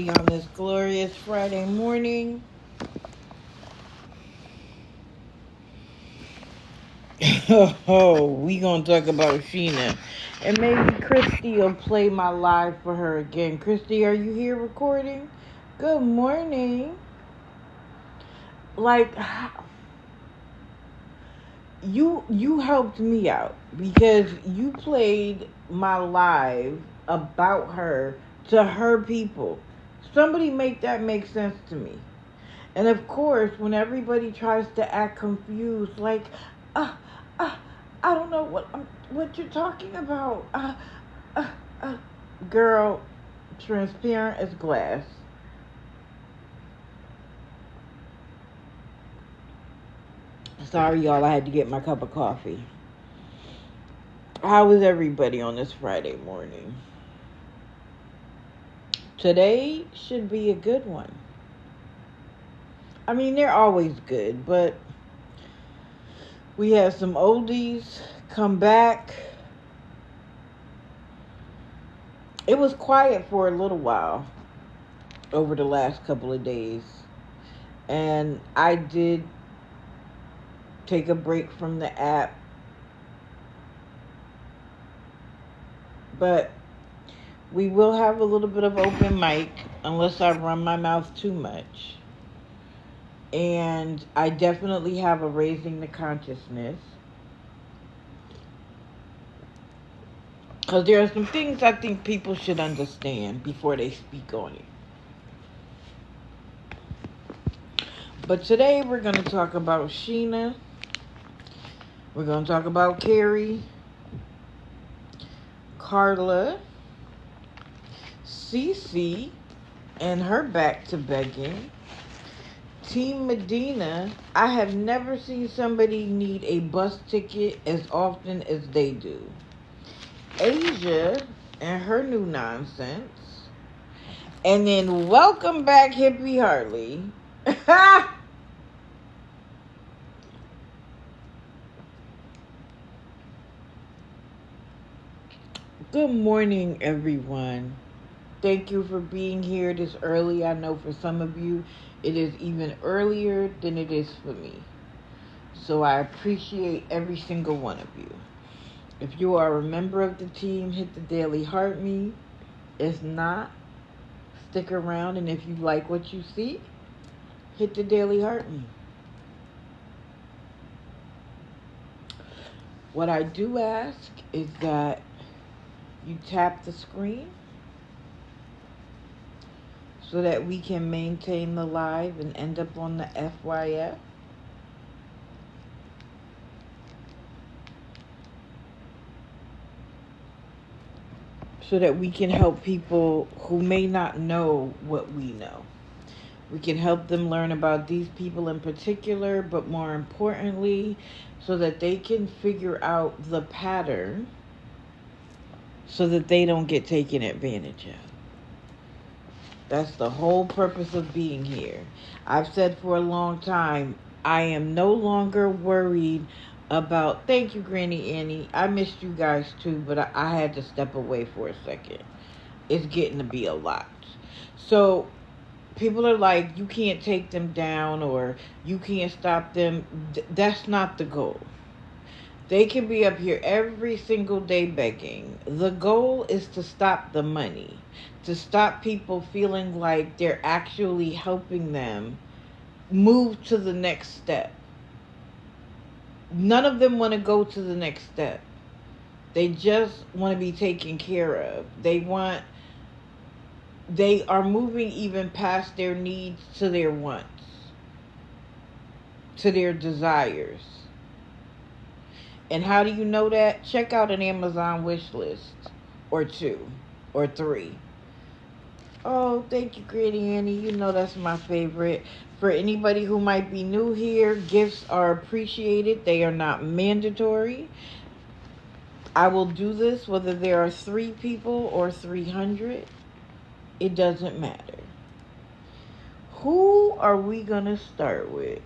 everybody on this glorious Friday morning. We gonna talk about Sheena. And maybe Christy will play my live for her again. Christy, are you here recording? Good morning. Like, you helped me out because you played my live about her to her people. Somebody make that make sense to me. And of course, when everybody tries to act confused, like, uh, uh, I don't know what you're talking about. Uh, uh, Girl, transparent as glass. Sorry, y'all, I had to get my cup of coffee. How is everybody on this Friday morning? Today should be a good one. I mean, they're always good, but we had some oldies come back. It was quiet for a little while over the last couple of days. And I did take a break from the app. But we will have a little bit of open mic unless I run my mouth too much. And I definitely have a raising the consciousness. Because there are some things I think people should understand before they speak on it. But today we're going to talk about Sheena. We're going to talk about Carrie, Carla, Cece, and her back to begging. Team Medina, I have never seen somebody need a bus ticket as often as they do. Asia and her new nonsense. And then welcome back, Hippie Harley. Good morning, everyone. Thank you for being here this early. I know for some of you, it is even earlier than it is for me. So I appreciate every single one of you. If you are a member of the team, hit the daily heart me. If not, stick around. And if you like what you see, hit the daily heart me. What I do ask is that you tap the screen so that we can maintain the live and end up on the FYF. So that we can help people who may not know what we know. We can help them learn about these people in particular, but more importantly, so that they can figure out the pattern so that they don't get taken advantage of. That's the whole purpose of being here. I've said for a long time, I am no longer worried about, thank you, Granny Annie. I missed you guys too, but I had to step away for a second. It's getting to be a lot. So people are like, you can't take them down or you can't stop them. That's not the goal. They can be up here every single day begging. The goal is to stop the money, to stop people feeling like they're actually helping them move to the next step. None of them want to go to the next step. They just want to be taken care of. They are moving even past their needs to their wants, to their desires. And how do you know that? Check out an Amazon wish list or 2 or 3. Oh, thank you, Granny Annie. You know that's my favorite. For anybody who might be new here, gifts are appreciated. They are not mandatory. I will do this whether there are 3 people or 300. It doesn't matter. Who are we going to start with?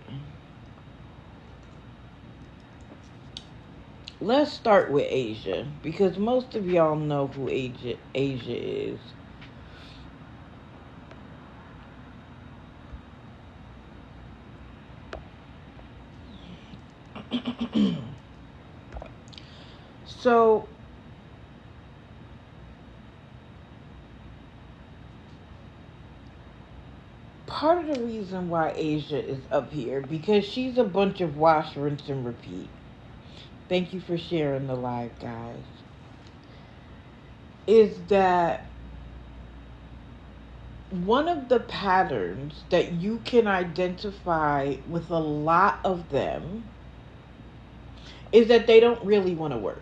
Let's start with Asia, because most of y'all know who Asia is. So, part of the reason why Asia is up here, because she's a bunch of wash, rinse, and repeat. Thank you for sharing the live, guys. Is that one of the patterns that you can identify with a lot of them is that they don't really want to work.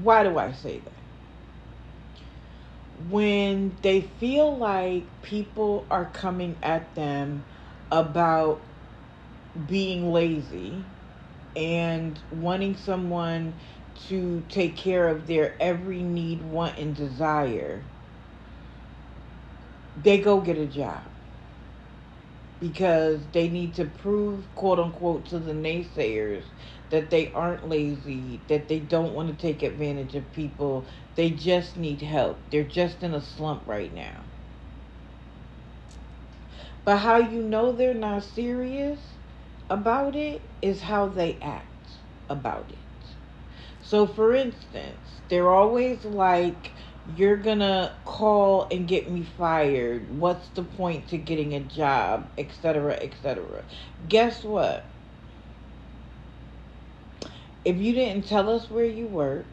Why do I say that? When they feel like people are coming at them about being lazy and wanting someone to take care of their every need, want, and desire, they go get a job because they need to prove, quote unquote, to the naysayers that they aren't lazy, that they don't want to take advantage of people. They just need help. They're just in a slump right now. But how you know they're not serious about it is how they act about it. So, for instance, they're always like, you're gonna call and get me fired. What's the point to getting a job, etc., etc. Guess what? If you didn't tell us where you worked,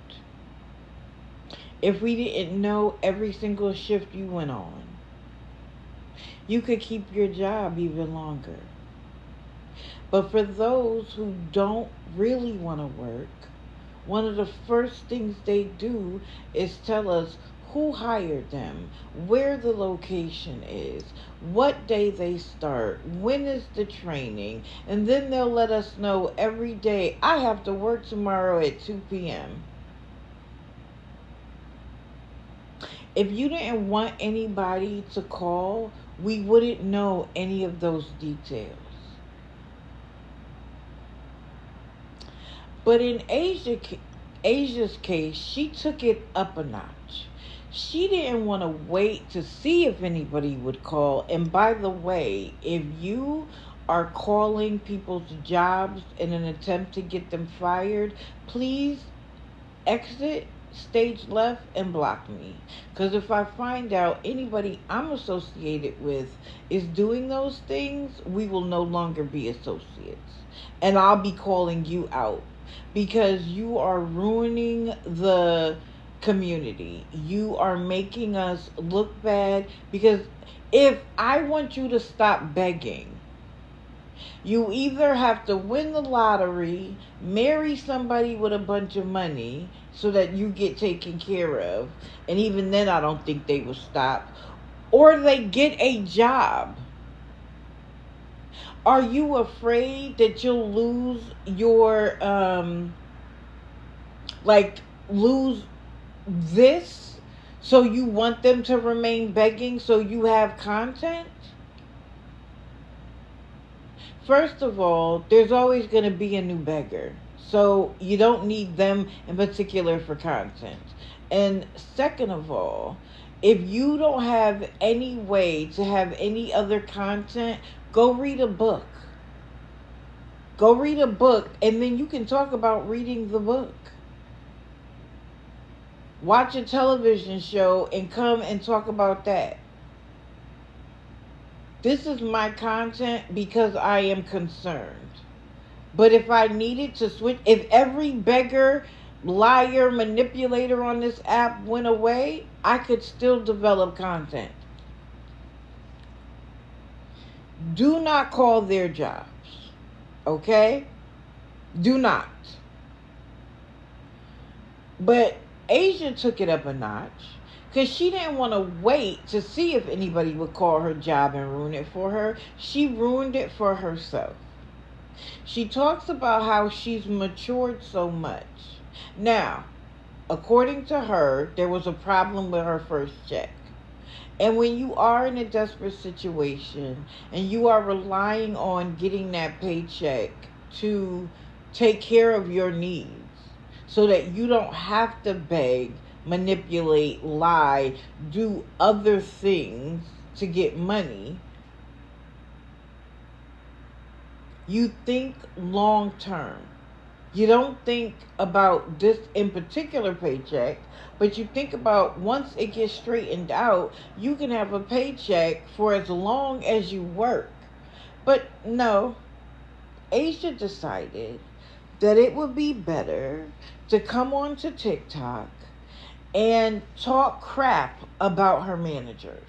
if we didn't know every single shift you went on, you could keep your job even longer. But for those who don't really want to work, one of the first things they do is tell us who hired them, where the location is, what day they start, when is the training, and then they'll let us know every day, I have to work tomorrow at 2 p.m. If you didn't want anybody to call, we wouldn't know any of those details. But in Asia's case, she took it up a notch. She didn't want to wait to see if anybody would call. And by the way, if you are calling people's jobs in an attempt to get them fired, please exit stage left and block me. Because if I find out anybody I'm associated with is doing those things, we will no longer be associates. And I'll be calling you out because you are ruining the community. You are making us look bad. Because if I want you to stop begging, you either have to win the lottery, marry somebody with a bunch of money so that you get taken care of, and even then I don't think they will stop, or they get a job. Are you afraid that you'll lose your, lose this? So you want them to remain begging so you have content? First of all, there's always going to be a new beggar. So you don't need them in particular for content. And second of all, if you don't have any way to have any other content, go read a book. Go read a book, and then you can talk about reading the book. Watch a television show and come and talk about that. This is my content because I am concerned. But if I needed to switch, if every beggar, liar, manipulator on this app went away, I could still develop content. Do not call their jobs. Okay? Do not. But Asia took it up a notch because she didn't want to wait to see if anybody would call her job and ruin it for her. She ruined it for herself. She talks about how she's matured so much. Now, according to her, there was a problem with her first check. And when you are in a desperate situation and you are relying on getting that paycheck to take care of your needs so that you don't have to beg, manipulate, lie, do other things to get money, You think long term. You don't think about this in particular paycheck, but you think about once it gets straightened out, you can have a paycheck for as long as you work. But no, Asia decided that it would be better to come onto TikTok and talk crap about her managers.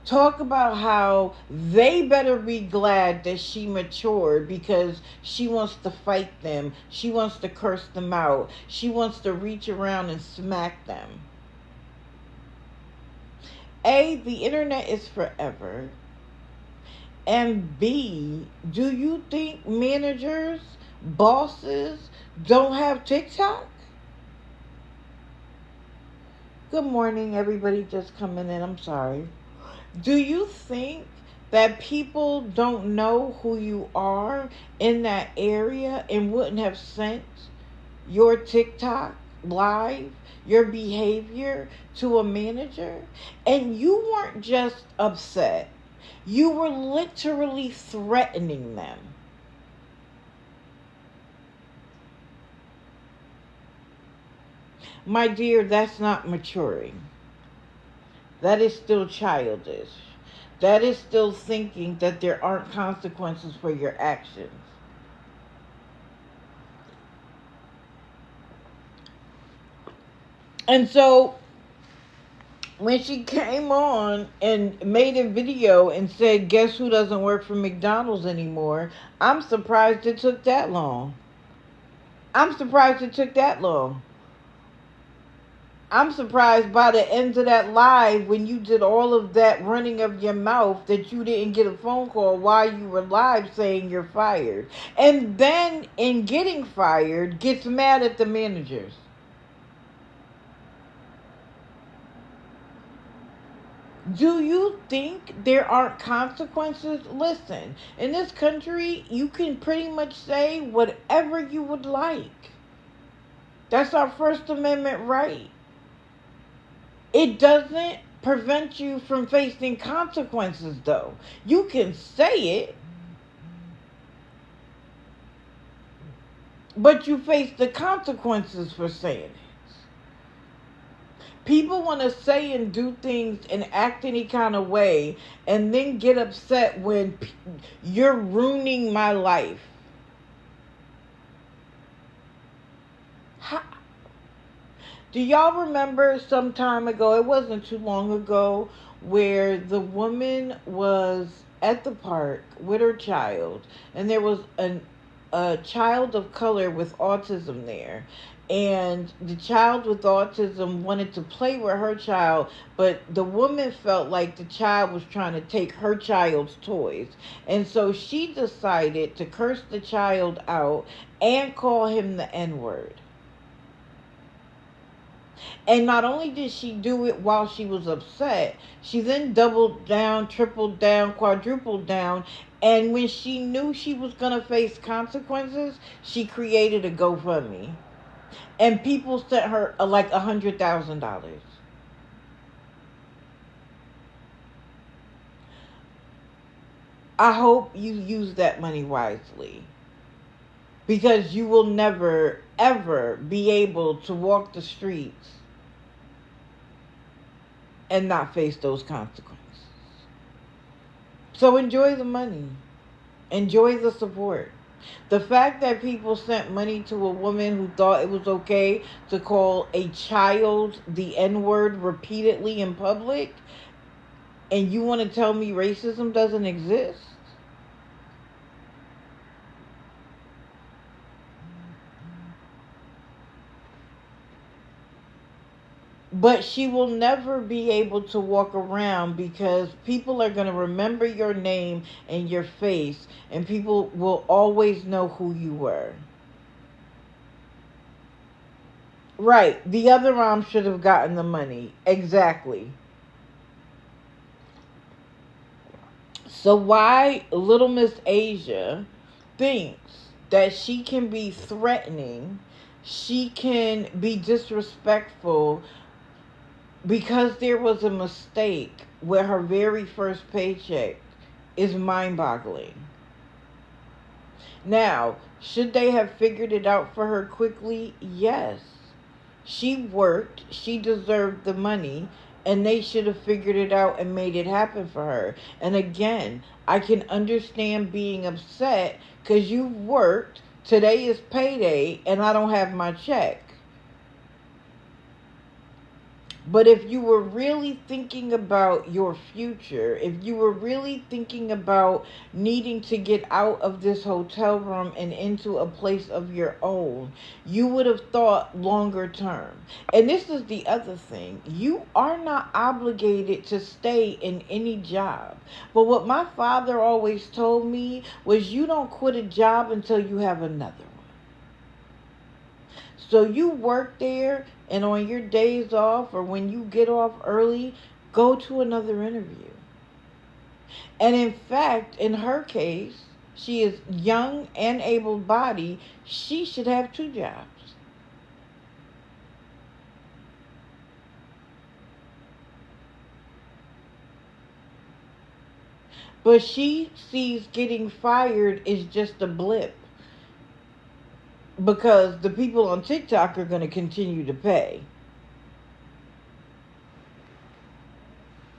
Talk about how they better be glad that she matured because she wants to fight them. She wants to curse them out. She wants to reach around and smack them. A, the internet is forever. And B, do you think managers, bosses don't have TikTok? Good morning, everybody just coming in. I'm sorry. Do you think that people don't know who you are in that area and wouldn't have sent your TikTok live, your behavior to a manager? And you weren't just upset, you were literally threatening them. My dear, that's not maturing. That is still childish. That is still thinking that there aren't consequences for your actions. And so when she came on and made a video and said, guess who doesn't work for McDonald's anymore? I'm surprised it took that long. I'm surprised it took that long. I'm surprised by the end of that live when you did all of that running of your mouth that you didn't get a phone call while you were live saying you're fired. And then in getting fired, gets mad at the managers. Do you think there aren't consequences? Listen, in this country, you can pretty much say whatever you would like. That's our First Amendment right. It doesn't prevent you from facing consequences, though. You can say it, but you face the consequences for saying it. People want to say and do things and act any kind of way and then get upset when you're ruining my life. How? Do y'all remember some time ago, it wasn't too long ago, where the woman was at the park with her child and there was a child of color with autism there, and the child with autism wanted to play with her child, but the woman felt like the child was trying to take her child's toys, and so she decided to curse the child out and call him the N-word. And not only did she do it while she was upset, she then doubled down, tripled down, quadrupled down. And when she knew she was going to face consequences, she created a GoFundMe. And people sent her like $100,000. I hope you use that money wisely. Because you will never, ever be able to walk the streets and not face those consequences. So enjoy the money. Enjoy the support. The fact that people sent money to a woman who thought it was okay to call a child the N-word repeatedly in public, and you want to tell me racism doesn't exist? But she will never be able to walk around because people are going to remember your name and your face, and people will always know who you were. Right. The other mom should have gotten the money. Exactly. So why little Miss Asia thinks that she can be threatening, she can be disrespectful because there was a mistake with her very first paycheck is mind-boggling. Now, should they have figured it out for her quickly? Yes. She worked, she deserved the money, and they should have figured it out and made it happen for her. And again, I can understand being upset because you worked, today is payday, and I don't have my check. But if you were really thinking about your future, if you were really thinking about needing to get out of this hotel room and into a place of your own, you would have thought longer term. And this is the other thing. You are not obligated to stay in any job. But what my father always told me was you don't quit a job until you have another one. So you work there, and on your days off or when you get off early, go to another interview. And in fact, in her case, she is young and able-bodied. She should have two jobs. But she sees getting fired is just a blip, because the people on TikTok are going to continue to pay.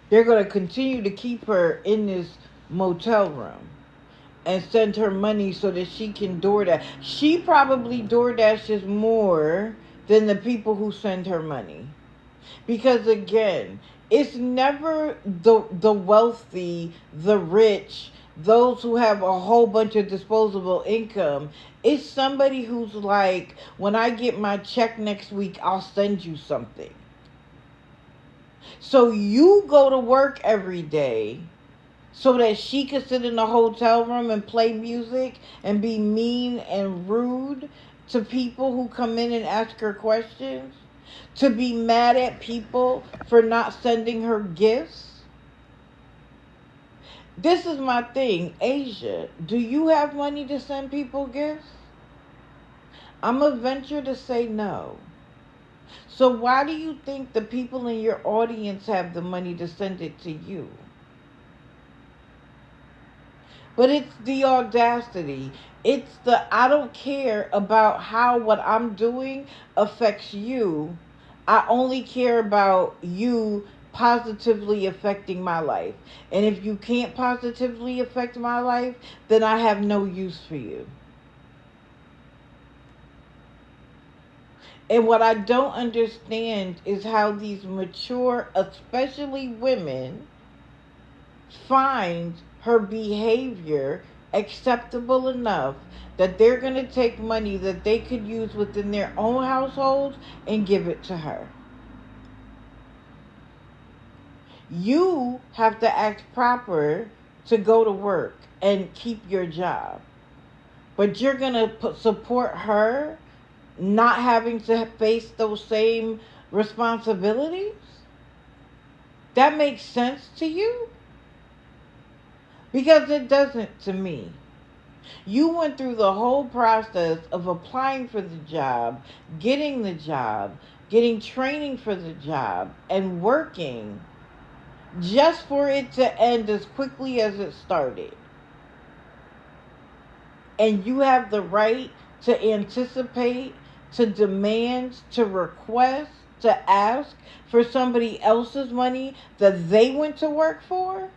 They're going to continue to keep her in this motel room and send her money so that she can DoorDash. She probably DoorDashes more than the people who send her money. Because again, it's never the wealthy, the rich, those who have a whole bunch of disposable income. It's somebody who's like, when I get my check next week, I'll send you something. So you go to work every day so that she could sit in a hotel room and play music and be mean and rude to people who come in and ask her questions, to be mad at people for not sending her gifts. This is my thing, Asia. Do you have money to send people gifts? I'm a venture to say no. So why do you think the people in your audience have the money to send it to you? But it's the audacity. It's the I don't care about how what I'm doing affects you. I only care about you positively affecting my life. And if you can't positively affect my life, then I have no use for you. And what I don't understand is how these mature, especially women, find her behavior acceptable enough that they're going to take money that they could use within their own household and give it to her. You have to act proper to go to work and keep your job. But you're going to support her not having to face those same responsibilities? That makes sense to you? Because it doesn't to me. You went through the whole process of applying for the job, getting training for the job, and working just for it to end as quickly as it started. And you have the right to anticipate, to demand, to request, to ask for somebody else's money that they went to work for?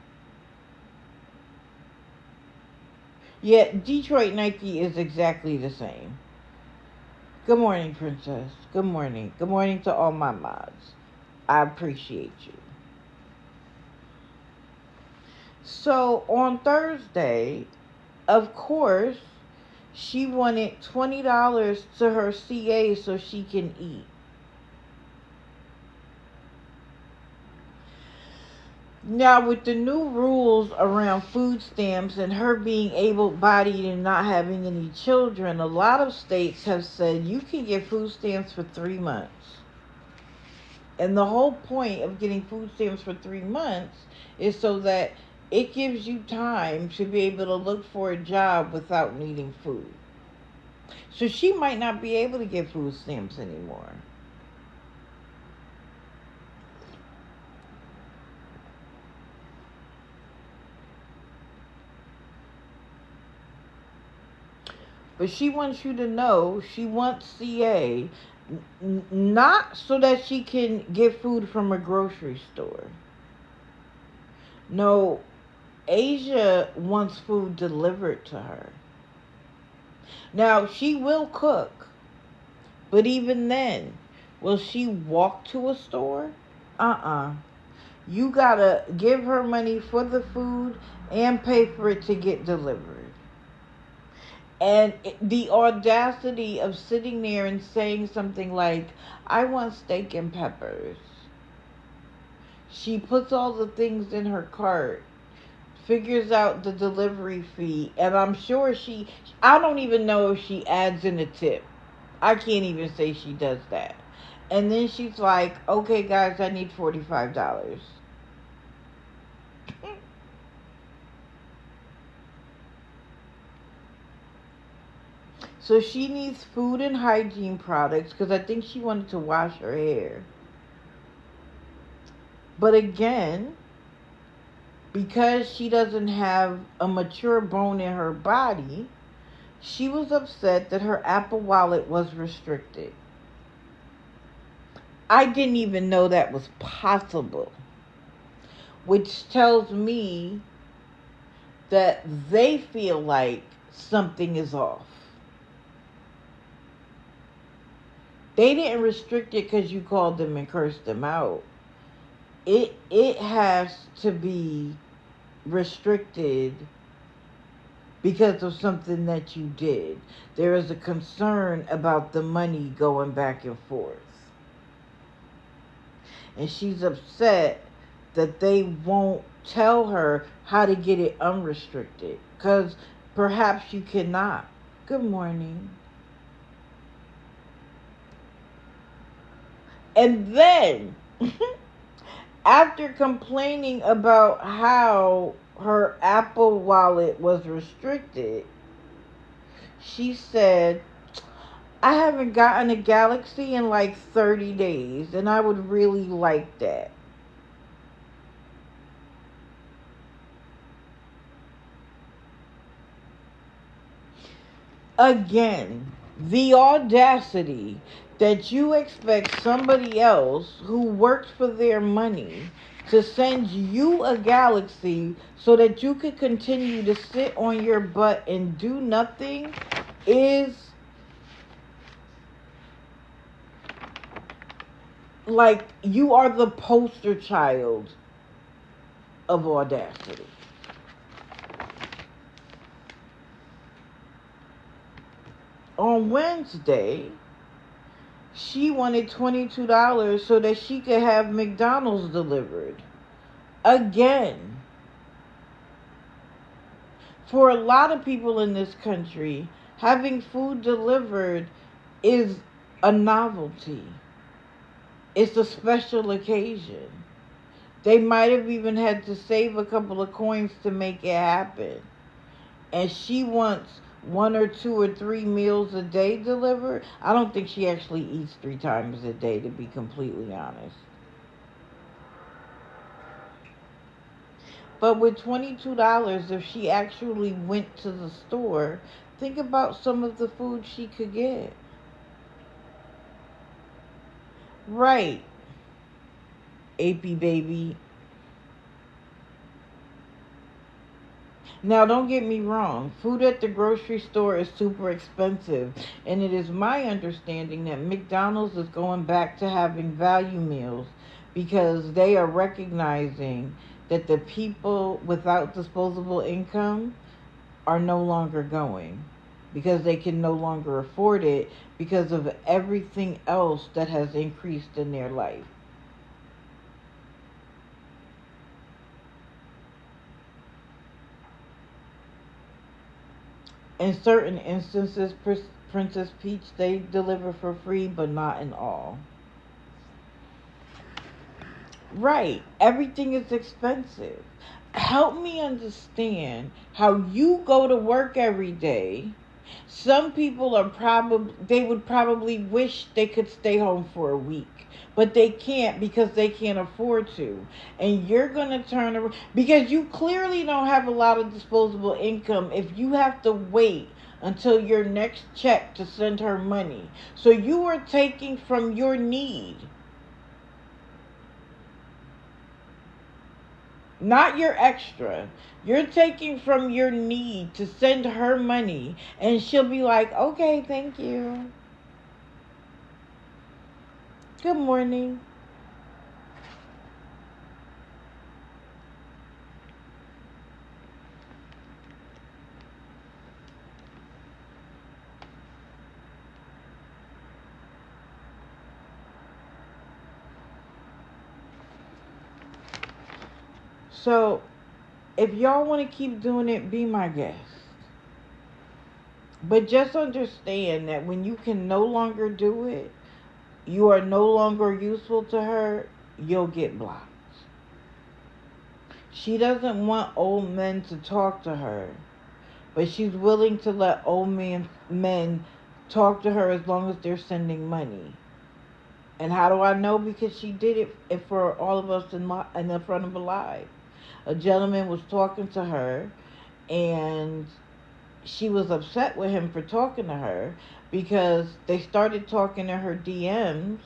Yet Detroit Nike is exactly the same. Good morning, Princess. Good morning. Good morning to all my mods. I appreciate you. So on Thursday, of course, she wanted $20 to her CA so she can eat. Now, with the new rules around food stamps and her being able-bodied and not having any children, a lot of states have said you can get food stamps for 3 months. And the whole point of getting food stamps for 3 months is so that it gives you time to be able to look for a job without needing food. So she might not be able to get food stamps anymore. But she wants you to know she wants CA, not so that she can get food from a grocery store. No, Asia wants food delivered to her. Now, she will cook, but even then, will she walk to a store? You gotta give her money for the food and pay for it to get delivered. And the audacity of sitting there and saying something like, I want steak and peppers. She puts all the things in her cart, figures out the delivery fee, and I'm sure I don't even know if she adds in a tip. I can't even say she does that. And then she's like, okay guys, I need $45. So she needs food and hygiene products because I think she wanted to wash her hair. But again, because she doesn't have a mature bone in her body, she was upset that her Apple Wallet was restricted. I didn't even know that was possible, which tells me that they feel like something is off. They didn't restrict it because you called them and cursed them out. It has to be restricted because of something that you did. There is a concern about the money going back and forth. And she's upset that they won't tell her how to get it unrestricted. Because perhaps you cannot. Good morning. And then, after complaining about how her Apple Wallet was restricted, she said, I haven't gotten a Galaxy in like 30 days, and I would really like that. Again, the audacity that you expect somebody else who works for their money to send you a Galaxy so that you could continue to sit on your butt and do nothing is like you are the poster child of audacity. On Wednesday, she wanted $22 so that she could have McDonald's delivered. Again. For a lot of people in this country, having food delivered is a novelty. It's a special occasion. They might have even had to save a couple of coins to make it happen. And she wants 1 or 2 or 3 meals a day delivered. I don't think she actually eats 3 times a day, to be completely honest. But with $22, if she actually went to the store, think about some of the food she could get. Right. AP baby. Now, don't get me wrong. Food at the grocery store is super expensive. And it is my understanding that McDonald's is going back to having value meals because they are recognizing that the people without disposable income are no longer going because they can no longer afford it because of everything else that has increased in their life. In certain instances, Princess Peach, they deliver for free, but not in all. Right. Everything is expensive. Help me understand how you go to work every day. Some people they would probably wish they could stay home for a week. But they can't because they can't afford to. And you're going to turn around because you clearly don't have a lot of disposable income if you have to wait until your next check to send her money. So you are taking from your need, not your extra. You're taking from your need to send her money, and she'll be like, okay, thank you. Good morning. So, if y'all want to keep doing it, be my guest. But just understand that when you can no longer do it, you are no longer useful to her, you'll get blocked. She doesn't want old men to talk to her, but she's willing to let old men talk to her as long as they're sending money. And how do I know? Because she did it for all of us in the front of a live. A gentleman was talking to her, and she was upset with him for talking to her because they started talking to her DMs,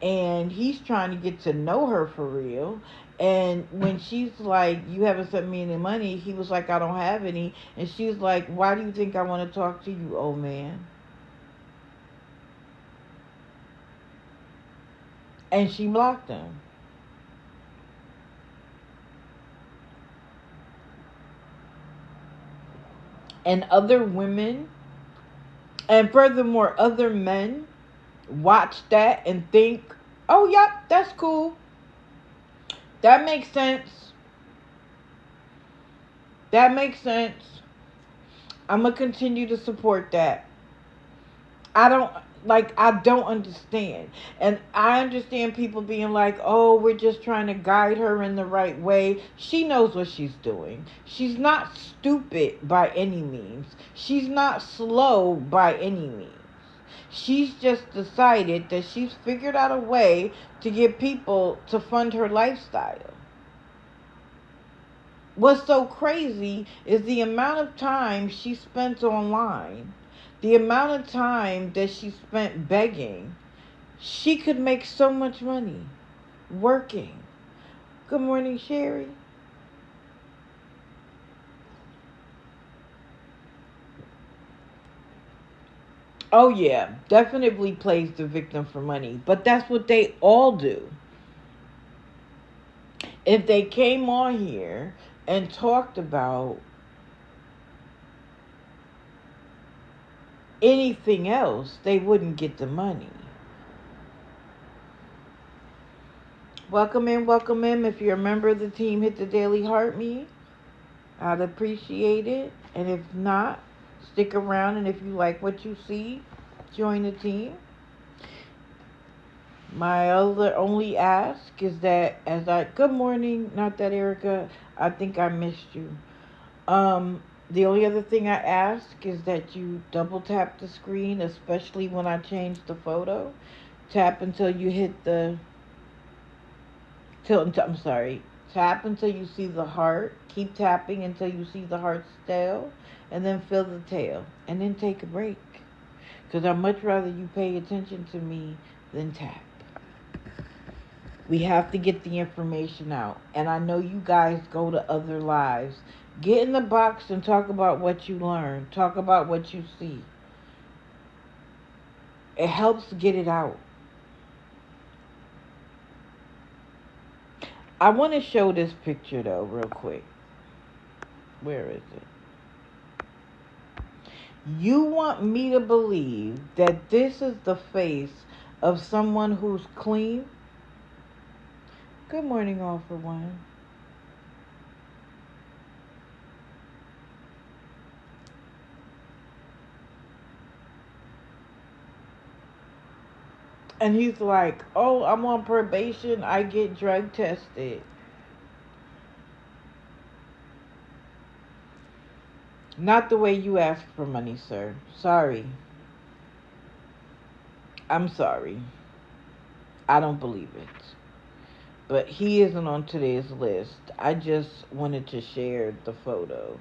and he's trying to get to know her for real. And when she's like, you haven't sent me any money, he was like, I don't have any. And she's like, why do you think I want to talk to you, old man? And she blocked him. And other women, and furthermore, other men watch that and think, oh, yep, that's cool. That makes sense. That makes sense. I'm going to continue to support that. I don't understand. And I understand people being like, oh, we're just trying to guide her in the right way. She knows what she's doing. She's not stupid by any means. She's not slow by any means. She's just decided that she's figured out a way to get people to fund her lifestyle. What's so crazy is the amount of time she spent online, the amount of time that she spent begging. She could make so much money working. Good morning, Sherry. Oh, yeah, definitely plays the victim for money, but that's what they all do. If they came on here and talked about anything else, they wouldn't get the money. Welcome in, welcome in. If you're a member of the team, hit the daily heart me. I'd appreciate it. And if not, stick around. And if you like what you see, join the team. My only ask is that good morning, not that Erica, I think I missed you. The only other thing I ask is that you double tap the screen, especially when I change the photo. Tap until you hit the Tap until you see the heart. Keep tapping until you see the heart tail, and then fill the tail, and then take a break. Because I'd much rather you pay attention to me than tap. We have to get the information out. And I know you guys go to other lives. Get in the box and talk about what you learn. Talk about what you see. It helps get it out. I want to show this picture, though, real quick. Where is it? You want me to believe that this is the face of someone who's clean? Good morning, all for one. And he's like, oh, I'm on probation. I get drug tested. Not the way you ask for money, sir. Sorry. I'm sorry. I don't believe it. But he isn't on today's list. I just wanted to share the photo.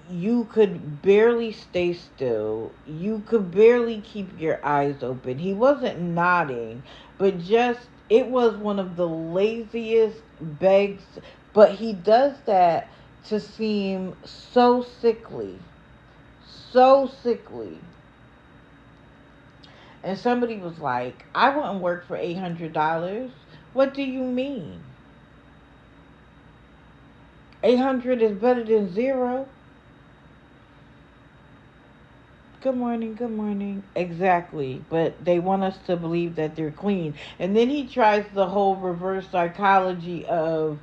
you could barely stay still. You could barely keep your eyes open. He wasn't nodding, but just, it was one of the laziest begs. But he does that to seem so sickly. So sickly. And somebody was like, I wouldn't work for $800. What do you mean? 800 is better than zero. Good morning, good morning. Exactly. But they want us to believe that they're clean. And then he tries the whole reverse psychology of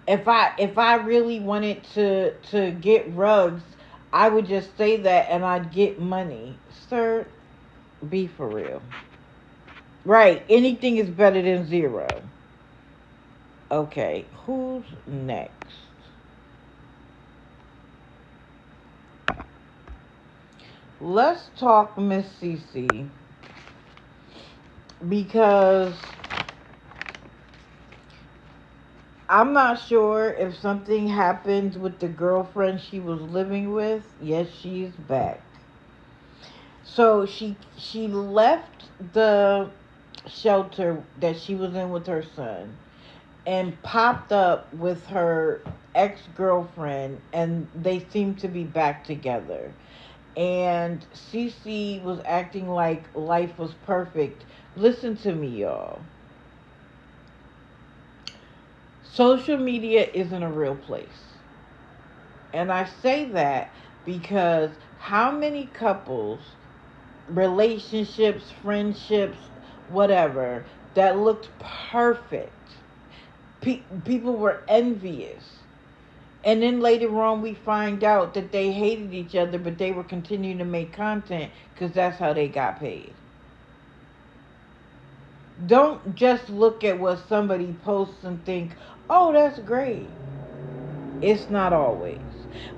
if I really wanted to get rugs, I would just say that and I'd get money. Sir, be for real. Right. Anything is better than zero. Okay, who's next? Let's talk Miss Cece, because I'm not sure if something happens with the girlfriend she was living with. Yes, she's back. So she left the shelter that she was in with her son and popped up with her ex-girlfriend, and they seem to be back together. And Cece was acting like life was perfect. Listen to me, y'all. Social media isn't a real place. And I say that because how many couples, relationships, friendships, whatever, that looked perfect, people were envious. And then later on, we find out that they hated each other, but they were continuing to make content because that's how they got paid. Don't just look at what somebody posts and think, oh, that's great. It's not always.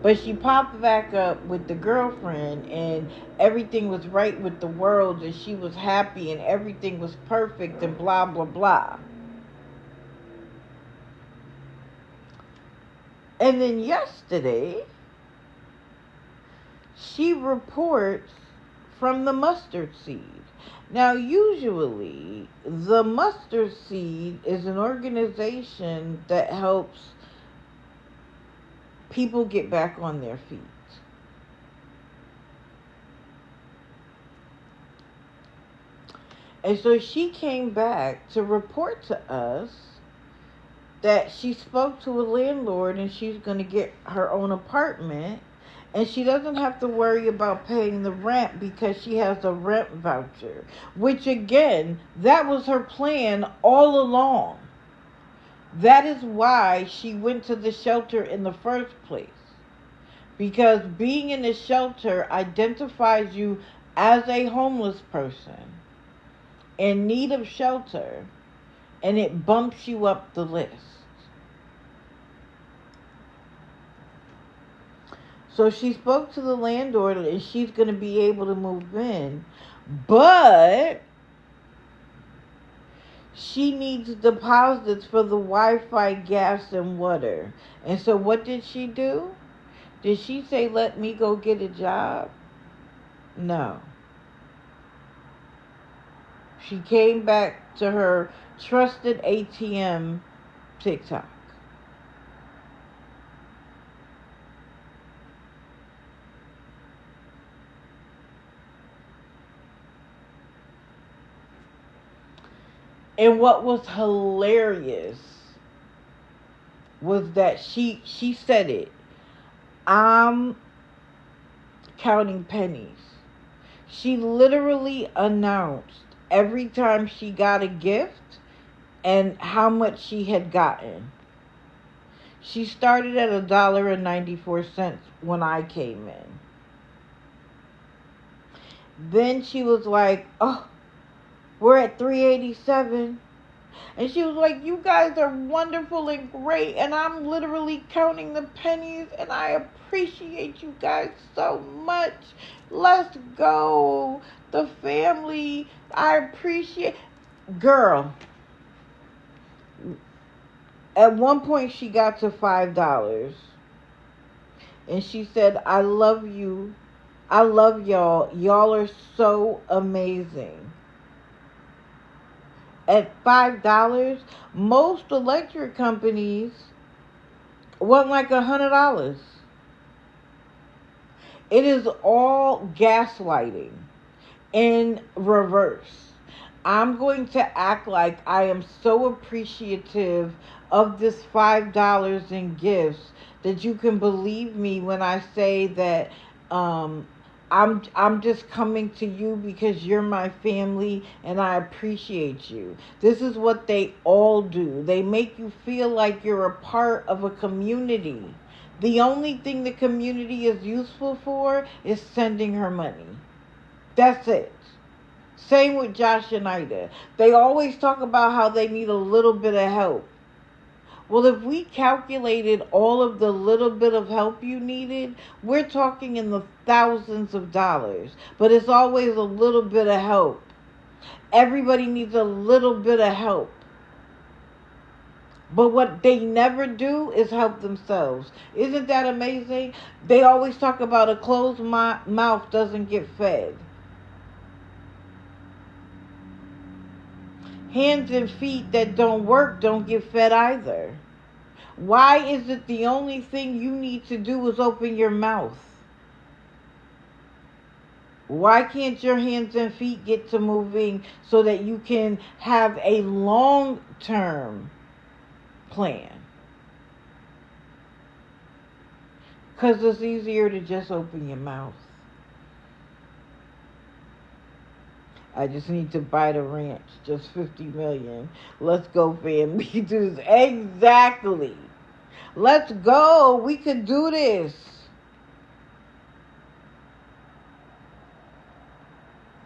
But she popped back up with the girlfriend, and everything was right with the world, and she was happy, and everything was perfect, and blah, blah, blah. And then yesterday, she reports from the mustard seed. Now, usually, the mustard seed is an organization that helps people get back on their feet. And so she came back to report to us that she spoke to a landlord and she's going to get her own apartment, and she doesn't have to worry about paying the rent because she has a rent voucher, which again, that was her plan all along. That is why she went to the shelter in the first place, because being in the shelter identifies you as a homeless person in need of shelter, and it bumps you up the list. So she spoke to the landlord and she's going to be able to move in. But she needs deposits for the Wi-Fi, gas, and water. And so what did she do? Did she say, let me go get a job? No. She came back to her trusted ATM TikTok. And what was hilarious was that she said it. I'm counting pennies. She literally announced every time she got a gift and how much she had gotten. She started at $1.94 when I came in. Then she was like, oh, we're at $3.87. And she was like, you guys are wonderful and great, and I'm literally counting the pennies, and I appreciate you guys so much. Let's go. The family, I appreciate. Girl, at one point she got to $5. And she said, I love you. I love y'all. Y'all are so amazing. At $5, most electric companies want like $100. It is all gaslighting in reverse. I'm going to act like I am so appreciative of this $5 in gifts that you can believe me when I say that um, I'm just coming to you because you're my family and I appreciate you. This is what they all do. They make you feel like you're a part of a community. The only thing the community is useful for is sending her money. That's it. Same with Josh and Ida. They always talk about how they need a little bit of help. Well, if we calculated all of the little bit of help you needed, we're talking in the thousands of dollars. But it's always a little bit of help. Everybody needs a little bit of help. But what they never do is help themselves. Isn't that amazing? They always talk about a closed mouth doesn't get fed. Hands and feet that don't work don't get fed either. Why is it the only thing you need to do is open your mouth? Why can't your hands and feet get to moving so that you can have a long-term plan? Because it's easier to just open your mouth. I just need to buy the ranch. Just $50 million. Let's go, family. Dudes. Exactly. Let's go. We can do this.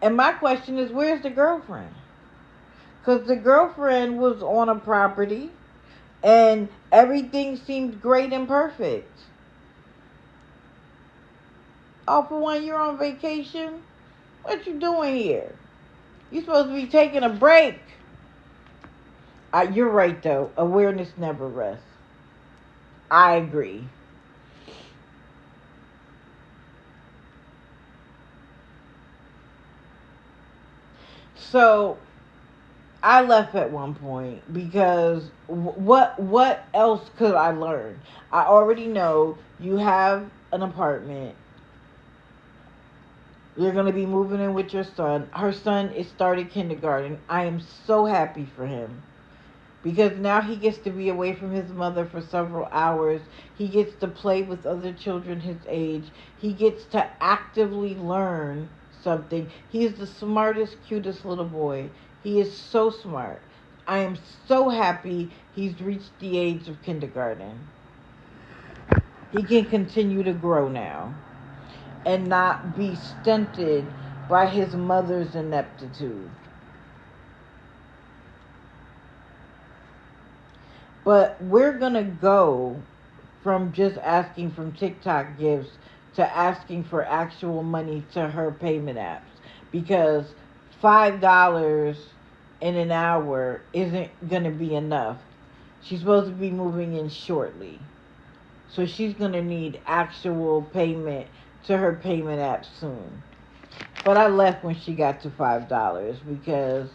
And my question is, where's the girlfriend? Because the girlfriend was on a property and everything seemed great and perfect. Oh, for one, you're on vacation? What you doing here? You're supposed to be taking a break. You're right, though. Awareness never rests. I agree. So, I left at one point because what else could I learn? I already know you have an apartment. You're going to be moving in with your son. Her son is started kindergarten. I am so happy for him. Because now he gets to be away from his mother for several hours. He gets to play with other children his age. He gets to actively learn something. He is the smartest, cutest little boy. He is so smart. I am so happy he's reached the age of kindergarten. He can continue to grow now and not be stunted by his mother's ineptitude. But we're going to go from just asking from TikTok gifts to asking for actual money to her payment apps. Because $5 in an hour isn't going to be enough. She's supposed to be moving in shortly. So she's going to need actual payment to her payment app soon. But I left when she got to $5 because...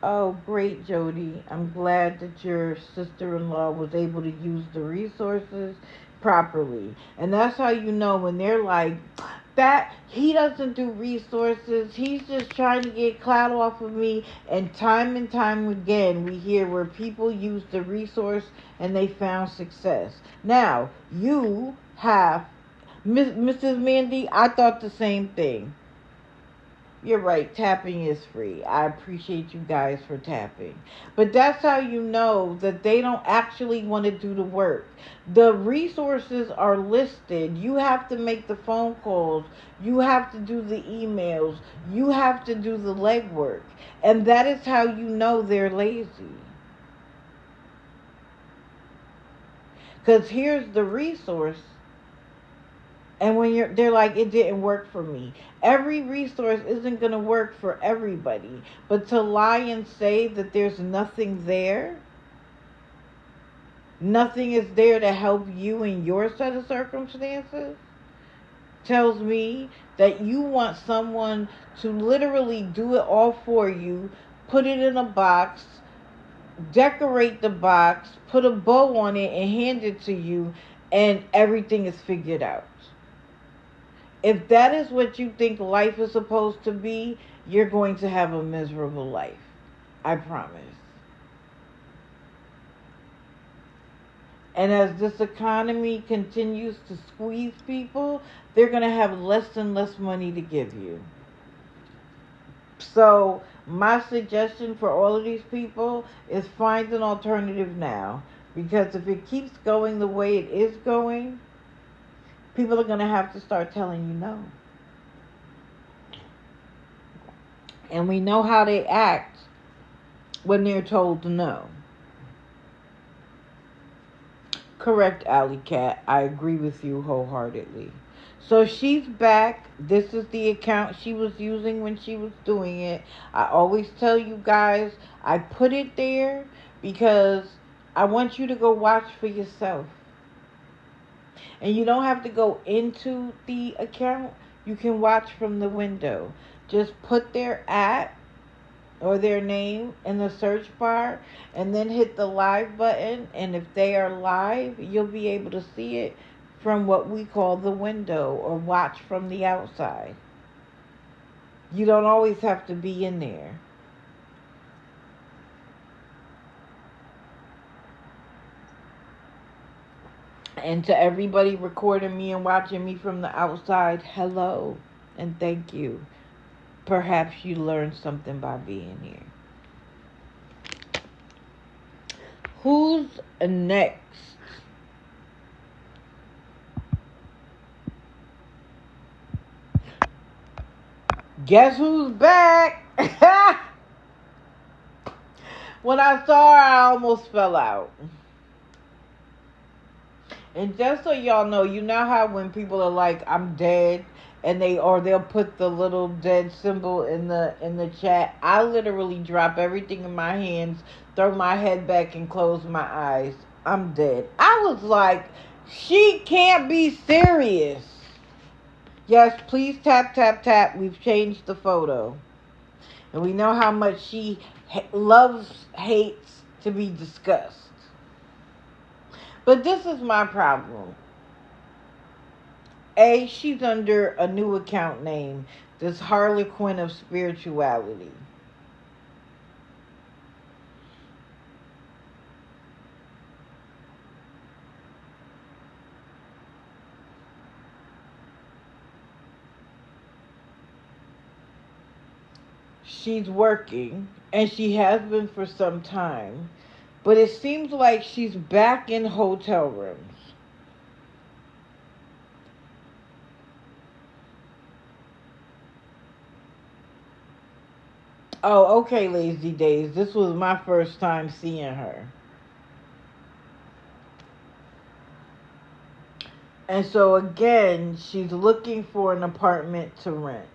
Oh, great, Jody. I'm glad that your sister-in-law was able to use the resources properly. And that's how you know when they're like, that he doesn't do resources. He's just trying to get clout off of me. And time again, we hear where people use the resource and they found success. Now, you have, Mrs. Mandy, I thought the same thing. You're right, tapping is free. I appreciate you guys for tapping. But that's how you know that they don't actually want to do the work. The resources are listed. You have to make the phone calls. You have to do the emails. You have to do the legwork. And that is how you know they're lazy. Because here's the resource. And when they're like, it didn't work for me. Every resource isn't going to work for everybody. But to lie and say that there's nothing there, Nothing is there to help you in your set of circumstances, tells me that you want someone to literally do it all for you, put it in a box, decorate the box, put a bow on it, and hand it to you, and everything is figured out. If that is what you think life is supposed to be, you're going to have a miserable life. I promise. And as this economy continues to squeeze people, they're going to have less and less money to give you. So my suggestion for all of these people is find an alternative now. Because if it keeps going the way it is going, people are going to have to start telling you no. And we know how they act when they're told no. Correct, Alley Cat. I agree with you wholeheartedly. So she's back. This is the account she was using when she was doing it. I always tell you guys, I put it there because I want you to go watch for yourself. And you don't have to go into the account. You can watch from the window. Just put their @ or their name in the search bar and then hit the live button, and if they are live, you'll be able to see it from what we call the window, or watch from the outside. You don't always have to be in there. And to everybody recording me and watching me from the outside, hello and thank you. Perhaps you learned something by being here. Who's next? Guess who's back? When I saw her, I almost fell out. And just so y'all know, you know how when people are like, I'm dead, and they'll put the little dead symbol in the chat. I literally drop everything in my hands, throw my head back, and close my eyes. I'm dead. I was like, she can't be serious. Yes, please tap, tap, tap. We've changed the photo. And we know how much she hates to be discussed. But this is my problem. A, she's under a new account name, this Harlequin of Spirituality. She's working, and she has been for some time, but it seems like she's back in hotel rooms. Oh, okay, Lazy Days. This was my first time seeing her. And so again, she's looking for an apartment to rent.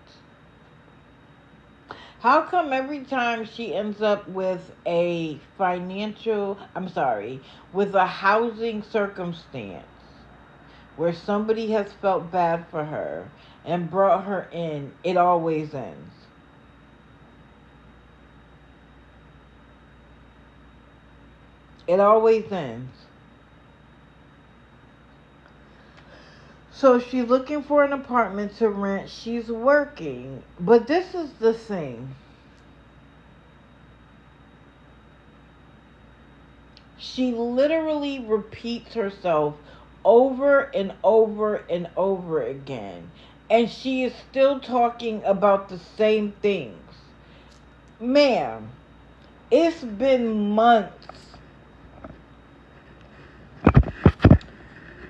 How come every time she ends up with with a housing circumstance where somebody has felt bad for her and brought her in, it always ends? It always ends. So she's looking for an apartment to rent. She's working. But this is the thing. She literally repeats herself over and over and over again. And she is still talking about the same things. Ma'am, it's been months.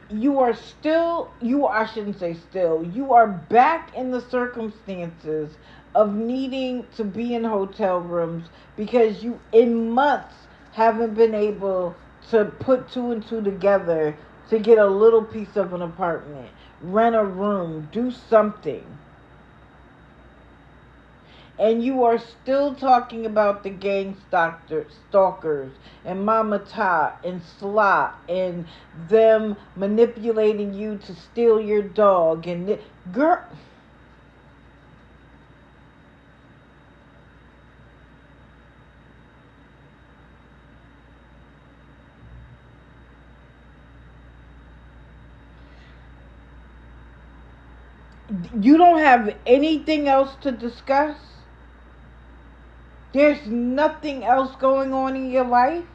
You are back in the circumstances of needing to be in hotel rooms because you, in months, haven't been able to put two and two together to get a little piece of an apartment, rent a room, do something. And you are still talking about the stalkers and Mama Tot and Slot and them manipulating you to steal your dog. And girl, you don't have anything else to discuss? There's nothing else going on in your life?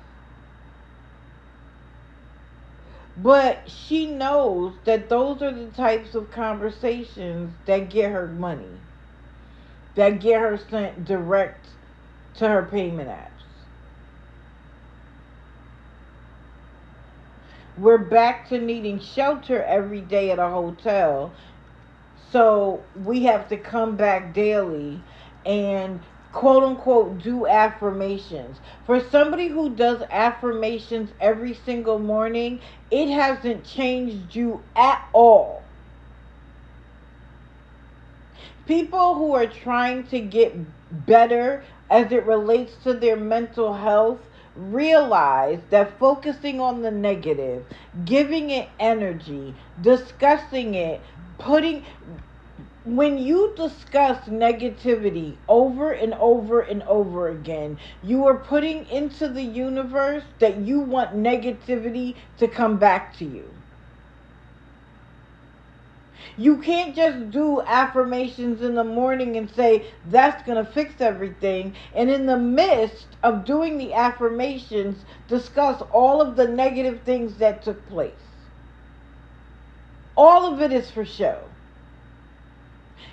But she knows that those are the types of conversations that get her money, that get her sent direct to her payment apps. We're back to needing shelter every day at a hotel. So we have to come back daily and quote unquote do affirmations. For somebody who does affirmations every single morning, it hasn't changed you at all. People who are trying to get better as it relates to their mental health realize that focusing on the negative, giving it energy, discussing it, when you discuss negativity over and over and over again, you are putting into the universe that you want negativity to come back to you. You can't just do affirmations in the morning and say, that's going to fix everything. And in the midst of doing the affirmations, discuss all of the negative things that took place. All of it is for show.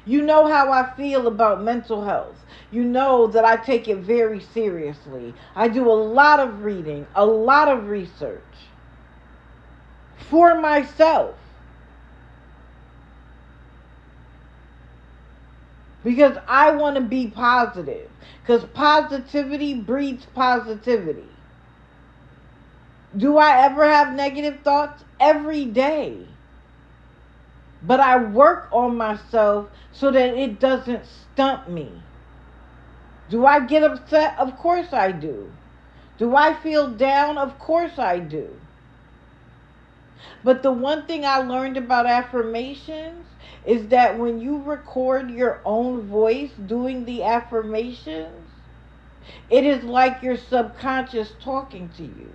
You know how I feel about mental health. You know that I take it very seriously. I do a lot of reading, a lot of research for myself. Because I want to be positive. Because positivity breeds positivity. Do I ever have negative thoughts? Every day. But I work on myself so that it doesn't stump me. Do I get upset? Of course I do. Do I feel down? Of course I do. But the one thing I learned about affirmations is that when you record your own voice doing the affirmations, it is like your subconscious talking to you.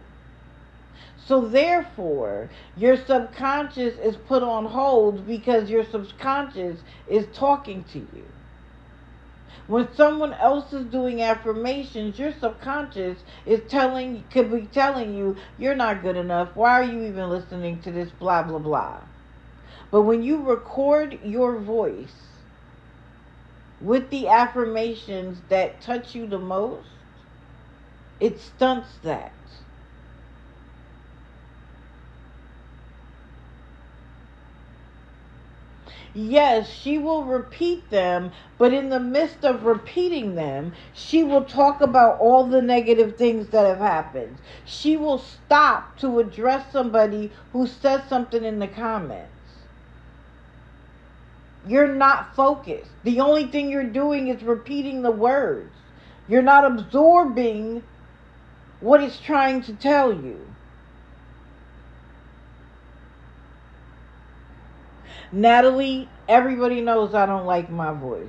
So therefore, your subconscious is put on hold because your subconscious is talking to you. When someone else is doing affirmations, your subconscious could be telling you, you're not good enough. Why are you even listening to this blah, blah, blah. But when you record your voice with the affirmations that touch you the most, it stunts that. Yes, she will repeat them, but in the midst of repeating them, she will talk about all the negative things that have happened. She will stop to address somebody who says something in the comments. You're not focused. The only thing you're doing is repeating the words. You're not absorbing what it's trying to tell you. Natalie, everybody knows I don't like my voice.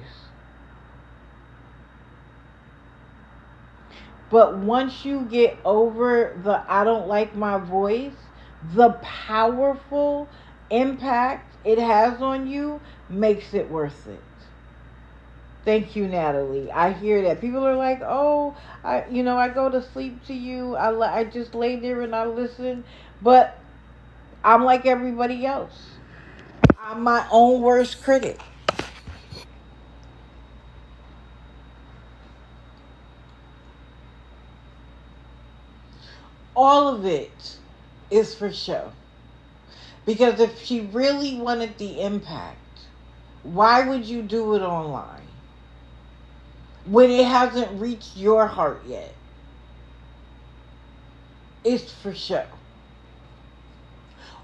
But once you get over the I don't like my voice, the powerful impact it has on you makes it worth it. Thank you, Natalie. I hear that. People are like, oh, I go to sleep to you. I just lay there and I listen. But I'm like everybody else. I'm my own worst critic. All of it is for show. Because if she really wanted the impact, why would you do it online when it hasn't reached your heart yet? It's for show.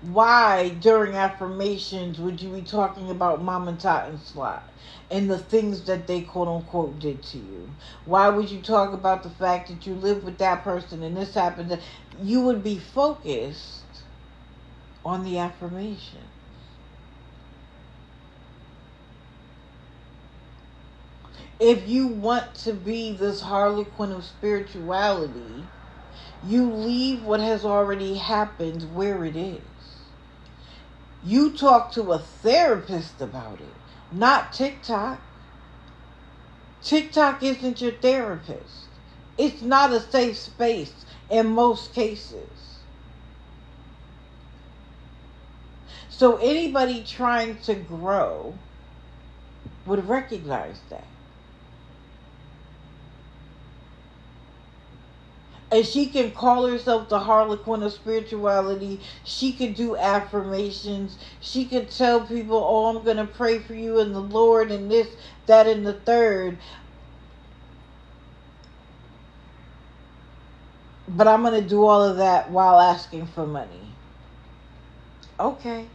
Why during affirmations would you be talking about mom and tot and slot and the things that they quote unquote did to you? Why would you talk about the fact that you live with that person and this happened? You would be focused on the affirmation. If you want to be this Harlequin of spirituality, you leave what has already happened where it is. You talk to a therapist about it, not TikTok. TikTok isn't your therapist. It's not a safe space in most cases. So anybody trying to grow would recognize that. And she can call herself the Harlequin of spirituality. She could do affirmations. She could tell people, oh, I'm going to pray for you and the Lord and this, that, and the third. But I'm going to do all of that while asking for money. Okay.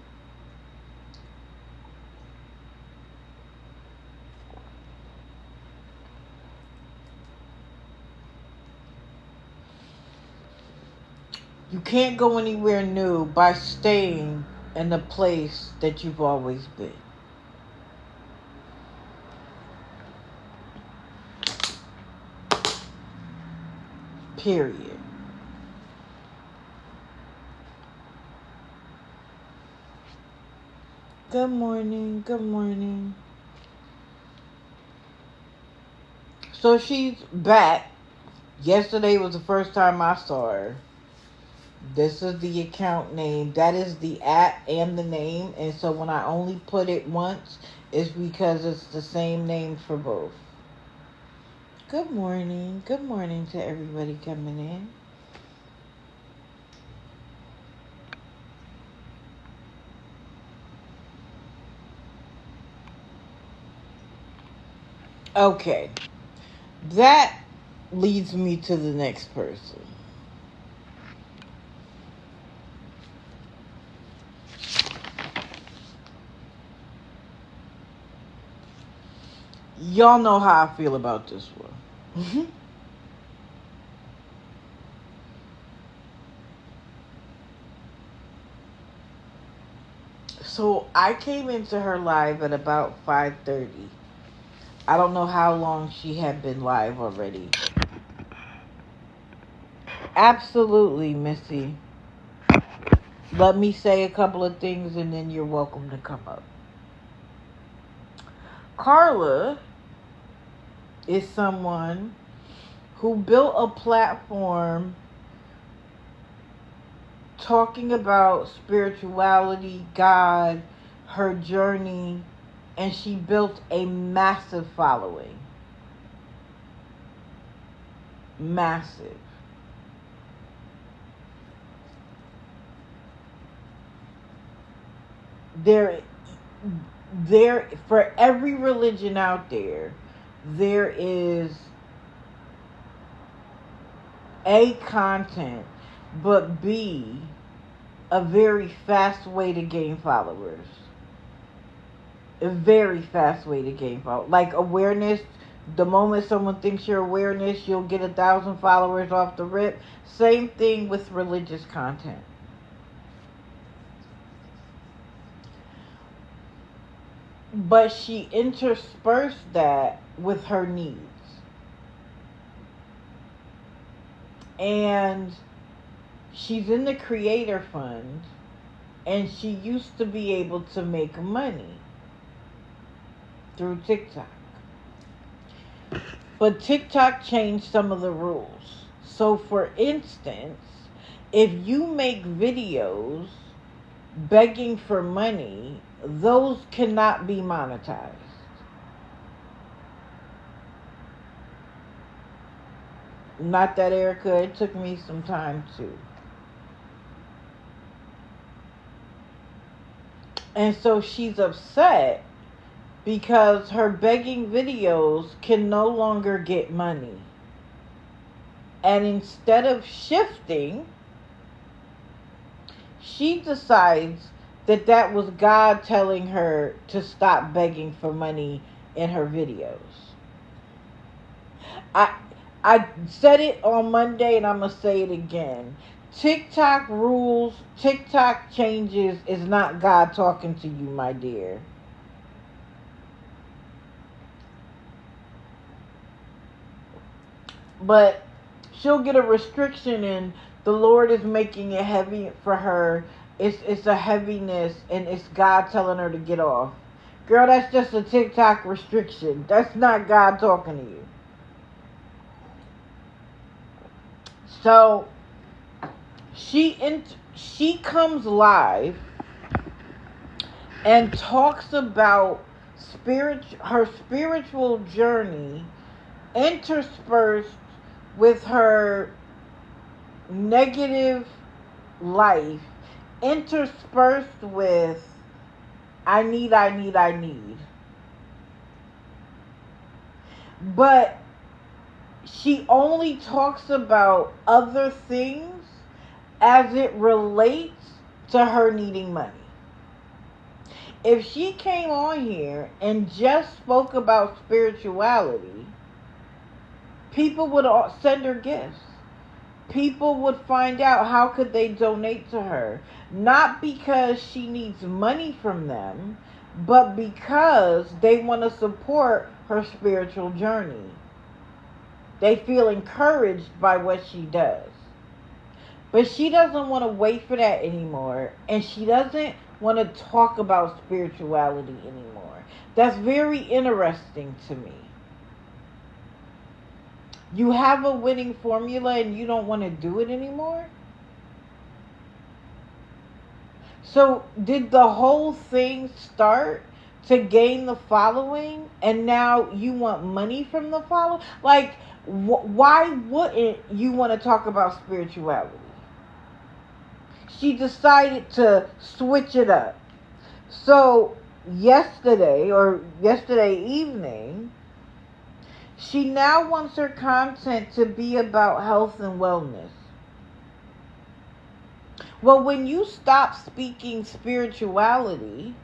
You can't go anywhere new by staying in the place that you've always been. Period. Good morning. Good morning. So she's back. Yesterday was the first time I saw her. This is the account name. That is the @ and the name. And so when I only put it once, it's because it's the same name for both. Good morning. Good morning to everybody coming in. Okay. That leads me to the next person. Y'all know how I feel about this one. So I came into her live at about 5:30. I don't know how long she had been live already. Absolutely, Missy. Let me say a couple of things and then you're welcome to come up. Carla is someone who built a platform talking about spirituality, God, her journey, and she built a massive following. Massive. There, for every religion out there is A, content, but B, a very fast way to gain followers. A very fast way to gain followers. Like awareness, the moment someone thinks you're awareness, you'll get 1,000 followers off the rip. Same thing with religious content. But she interspersed that with her needs. And she's in the creator fund, and she used to be able to make money through TikTok. But TikTok changed some of the rules. So for instance, if you make videos begging for money, those cannot be monetized. Not that, Erica, it took me some time too. And so she's upset because her begging videos can no longer get money. And instead of shifting, she decides that that was God telling her to stop begging for money in her videos. I I said it on Monday and I'm going to say it again. TikTok rules, TikTok changes is not God talking to you, my dear. But she'll get a restriction, and the Lord is making it heavy for her. It's a heaviness, and it's God telling her to get off. Girl, that's just a TikTok restriction. That's not God talking to you. So she comes live and talks about her spiritual journey, interspersed with her negative life, interspersed with I need. But she only talks about other things as it relates to her needing money. If she came on here and just spoke about spirituality, people would send her gifts. People would find out how could they donate to her. Not because she needs money from them, but because they want to support her spiritual journey. They feel encouraged by what she does. But she doesn't want to wait for that anymore. And she doesn't want to talk about spirituality anymore. That's very interesting to me. You have a winning formula and you don't want to do it anymore? So did the whole thing start to gain the following and now you want money from the following? Like, why wouldn't you want to talk about spirituality? She decided to switch it up. So yesterday evening, she now wants her content to be about health and wellness. Well, when you stop speaking spirituality,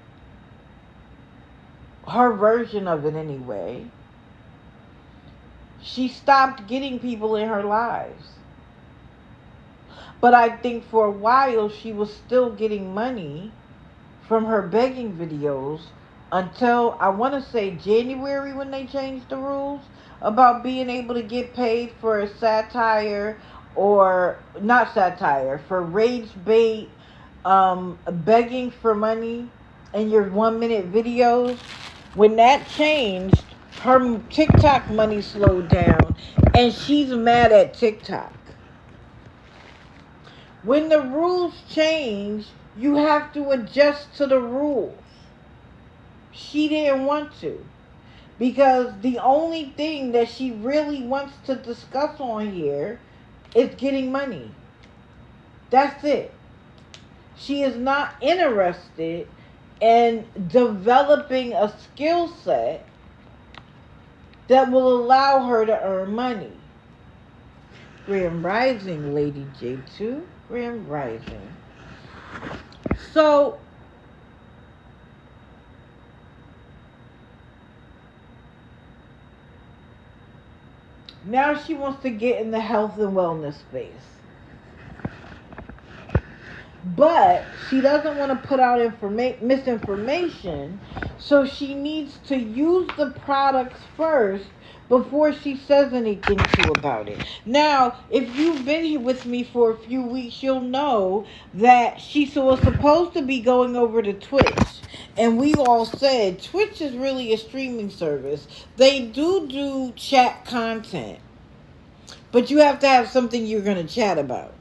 her version of it anyway, she stopped getting people in her lives. But I think for a while she was still getting money from her begging videos until, I want to say, January, when they changed the rules about being able to get paid for satire, or not satire, for rage bait, begging for money in your 1-minute videos. When that changed, her TikTok money slowed down and she's mad at TikTok. When the rules change, you have to adjust to the rules. She didn't want to. Because the only thing that she really wants to discuss on here is getting money. That's it. She is not interested in developing a skill set that will allow her to earn money. Grand Rising, Lady J2. Grand Rising. So, now she wants to get in the health and wellness space. But she doesn't want to put out misinformation, so she needs to use the products first before she says anything about it. Now, if you've been here with me for a few weeks, you'll know that she was supposed to be going over to Twitch. And we all said Twitch is really a streaming service. They do chat content. But you have to have something you're going to chat about.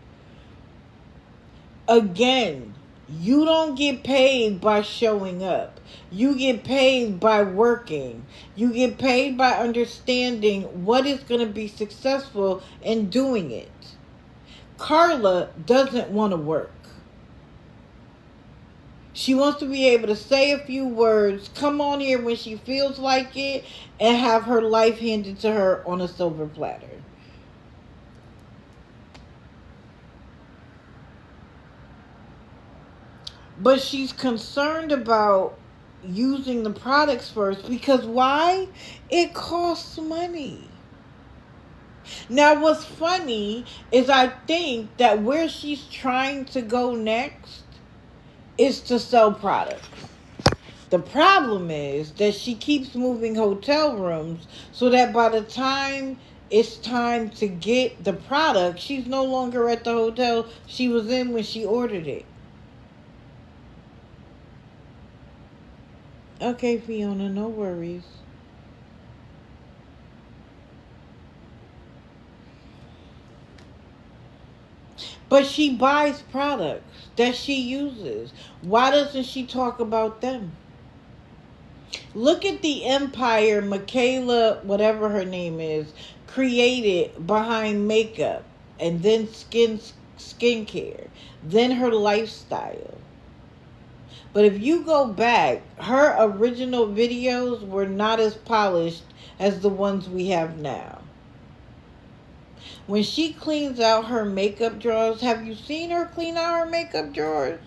Again, you don't get paid by showing up. You get paid by working. You get paid by understanding what is going to be successful in doing it. Carla doesn't want to work. She wants to be able to say a few words, come on here when she feels like it, and have her life handed to her on a silver platter. But she's concerned about using the products first because why? It costs money. Now, what's funny is I think that where she's trying to go next is to sell products. The problem is that she keeps moving hotel rooms so that by the time it's time to get the product, she's no longer at the hotel she was in when she ordered it. Okay, Fiona, no worries. But she buys products that she uses. Why doesn't she talk about them? Look at the empire Michaela, whatever her name is, created behind makeup and then skincare, then her lifestyle. But if you go back, her original videos were not as polished as the ones we have now. When she cleans out her makeup drawers, have you seen her clean out her makeup drawers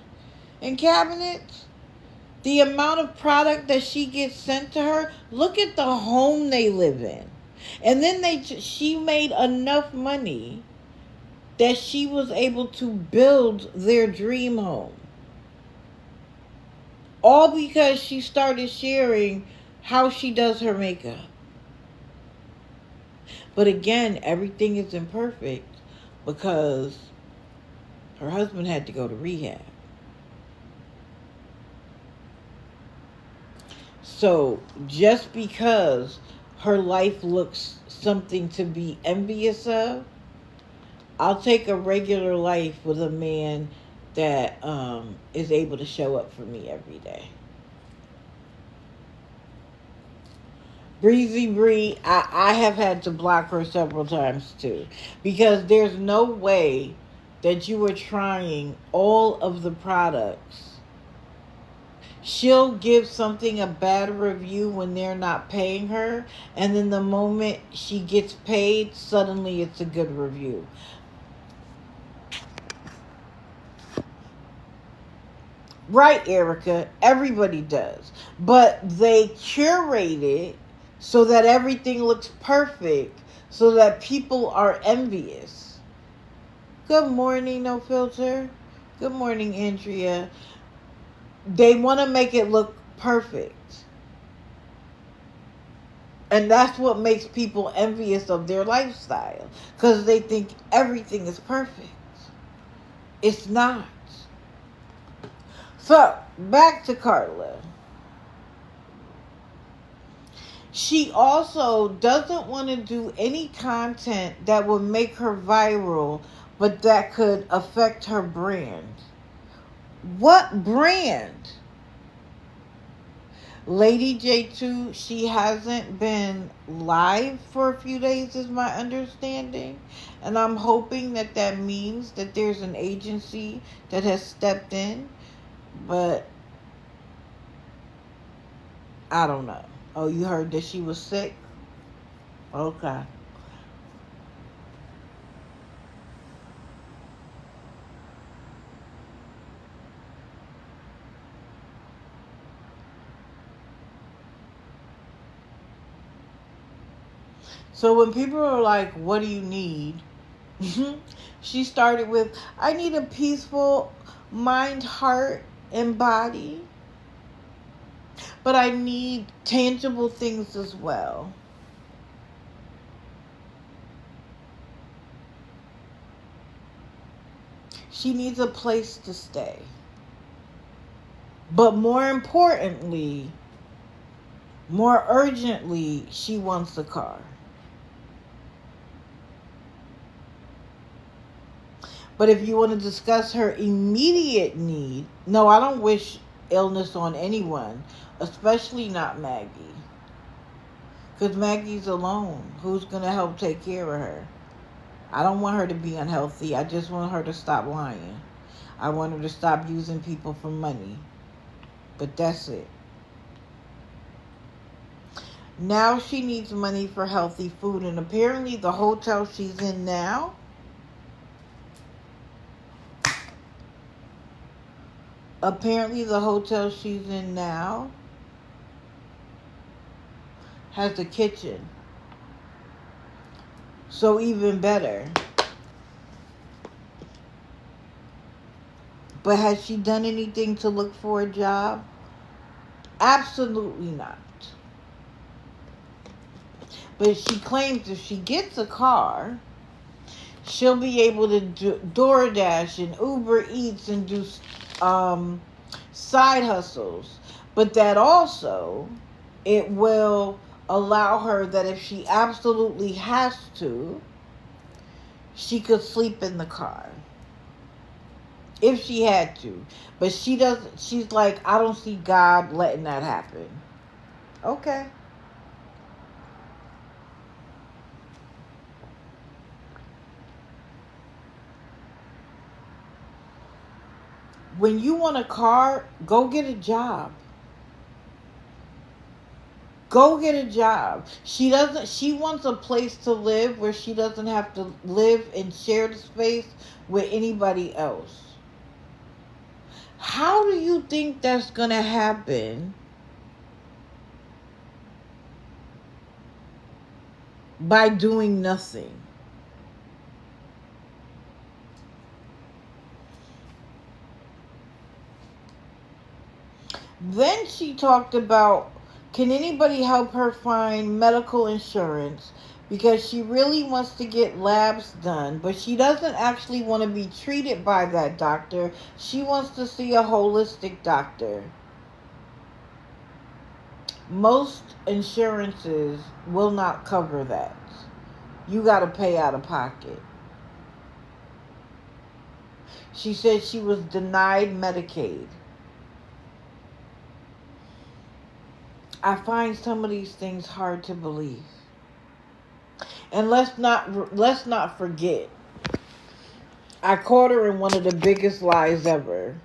and cabinets? The amount of product that she gets sent to her, look at the home they live in. And then she made enough money that she was able to build their dream home. All because she started sharing how she does her makeup. But again, everything is imperfect because her husband had to go to rehab. So just because her life looks something to be envious of, I'll take a regular life with a man that is able to show up for me every day. Breezy Bree, I have had to block her several times too. Because there's no way that you are trying all of the products. She'll give something a bad review when they're not paying her. And then the moment she gets paid, suddenly it's a good review. Right, Erica. Everybody does. But they curate it so that everything looks perfect, so that people are envious. Good morning, No Filter. Good morning, Andrea. They want to make it look perfect. And that's what makes people envious of their lifestyle, because they think everything is perfect. It's not. So, back to Carla. She also doesn't want to do any content that would make her viral, but that could affect her brand. What brand? Lady J2, she hasn't been live for a few days is my understanding. And I'm hoping that that means that there's an agency that has stepped in. But I don't know. Oh, you heard that she was sick? Okay. So when people are like, what do you need? She started with, I need a peaceful mind, heart, and body. But I need tangible things as well. She needs a place to stay. But more importantly, more urgently, she wants a car. But if you want to discuss her immediate need, no, I don't wish illness on anyone, especially not Maggie. Because Maggie's alone. Who's going to help take care of her? I don't want her to be unhealthy. I just want her to stop lying. I want her to stop using people for money. But that's it. Now she needs money for healthy food. And apparently the hotel she's in now, Apparently the hotel she's in now has a kitchen. So even better. But has she done anything to look for a job? Absolutely not. But she claims if she gets a car, she'll be able to do DoorDash and Uber Eats and do side hustles. But that also, it will allow her that if she absolutely has to, she could sleep in the car. If she had to. But she doesn't, she's like, I don't see God letting that happen. Okay. When you want a car, go get a job. Go get a job. She wants a place to live where she doesn't have to live and share the space with anybody else. How do you think that's going to happen? By doing nothing. Then she talked about, can anybody help her find medical insurance? Because she really wants to get labs done, but she doesn't actually want to be treated by that doctor. She wants to see a holistic doctor. Most insurances will not cover that. You got to pay out of pocket. She said she was denied Medicaid. I find some of these things hard to believe. And let's not forget, I caught her in one of the biggest lies ever,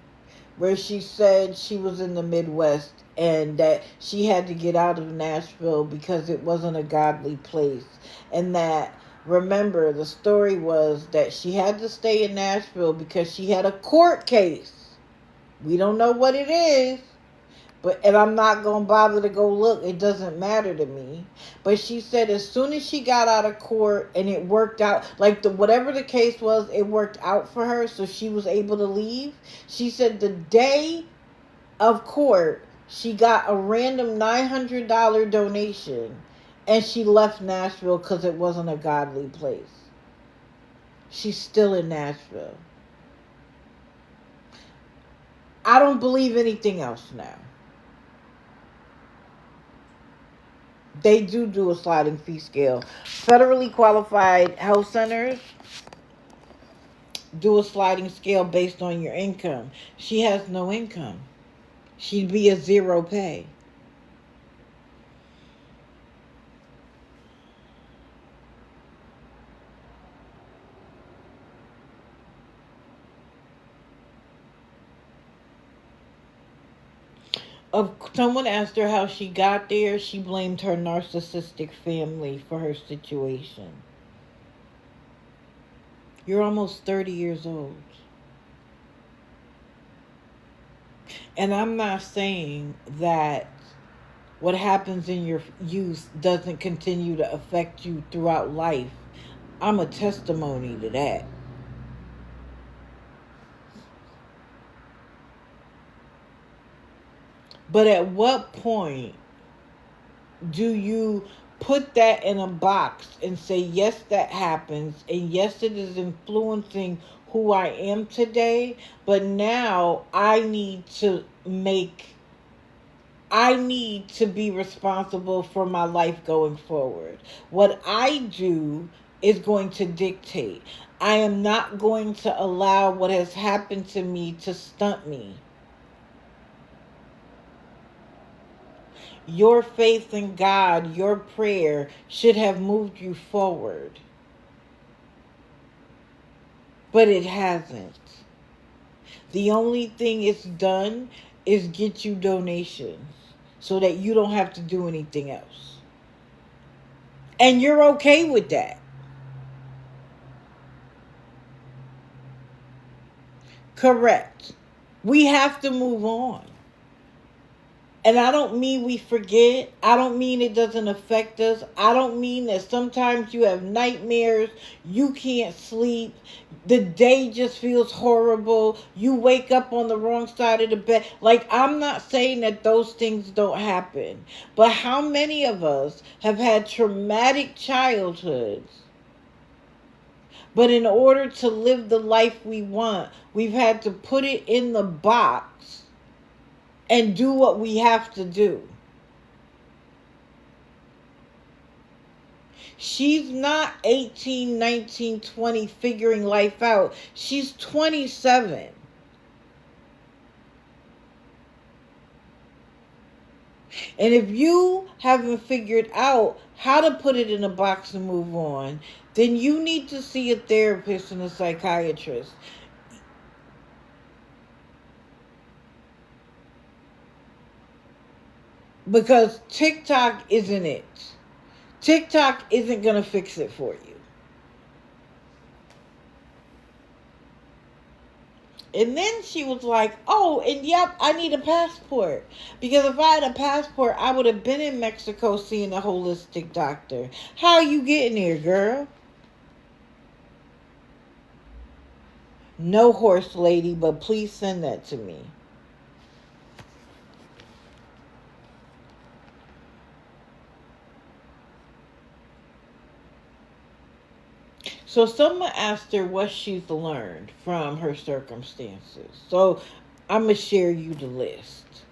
where she said she was in the Midwest and that she had to get out of Nashville because it wasn't a godly place. And that, remember, the story was that she had to stay in Nashville because she had a court case. We don't know what it is. And I'm not going to bother to go look. It doesn't matter to me. But she said as soon as she got out of court and it worked out, like whatever the case was, it worked out for her, so she was able to leave. She said the day of court, she got a random $900 donation and she left Nashville because it wasn't a godly place. She's still in Nashville. I don't believe anything else now. They do a sliding fee scale. Federally qualified health centers do a sliding scale based on your income. She has no income. She'd be a zero pay. Someone asked her how she got there. She blamed her narcissistic family for her situation. You're almost 30 years old. And I'm not saying that what happens in your youth doesn't continue to affect you throughout life. I'm a testimony to that. But at what point do you put that in a box and say, yes, that happens, and yes, it is influencing who I am today, but now I need to be responsible for my life going forward. What I do is going to dictate. I am not going to allow what has happened to me to stunt me. Your faith in God, your prayer should have moved you forward. But it hasn't. The only thing it's done is get you donations so that you don't have to do anything else. And you're okay with that. Correct. We have to move on. And I don't mean we forget. I don't mean it doesn't affect us. I don't mean that sometimes you have nightmares, you can't sleep, the day just feels horrible, you wake up on the wrong side of the bed. Like, I'm not saying that those things don't happen. But how many of us have had traumatic childhoods? But in order to live the life we want, we've had to put it in the box and do what we have to do. She's not 18, 19, 20 figuring life out. She's 27. And if you haven't figured out how to put it in a box and move on, then you need to see a therapist and a psychiatrist. Because TikTok isn't it. TikTok isn't going to fix it for you. And then she was like, oh, and yep, I need a passport. Because if I had a passport, I would have been in Mexico seeing a holistic doctor. How are you getting here, girl? No, horse lady, but please send that to me. So someone asked her what she's learned from her circumstances. So I'm going to share you the list.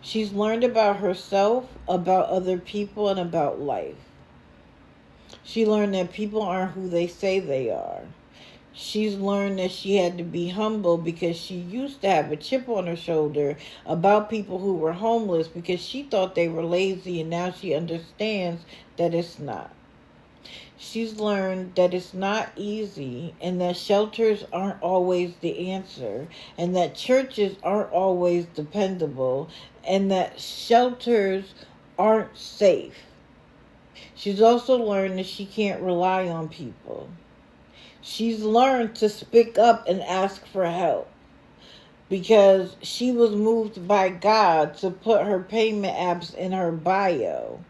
She's learned about herself, about other people, and about life. She learned that people aren't who they say they are. She's learned that she had to be humble because she used to have a chip on her shoulder about people who were homeless because she thought they were lazy, and now she understands that it's not. She's learned that it's not easy, and that shelters aren't always the answer, and that churches aren't always dependable, and that shelters aren't safe. She's also learned that she can't rely on people. She's learned to speak up and ask for help because she was moved by God to put her payment apps in her bio.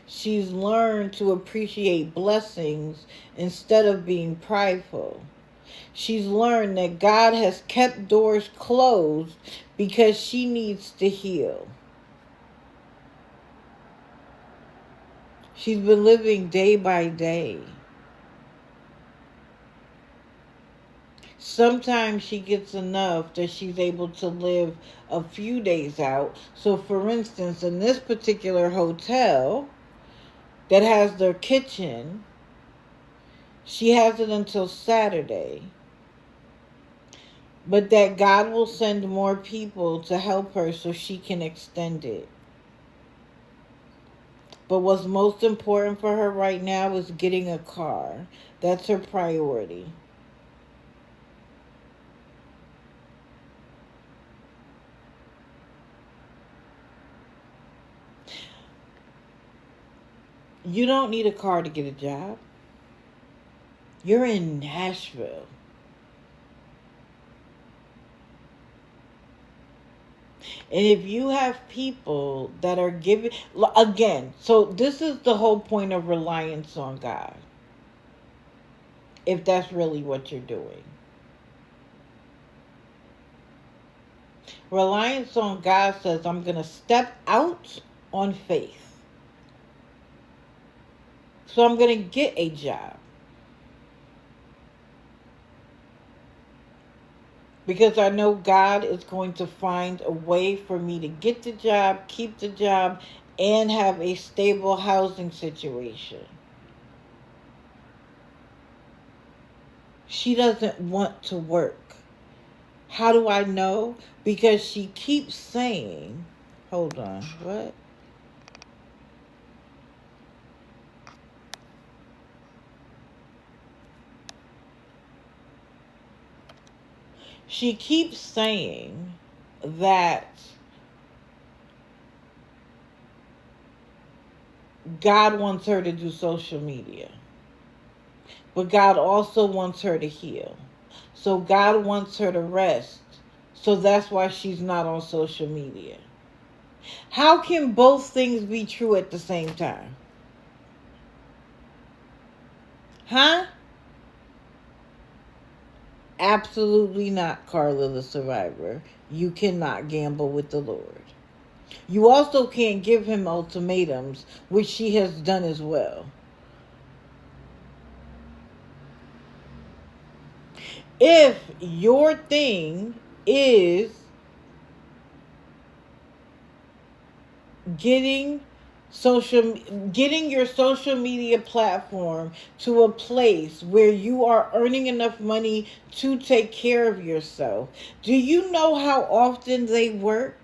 She's learned to appreciate blessings instead of being prideful. She's learned that God has kept doors closed because she needs to heal. She's been living day by day. Sometimes she gets enough that she's able to live a few days out. So, for instance, in this particular hotel that has their kitchen, she has it until Saturday. But that God will send more people to help her so she can extend it. But what's most important for her right now is getting a car. That's her priority. You don't need a car to get a job. You're in Nashville. And if you have people that are giving, again, so this is the whole point of reliance on God. If that's really what you're doing. Reliance on God says, I'm going to step out on faith. So I'm going to get a job. Because I know God is going to find a way for me to get the job, keep the job, and have a stable housing situation. She doesn't want to work. How do I know? Because she keeps saying, hold on, what? She keeps saying that God wants her to do social media. But God also wants her to heal. So God wants her to rest. So that's why she's not on social media. How can both things be true at the same time? Huh? Absolutely not, Carla the Survivor. You cannot gamble with the Lord. You also can't give him ultimatums, which she has done as well. If your thing is getting getting your social media platform to a place where you are earning enough money to take care of yourself, do you know how often they work?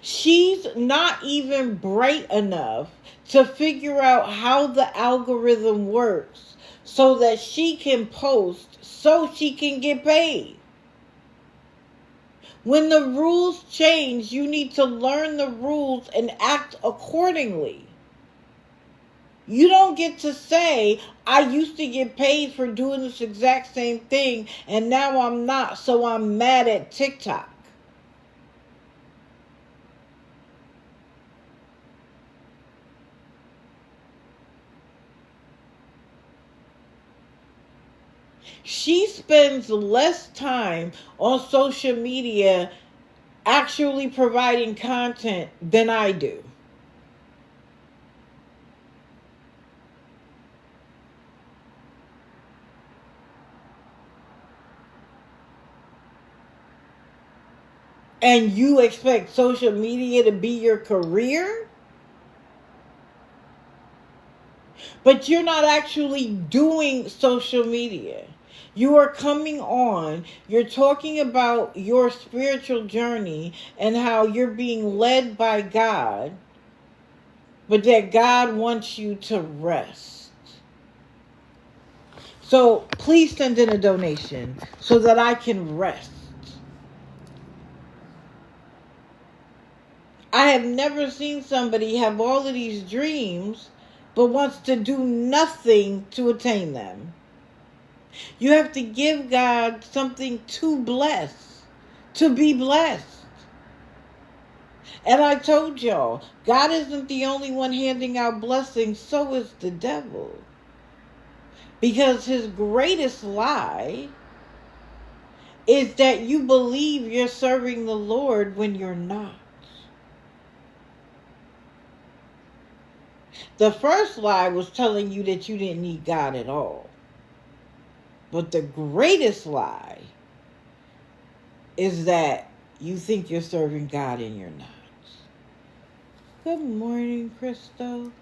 She's not even bright enough to figure out how the algorithm works so that she can post so she can get paid. When the rules change, you need to learn the rules and act accordingly. You don't get to say, I used to get paid for doing this exact same thing and now I'm not, so I'm mad at TikTok. She spends less time on social media actually providing content than I do. And you expect social media to be your career? But you're not actually doing social media. You are coming on, you're talking about your spiritual journey and how you're being led by God, but that God wants you to rest. So please send in a donation so that I can rest. I have never seen somebody have all of these dreams but wants to do nothing to attain them. You have to give God something to bless, to be blessed. And I told y'all, God isn't the only one handing out blessings, so is the devil. Because his greatest lie is that you believe you're serving the Lord when you're not. The first lie was telling you that you didn't need God at all. But the greatest lie is that you think you're serving God and you're not. Good morning, Crystal.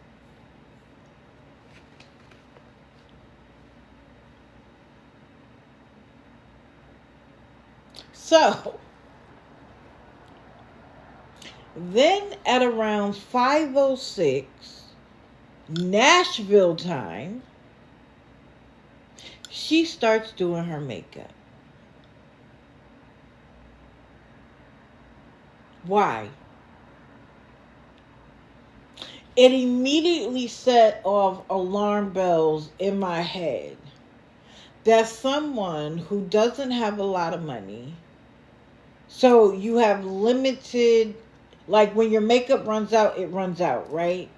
So, then at around 5:06 Nashville time, she starts doing her makeup. Why? It immediately set off alarm bells in my head that someone who doesn't have a lot of money, so you have limited, like when your makeup runs out, it runs out, right?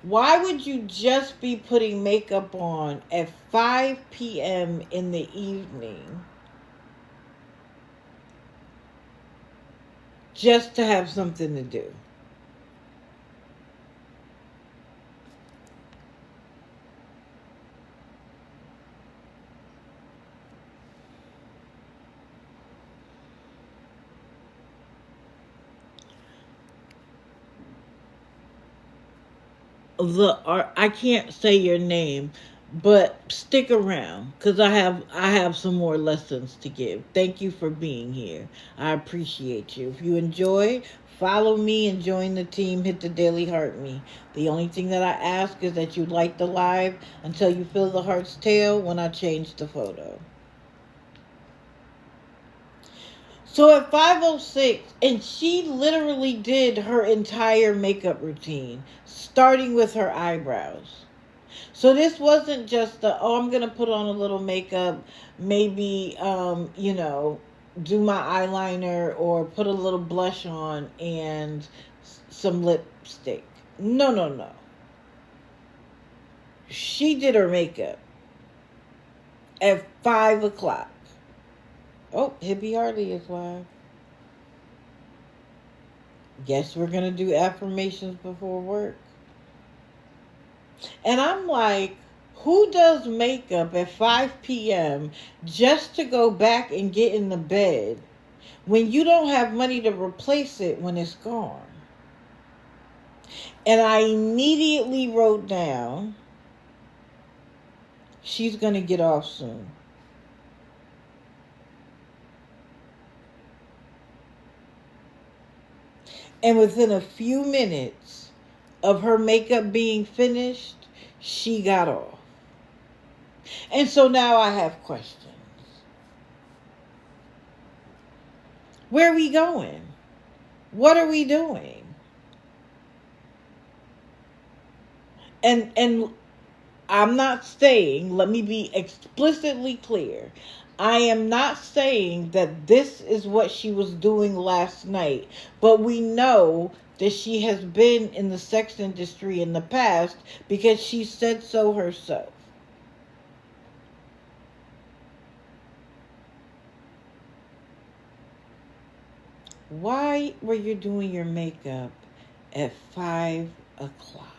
Why would you just be putting makeup on at 5 p.m. in the evening just to have something to do? I can't say your name, but stick around because I have some more lessons to give. Thank you for being here. I appreciate you. If you enjoy, follow me and join the team. Hit the daily heart me. The only thing that I ask is that you like the live until you feel the heart's tail when I change the photo. So at 5:06, and she literally did her entire makeup routine, starting with her eyebrows. So this wasn't just the, oh, I'm going to put on a little makeup, maybe, do my eyeliner or put a little blush on and some lipstick. No, no, no. She did her makeup at 5 o'clock. Oh, Hippie Harley is live. Guess we're going to do affirmations before work. And I'm like, who does makeup at 5 p.m. just to go back and get in the bed when you don't have money to replace it when it's gone? And I immediately wrote down, she's going to get off soon. And within a few minutes of her makeup being finished, she got off. And so now I have questions. Where are we going? What are we doing? And I'm not saying, let me be explicitly clear, I am not saying that this is what she was doing last night, but we know that she has been in the sex industry in the past because she said so herself. Why were you doing your makeup at 5 o'clock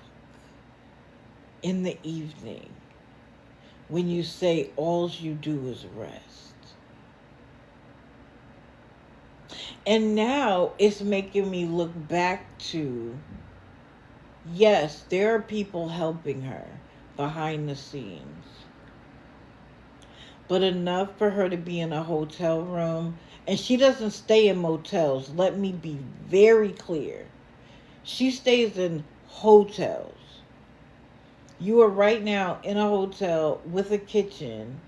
in the evening when you say all you do is rest? And now it's making me look back to, yes, there are people helping her behind the scenes, but enough for her to be in a hotel room. And she doesn't stay in motels. Let me be very clear. She stays in hotels. You are right now in a hotel with a kitchen,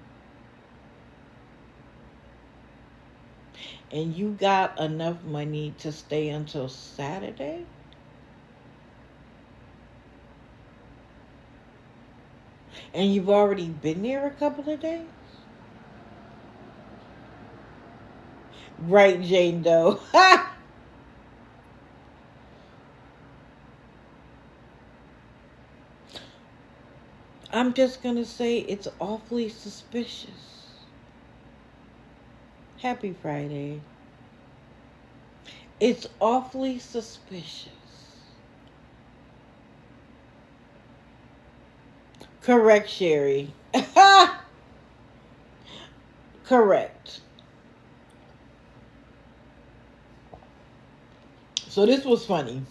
and you got enough money to stay until Saturday? And you've already been there a couple of days? Right, Jane Doe. I'm just going to say it's awfully suspicious. Happy Friday. It's awfully suspicious. Correct, Sherry. Correct. So this was funny.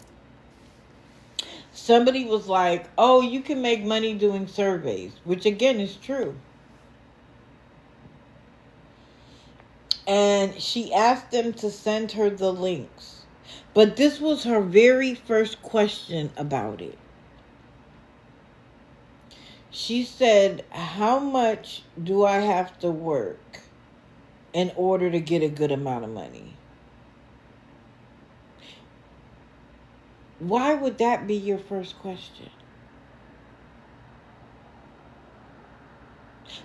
Somebody was like, oh, you can make money doing surveys, which again is true. And she asked them to send her the links. But this was her very first question about it. She said, how much do I have to work in order to get a good amount of money? Why would that be your first question?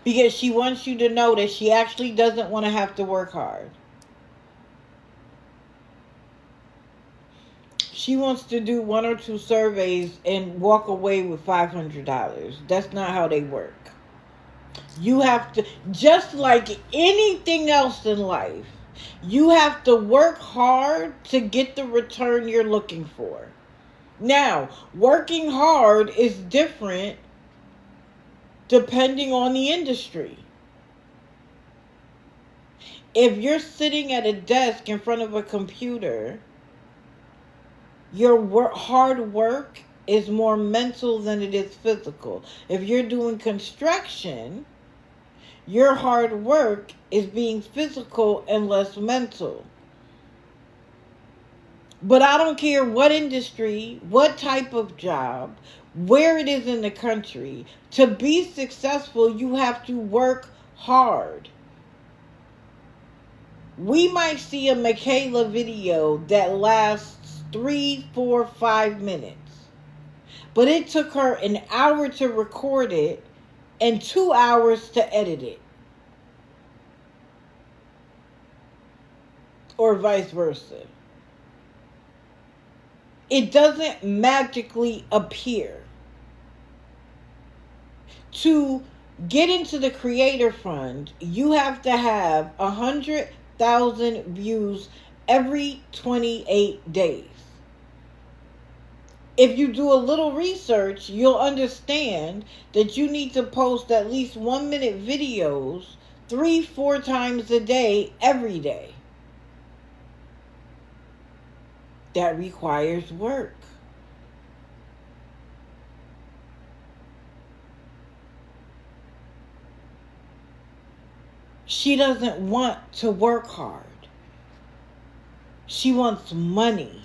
Because she wants you to know that she actually doesn't want to have to work hard. She wants to do 1 or 2 surveys and walk away with $500. That's not how they work. You have to, just like anything else in life, you have to work hard to get the return you're looking for. Now, working hard is different depending on the industry. If you're sitting at a desk in front of a computer, your hard work is more mental than it is physical. If you're doing construction, your hard work is being physical and less mental. But I don't care what industry, what type of job, where it is in the country. To be successful, you have to work hard. We might see a Michaela video that lasts 3, 4, 5 minutes. But it took her an hour to record it and 2 hours to edit it. Or vice versa. It doesn't magically appear. To get into the Creator Fund, you have to have 100,000 views every 28 days. If you do a little research, you'll understand that you need to post at least 1-minute videos 3-4 times a day, every day. That requires work. She doesn't want to work hard. She wants money.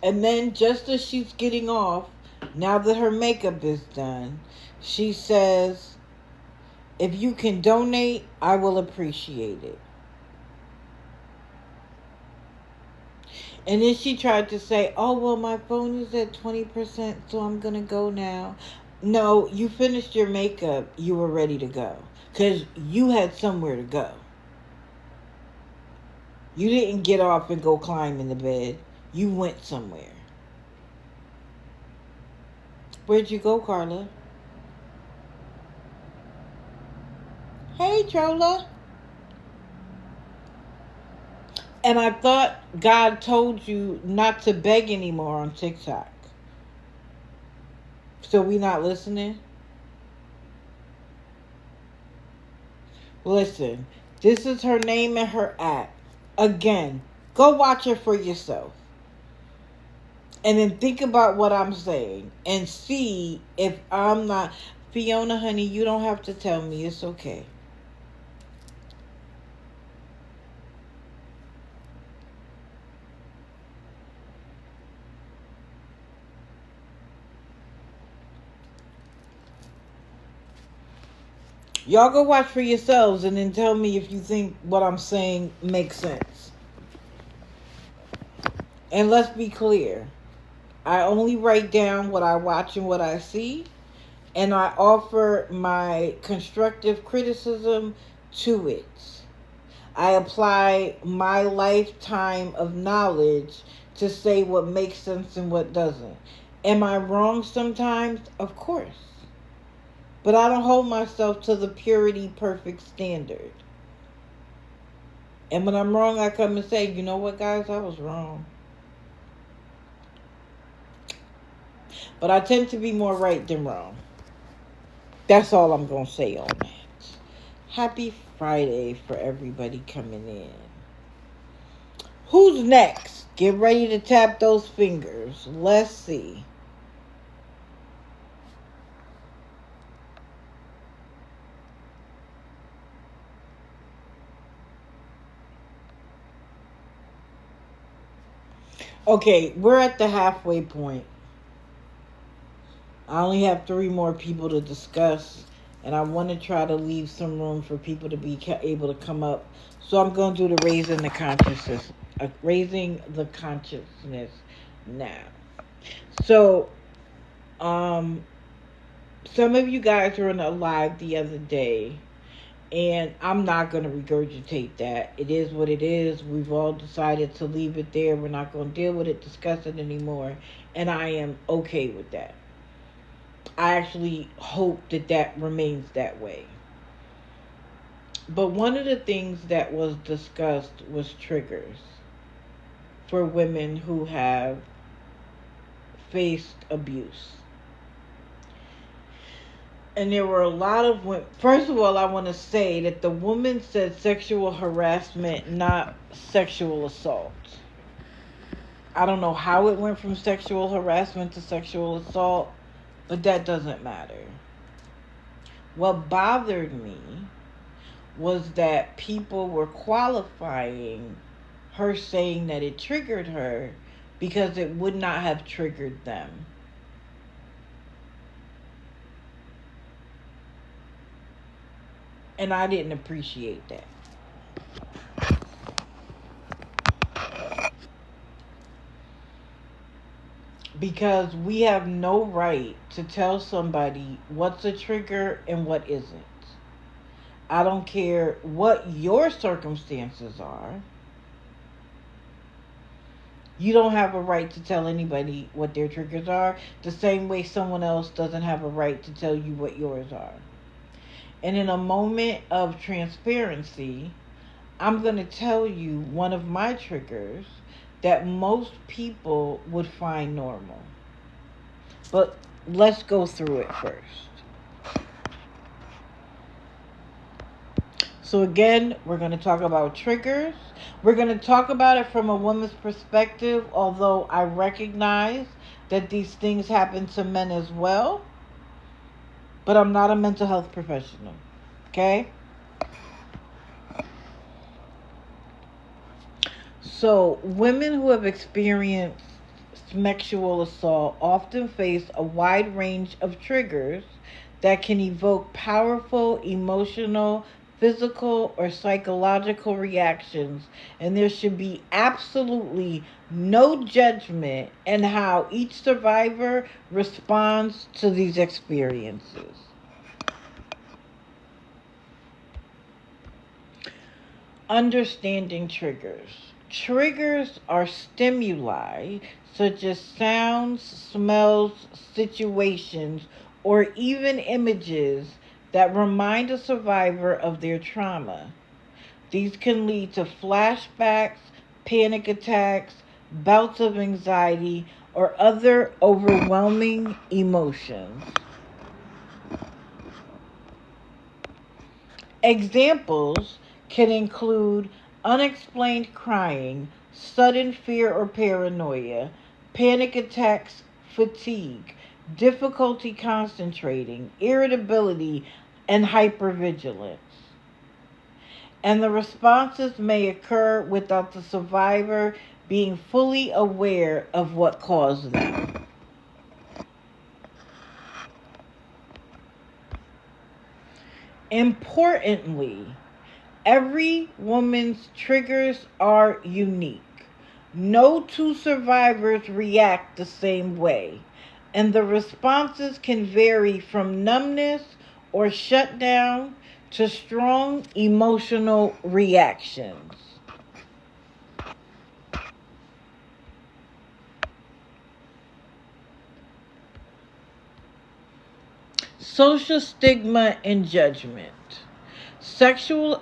And then just as she's getting off, now that her makeup is done, she says, if you can donate, I will appreciate it. And then she tried to say, oh, well, my phone is at 20%, so I'm going to go now. No, you finished your makeup. You were ready to go. Because you had somewhere to go. You didn't get off and go climb in the bed. You went somewhere. Where'd you go, Carla? Hey, Trolla. And I thought God told you not to beg anymore on TikTok. So we not listening? Listen, this is her name and her app. Again, go watch her for yourself. And then think about what I'm saying. And see if I'm not... Fiona, honey, you don't have to tell me. It's okay. Y'all go watch for yourselves and then tell me if you think what I'm saying makes sense. And let's be clear. I only write down what I watch and what I see. And I offer my constructive criticism to it. I apply my lifetime of knowledge to say what makes sense and what doesn't. Am I wrong sometimes? Of course. But I don't hold myself to the purity perfect standard. And when I'm wrong, I come and say, you know what, guys, I was wrong. But I tend to be more right than wrong. That's all I'm going to say on that. Happy Friday for everybody coming in. Who's next? Get ready to tap those fingers. Let's see. Okay, we're at the halfway point. I only have 3 more people to discuss, and I want to try to leave some room for people to be able to come up. So I'm going to do the raising the consciousness now. So, some of you guys were in a live the other day, and I'm not going to regurgitate that. It is what it is. We've all decided to leave it there. We're not going to deal with it, discuss it anymore, and I am okay with that. I actually hope that that remains that way. But one of the things that was discussed was triggers for women who have faced abuse. And there were a lot of women. First of all, I want to say that the woman said sexual harassment, not sexual assault. I don't know how it went from sexual harassment to sexual assault, but that doesn't matter. What bothered me was that people were qualifying her saying that it triggered her because it would not have triggered them. And I didn't appreciate that. Because we have no right to tell somebody what's a trigger and what isn't. I don't care what your circumstances are. You don't have a right to tell anybody what their triggers are, the same way someone else doesn't have a right to tell you what yours are. And in a moment of transparency, I'm going to tell you one of my triggers that most people would find normal. But let's go through it first. So again, we're going to talk about triggers. We're going to talk about it from a woman's perspective, although I recognize that these things happen to men as well. But I'm not a mental health professional. Okay? So, women who have experienced sexual assault often face a wide range of triggers that can evoke powerful emotional, physical, or psychological reactions, and there should be absolutely no judgment in how each survivor responds to these experiences. Understanding triggers. Triggers are stimuli such as sounds, smells, situations, or even images that remind a survivor of their trauma. These can lead to flashbacks, panic attacks, bouts of anxiety, or other overwhelming emotions. Examples can include unexplained crying, sudden fear or paranoia, panic attacks, fatigue, difficulty concentrating, irritability, and hypervigilance. And the responses may occur without the survivor being fully aware of what caused them. Importantly, every woman's triggers are unique. No two survivors react the same way, and the responses can vary from numbness or shutdown to strong emotional reactions. Social stigma and judgment. Sexual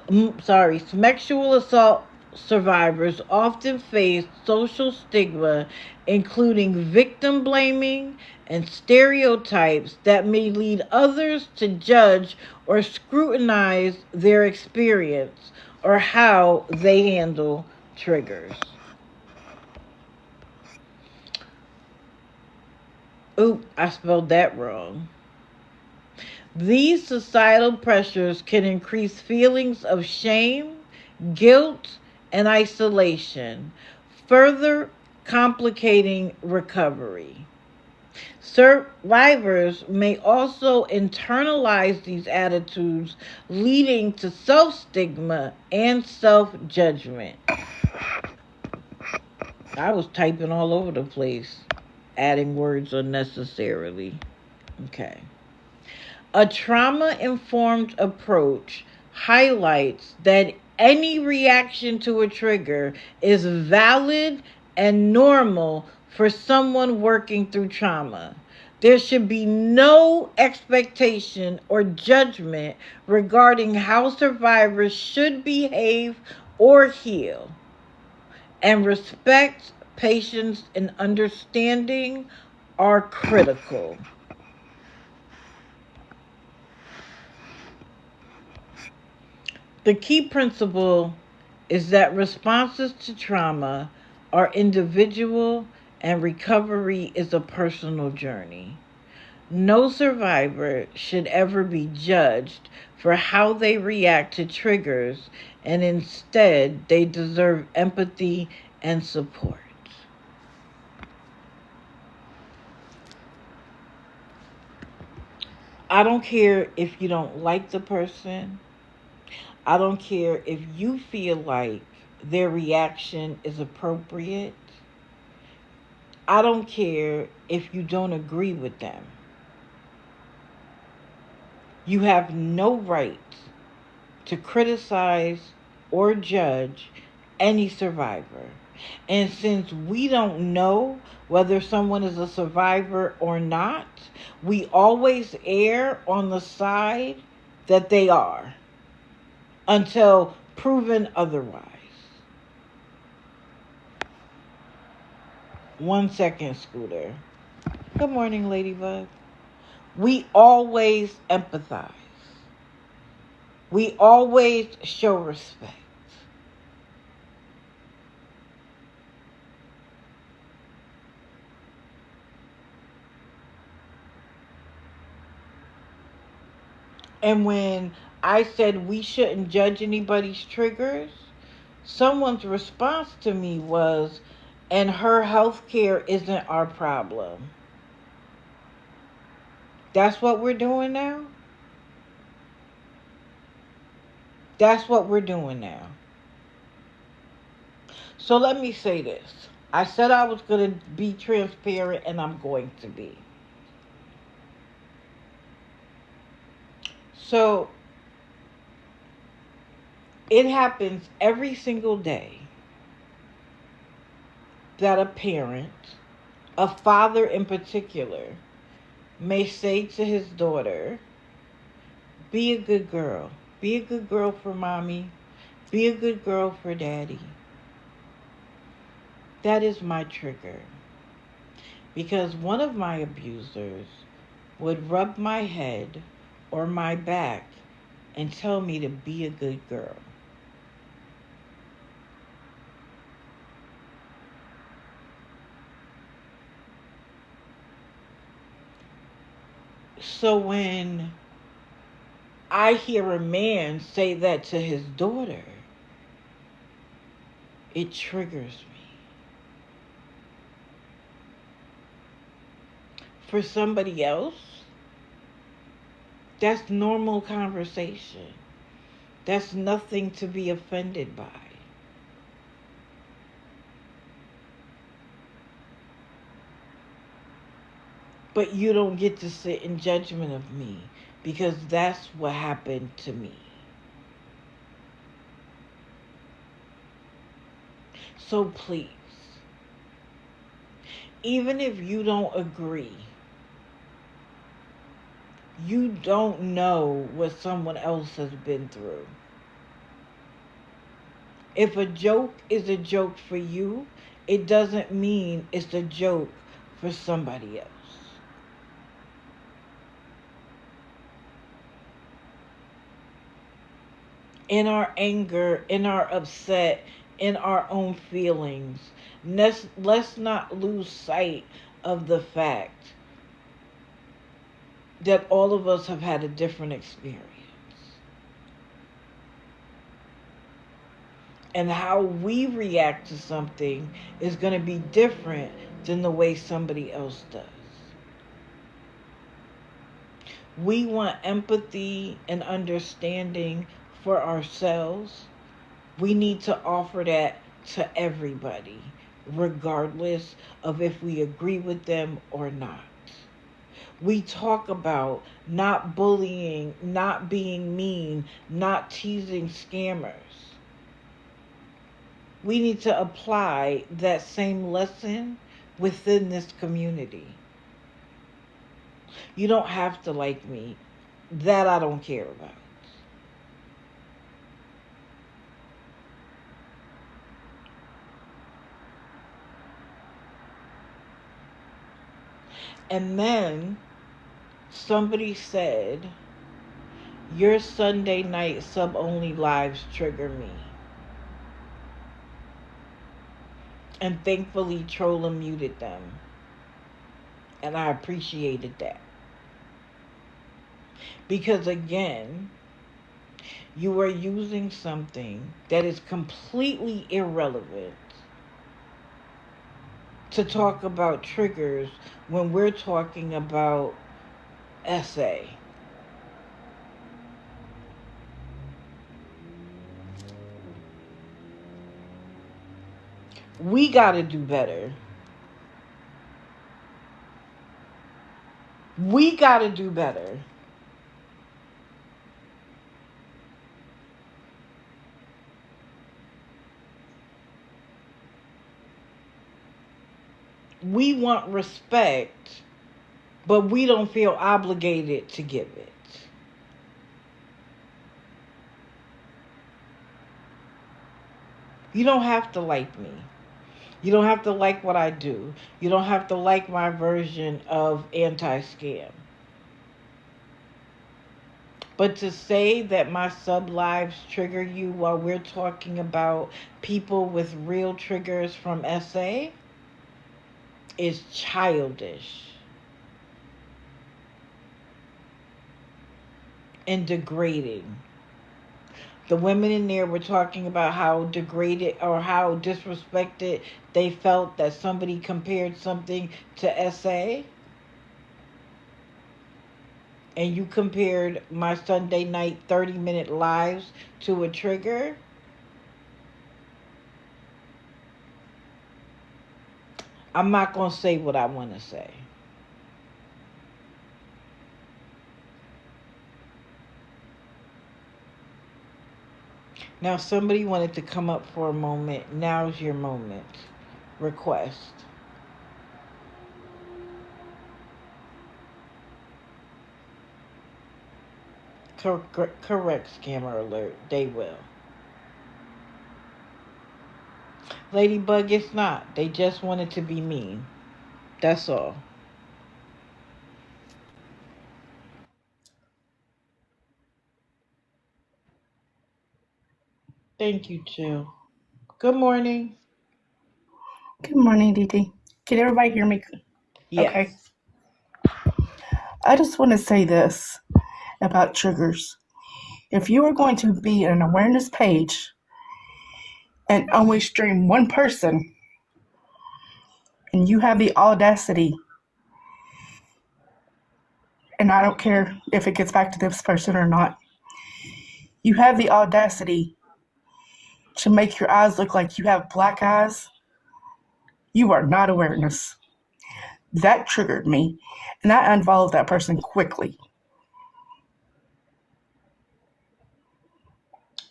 assault survivors often face social stigma, including victim blaming and stereotypes that may lead others to judge or scrutinize their experience or how they handle triggers. Oop, I spelled that wrong. These societal pressures can increase feelings of shame, guilt, and isolation, further complicating recovery. Survivors may also internalize these attitudes, leading to self-stigma and self-judgment. I was typing all over the place, adding words unnecessarily. Okay. A trauma-informed approach highlights that any reaction to a trigger is valid and normal for someone working through trauma. There should be no expectation or judgment regarding how survivors should behave or heal. And respect, patience, and understanding are critical. The key principle is that responses to trauma are individual and recovery is a personal journey. No survivor should ever be judged for how they react to triggers, and instead they deserve empathy and support. I don't care if you don't like the person. I don't care if you feel like their reaction is appropriate. I don't care if you don't agree with them. You have no right to criticize or judge any survivor. And since we don't know whether someone is a survivor or not, we always err on the side that they are until proven otherwise. 1 second, Scooter. Good morning, Ladybug. We always empathize. We always show respect. And when I said we shouldn't judge anybody's triggers, someone's response to me was, and her health care isn't our problem. That's what we're doing now? That's what we're doing now. So let me say this. I said I was going to be transparent, and I'm going to be. So it happens every single day that a parent, a father in particular, may say to his daughter, be a good girl. Be a good girl for mommy. Be a good girl for daddy. That is my trigger. Because one of my abusers would rub my head or my back and tell me to be a good girl. So when I hear a man say that to his daughter, it triggers me. For somebody else, that's normal conversation. That's nothing to be offended by. But you don't get to sit in judgment of me because that's what happened to me. So please, even if you don't agree, you don't know what someone else has been through. If a joke is a joke for you, it doesn't mean it's a joke for somebody else. In our anger, in our upset, in our own feelings, let's not lose sight of the fact that all of us have had a different experience. And how we react to something is going to be different than the way somebody else does. We want empathy and understanding for ourselves. We need to offer that to everybody, regardless of if we agree with them or not. We talk about not bullying, not being mean, not teasing scammers. We need to apply that same lesson within this community. You don't have to like me. That I don't care about. And then somebody said, your Sunday night sub-only lives trigger me. And thankfully, Trolla muted them. And I appreciated that. Because again, you are using something that is completely irrelevant to talk about triggers when we're talking about essay. We got to do better. We got to do better. We want respect, but we don't feel obligated to give it. You don't have to like me. You don't have to like what I do. You don't have to like my version of anti scam. But to say that my sub lives trigger you while we're talking about people with real triggers from SA is childish and degrading. The women in there were talking about how degraded or how disrespected they felt that somebody compared something to SA. And you compared my Sunday night 30-minute lives to a trigger. I'm not going to say what I want to say. Now, somebody wanted to come up for a moment. Now's your moment. Request. Correct, scammer alert. They will. Ladybug, it's not. They just wanted to be mean. That's all. Thank you, Chill. Good morning. Good morning, DD. Can everybody hear me? Yes. Okay. I just want to say this about triggers. If you are going to be an awareness page and only stream one person, and you have the audacity, and I don't care if it gets back to this person or not, you have the audacity to make your eyes look like you have black eyes, you are not awareness. That triggered me, and I unfollowed that person quickly.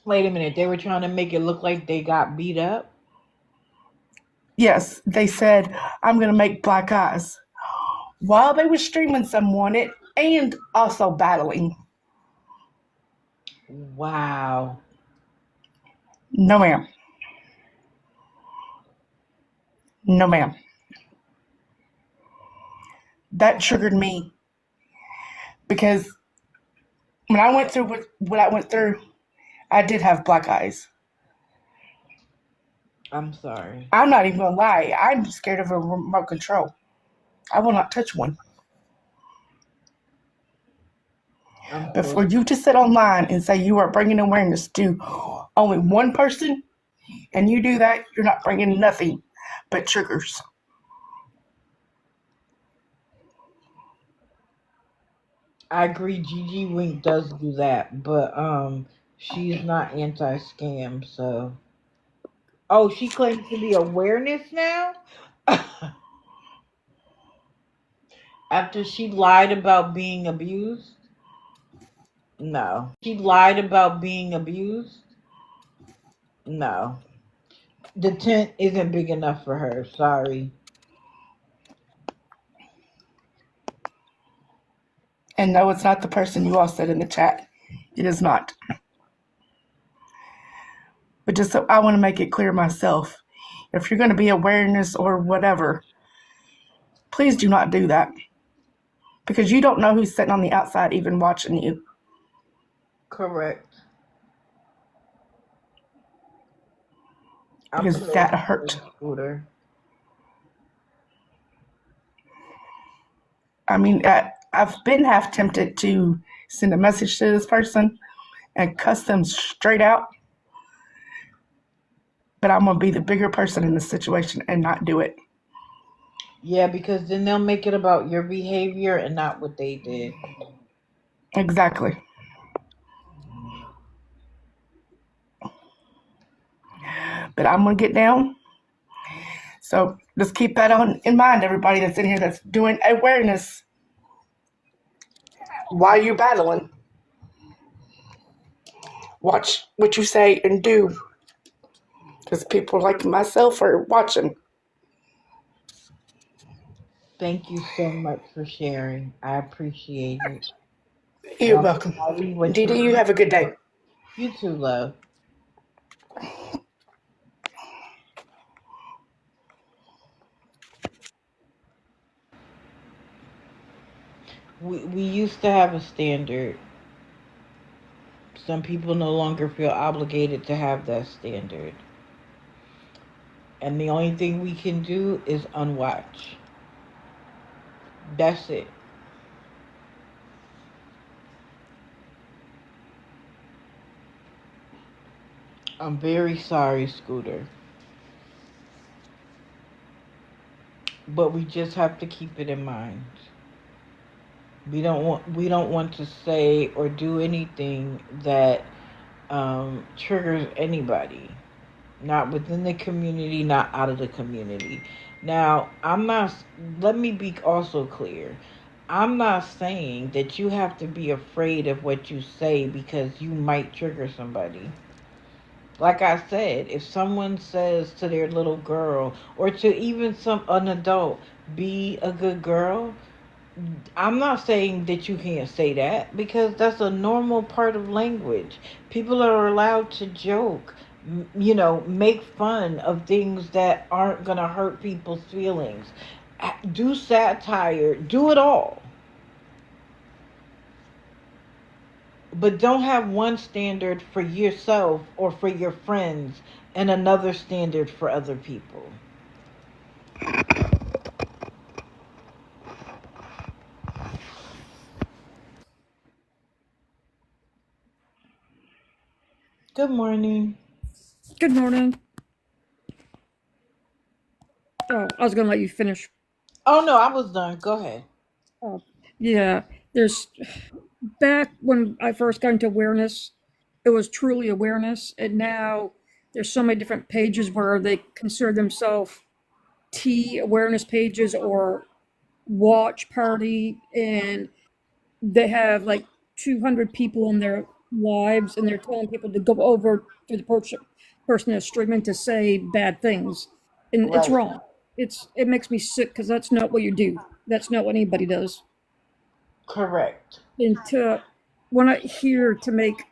Wait a minute. They were trying to make it look like they got beat up? Yes, they said, I'm going to make black eyes while they were streaming someone it and also battling. Wow. No, ma'am. No, ma'am. That triggered me because when I went through what I went through, I did have black eyes. I'm sorry. I'm not even going to lie. I'm scared of a remote control. I will not touch one. But for you to sit online and say you are bringing awareness to only one person, and you do that, you're not bringing nothing but triggers. I agree. Gigi Wink does do that, but she's not anti-scam. So, oh, she claims to be awareness now. After she lied about being abused. No, she lied about being abused. No, the tent isn't big enough for her. Sorry. And no, it's not the person you all said in the chat. It is not. But just so I want to make it clear myself, if you're going to be awareness or whatever, please do not do that. Because you don't know who's sitting on the outside even watching you. Correct. Because that hurt. Scooter. I mean, I've been half tempted to send a message to this person and cuss them straight out. But I'm going to be the bigger person in this situation and not do it. Yeah, because then they'll make it about your behavior and not what they did. Exactly. But I'm going to get down So just keep that on in mind, everybody that's in here that's doing awareness while you're battling. Watch what you say and do, because people like myself are watching. Thank you so much for sharing. I appreciate it. And You're welcome. I'll leave what Dee you Dee, you have a good day. You too, love. We used to have a standard. Some people no longer feel obligated to have that standard. And the only thing we can do is unwatch. That's it. I'm very sorry, Scooter. But we just have to keep it in mind. We don't want to say or do anything that triggers anybody. Not within the community, not out of the community. Now, I'm not, let me be also clear. I'm not saying that you have to be afraid of what you say because you might trigger somebody. Like I said, if someone says to their little girl or to even an adult, be a good girl, I'm not saying that you can't say that because that's a normal part of language. People are allowed to joke, make fun of things that aren't going to hurt people's feelings. Do satire, do it all. But don't have one standard for yourself or for your friends and another standard for other people. Good morning. Good morning. Oh, I was going to let you finish. Oh, no, I was done. Go ahead. Oh, yeah. There's back when I first got into awareness, it was truly awareness, and now there's so many different pages where they consider themselves tea awareness pages or watch party, and they have like 200 people in their lives, and they're telling people to go over to the person that's streaming to say bad things, and it's Right. wrong. It makes me sick because that's not what you do. That's not what anybody does. Correct. And we're not here to make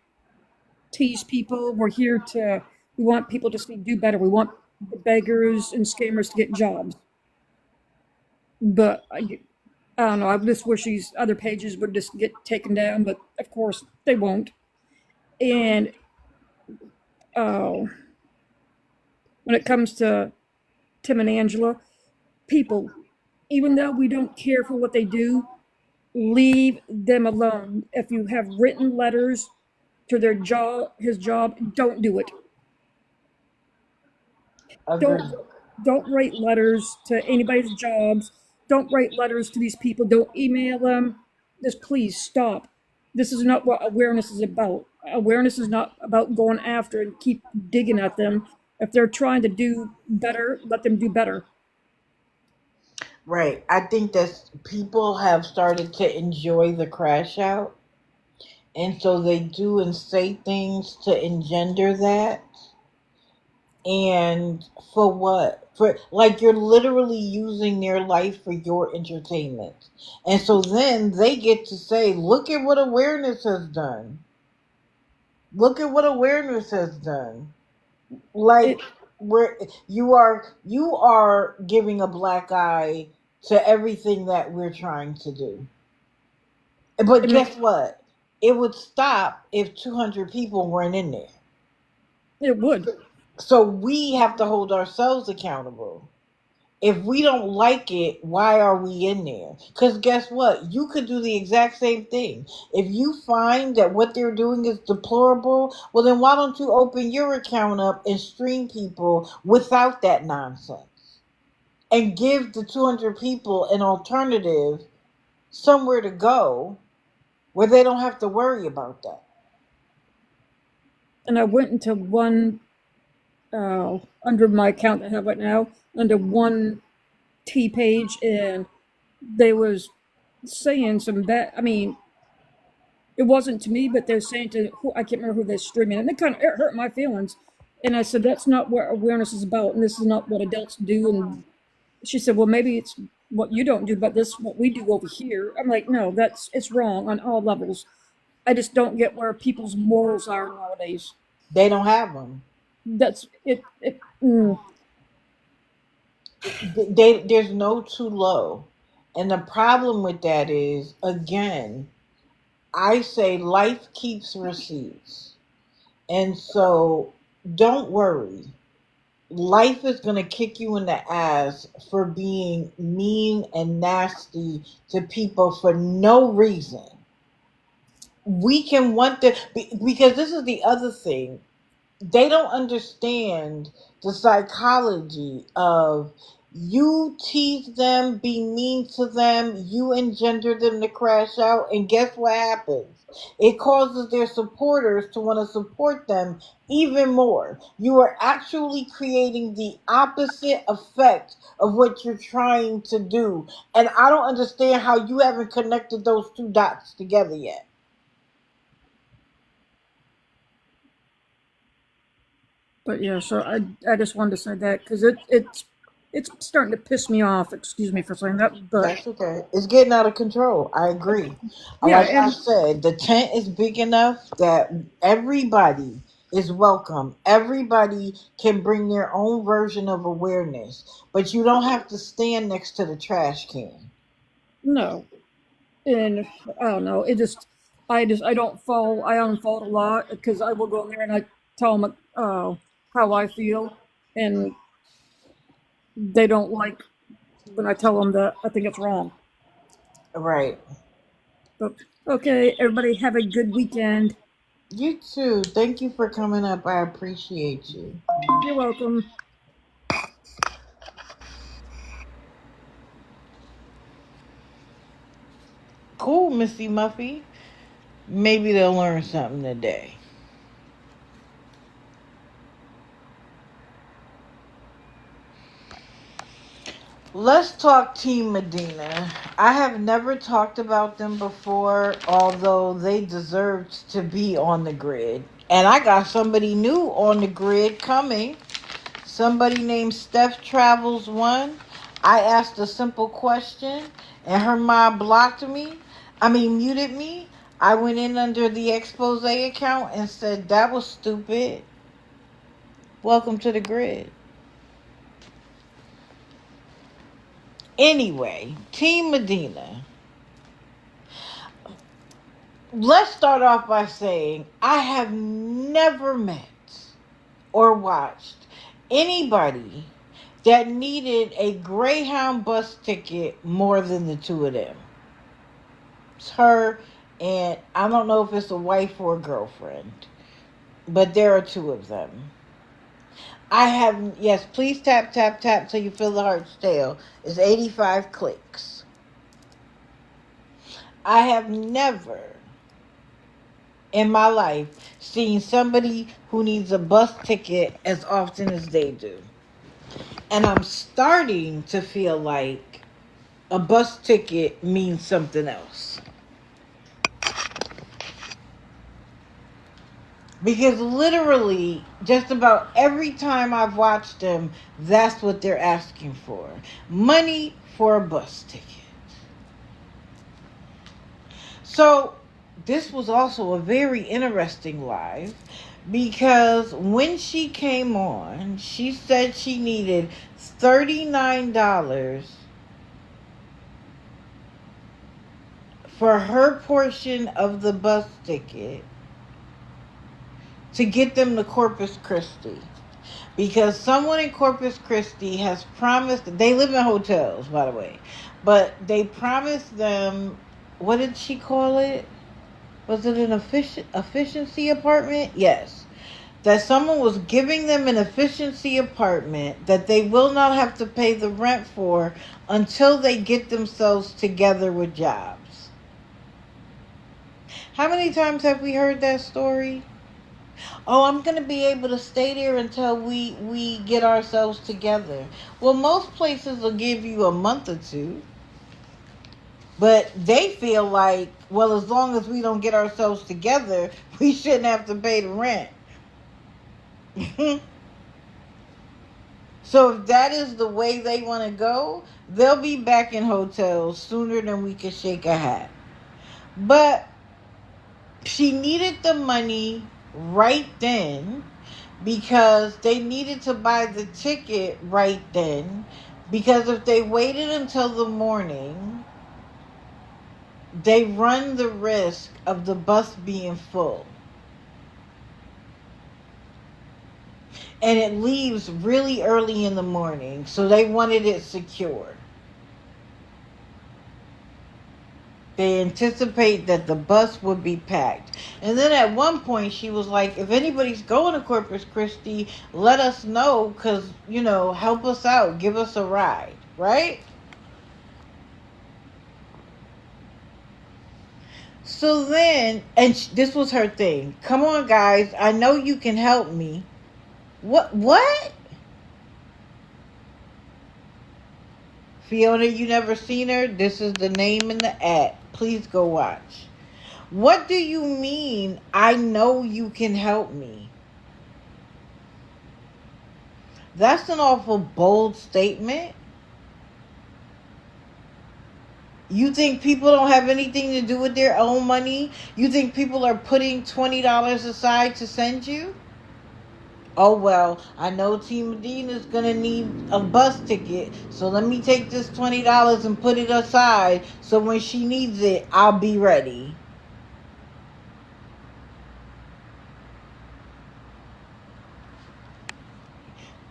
tease people. We're here to we want people to see do better. We want the beggars and scammers to get jobs. But I don't know. I just wish these other pages would just get taken down, but of course they won't. And uh, when it comes to Tim and Angela, people, even though we don't care for what they do, leave them alone. If you have written letters to his job, don't do it. Don't Agreed. don't write letters to anybody's jobs. Don't write letters to these people. Don't email them. Just please stop. This is not what awareness is about. Awareness is not about going after and keep digging at them. If they're trying to do better, let them do better. Right. I think that people have started to enjoy the crash out. And so they do and say things to engender that. And for what? For like you're literally using their life for your entertainment. And so then they get to say, look at what awareness has done. Look at what awareness has done. Like It where you are giving a black eye to everything that we're trying to do. But it guess what? It would stop if 200 people weren't in there. it would. So we have to hold ourselves accountable. If we don't like it, why are we in there? Because guess what? You could do the exact same thing. If you find that what they're doing is deplorable, well, then why don't you open your account up and stream people without that nonsense and give the 200 people an alternative somewhere to go where they don't have to worry about that? And I went into one under my account I have right now. under one T page, and they was saying some bad. I mean, it wasn't to me, but they're saying to who I can't remember who they're streaming, and it hurt my feelings. And I said, that's not what awareness is about, and this is not what adults do. And she said, well, maybe it's what you don't do, but this is what we do over here. I'm like, no, it's wrong on all levels. I just don't get where people's morals are nowadays. They don't have them. That's it. There's no too low. And the problem with that is, again, I say life keeps receipts. And so don't worry. Life is going to kick you in the ass for being mean and nasty to people for no reason. We can want to, because this is the other thing. They don't understand the psychology of, you tease them, be mean to them, you engender them to crash out, and guess what happens? It causes their supporters to want to support them even more. You are actually creating the opposite effect of what you're trying to do. And I don't understand how you haven't connected those two dots together yet. But yeah, so I just wanted to say that because it's starting to piss me off. Excuse me for saying that, but That's okay. It's getting out of control. I agree. yeah, Like I and said, the tent is big enough that everybody is welcome. Everybody can bring their own version of awareness, but you don't have to stand next to the trash can. no, and I don't know. I don't follow. I unfollow a lot because I will go in there and I tell them how I feel, and they don't like when I tell them that I think it's wrong. Right. But okay, everybody have a good weekend. You too. Thank you for coming up. I appreciate you. You're welcome. Cool, Missy Muffy. Maybe they'll learn something today. Let's talk Team Medina. I have never talked about them before, although they deserved to be on the grid. And I got somebody new on the grid coming. Somebody named Steph Travels One. I asked a simple question and her mom muted me. I went in under the expose account and said that was stupid. Welcome to the grid. Anyway, Team Medina. Let's start off by saying I have never met or watched anybody that needed a Greyhound bus ticket more than the two of them. It's her, and I don't know if it's a wife or a girlfriend, but there are two of them. Yes, please tap, tap, tap till you feel the heart's tail. It's 85 clicks. I have never in my life seen somebody who needs a bus ticket as often as they do. And I'm starting to feel like a bus ticket means something else. Because literally, just about every time I've watched them, that's what they're asking for. Money for a bus ticket. So, this was also a very interesting live because when she came on, she said she needed $39 for her portion of the bus ticket to get them to Corpus Christi. Because someone in Corpus Christi has promised, they live in hotels, by the way, but they promised them, what did she call it? Was it an efficiency apartment? Yes. That someone was giving them an efficiency apartment that they will not have to pay the rent for until they get themselves together with jobs. How many times have we heard that story? Oh, I'm going to be able to stay there until we get ourselves together. Well, most places will give you a month or two. But they feel like, well, as long as we don't get ourselves together, we shouldn't have to pay the rent. So if that is the way they want to go, they'll be back in hotels sooner than we can shake a hat. But she needed the money right then because they needed to buy the ticket right then. Because if they waited until the morning, they run the risk of the bus being full. And it leaves really early in the morning, so they wanted it secure. They anticipate that the bus would be packed. And then at one point she was like, if anybody's going to Corpus Christi, let us know, because, help us out, give us a ride, right? So then, and this was her thing. Come on, guys, I know you can help me. What? Fiona, you never seen her? This is the name in the ad. Please go watch. What do you mean, I know you can help me? That's an awful bold statement. You think people don't have anything to do with their own money? You think people are putting $20 aside to send you? Oh, well, I know T. Medina's going to need a bus ticket, so let me take this $20 and put it aside so when she needs it, I'll be ready.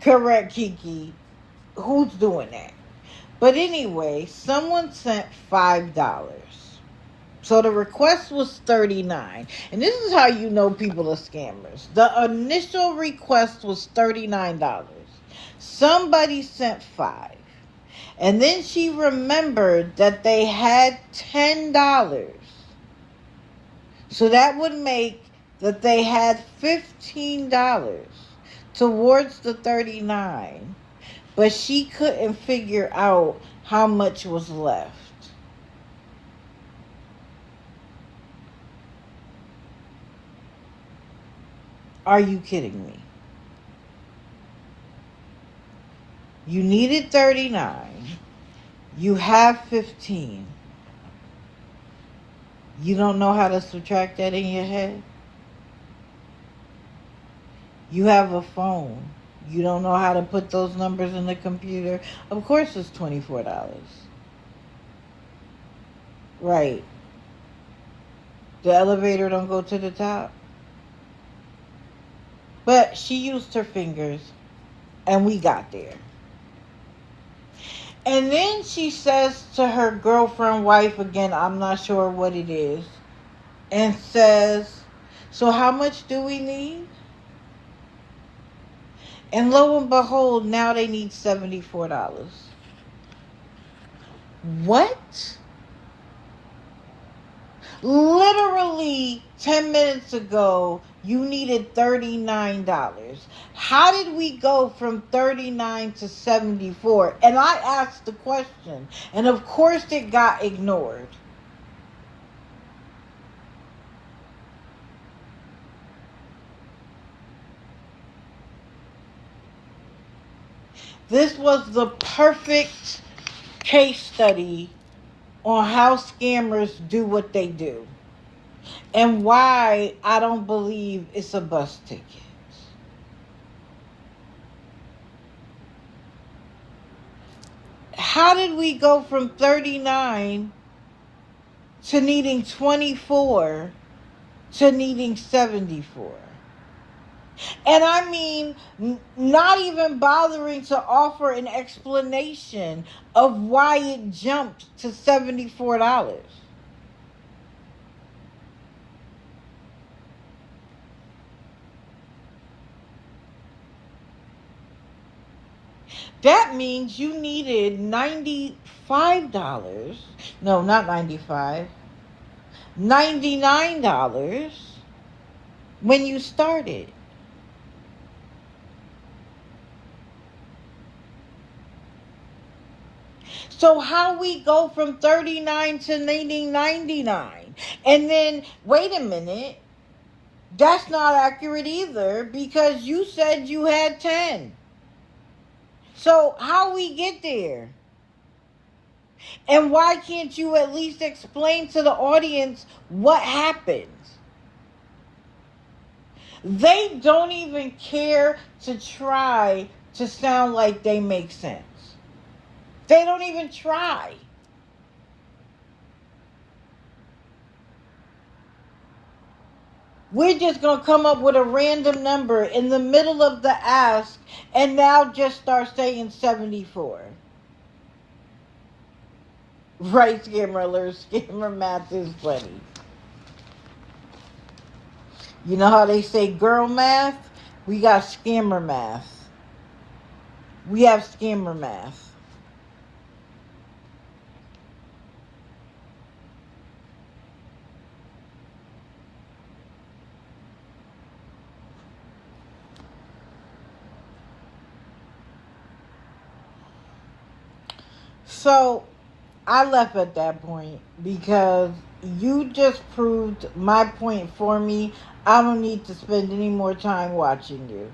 Correct, Kiki. Who's doing that? But anyway, someone sent $5. So the request was $39. And this is how you know people are scammers. The initial request was $39. Somebody sent $5. And then she remembered that they had $10. So that would make that they had $15 towards the $39. But she couldn't figure out how much was left. Are you kidding me? You needed 39. You have 15. You don't know how to subtract that in your head? You have a phone. You don't know how to put those numbers in the computer? Of course it's $24. Right. The elevator don't go to the top. But she used her fingers, and we got there. And then she says to her girlfriend, wife, again, I'm not sure what it is, and says, so how much do we need? And lo and behold, now they need $74. What? Literally 10 minutes ago, you needed $39. How did we go from 39 to 74? And I asked the question, and of course it got ignored. This was the perfect case study on how scammers do what they do and why I don't believe it's a bus ticket. How did we go from 39 to needing 24 to needing 74? And I mean, not even bothering to offer an explanation of why it jumped to $74. That means you needed $95. No, not 95. $99 when you started. So how we go from 39 to 99? And then, wait a minute, that's not accurate either because you said you had 10. So how we get there? And why can't you at least explain to the audience what happens? They don't even care to try to sound like they make sense. They don't even try. We're just going to come up with a random number in the middle of the ask and now just start saying 74. Right, scammer alert. Scammer math is funny. You know how they say girl math? We got scammer math. We have scammer math. So I left at that point because you just proved my point for me. I don't need to spend any more time watching you.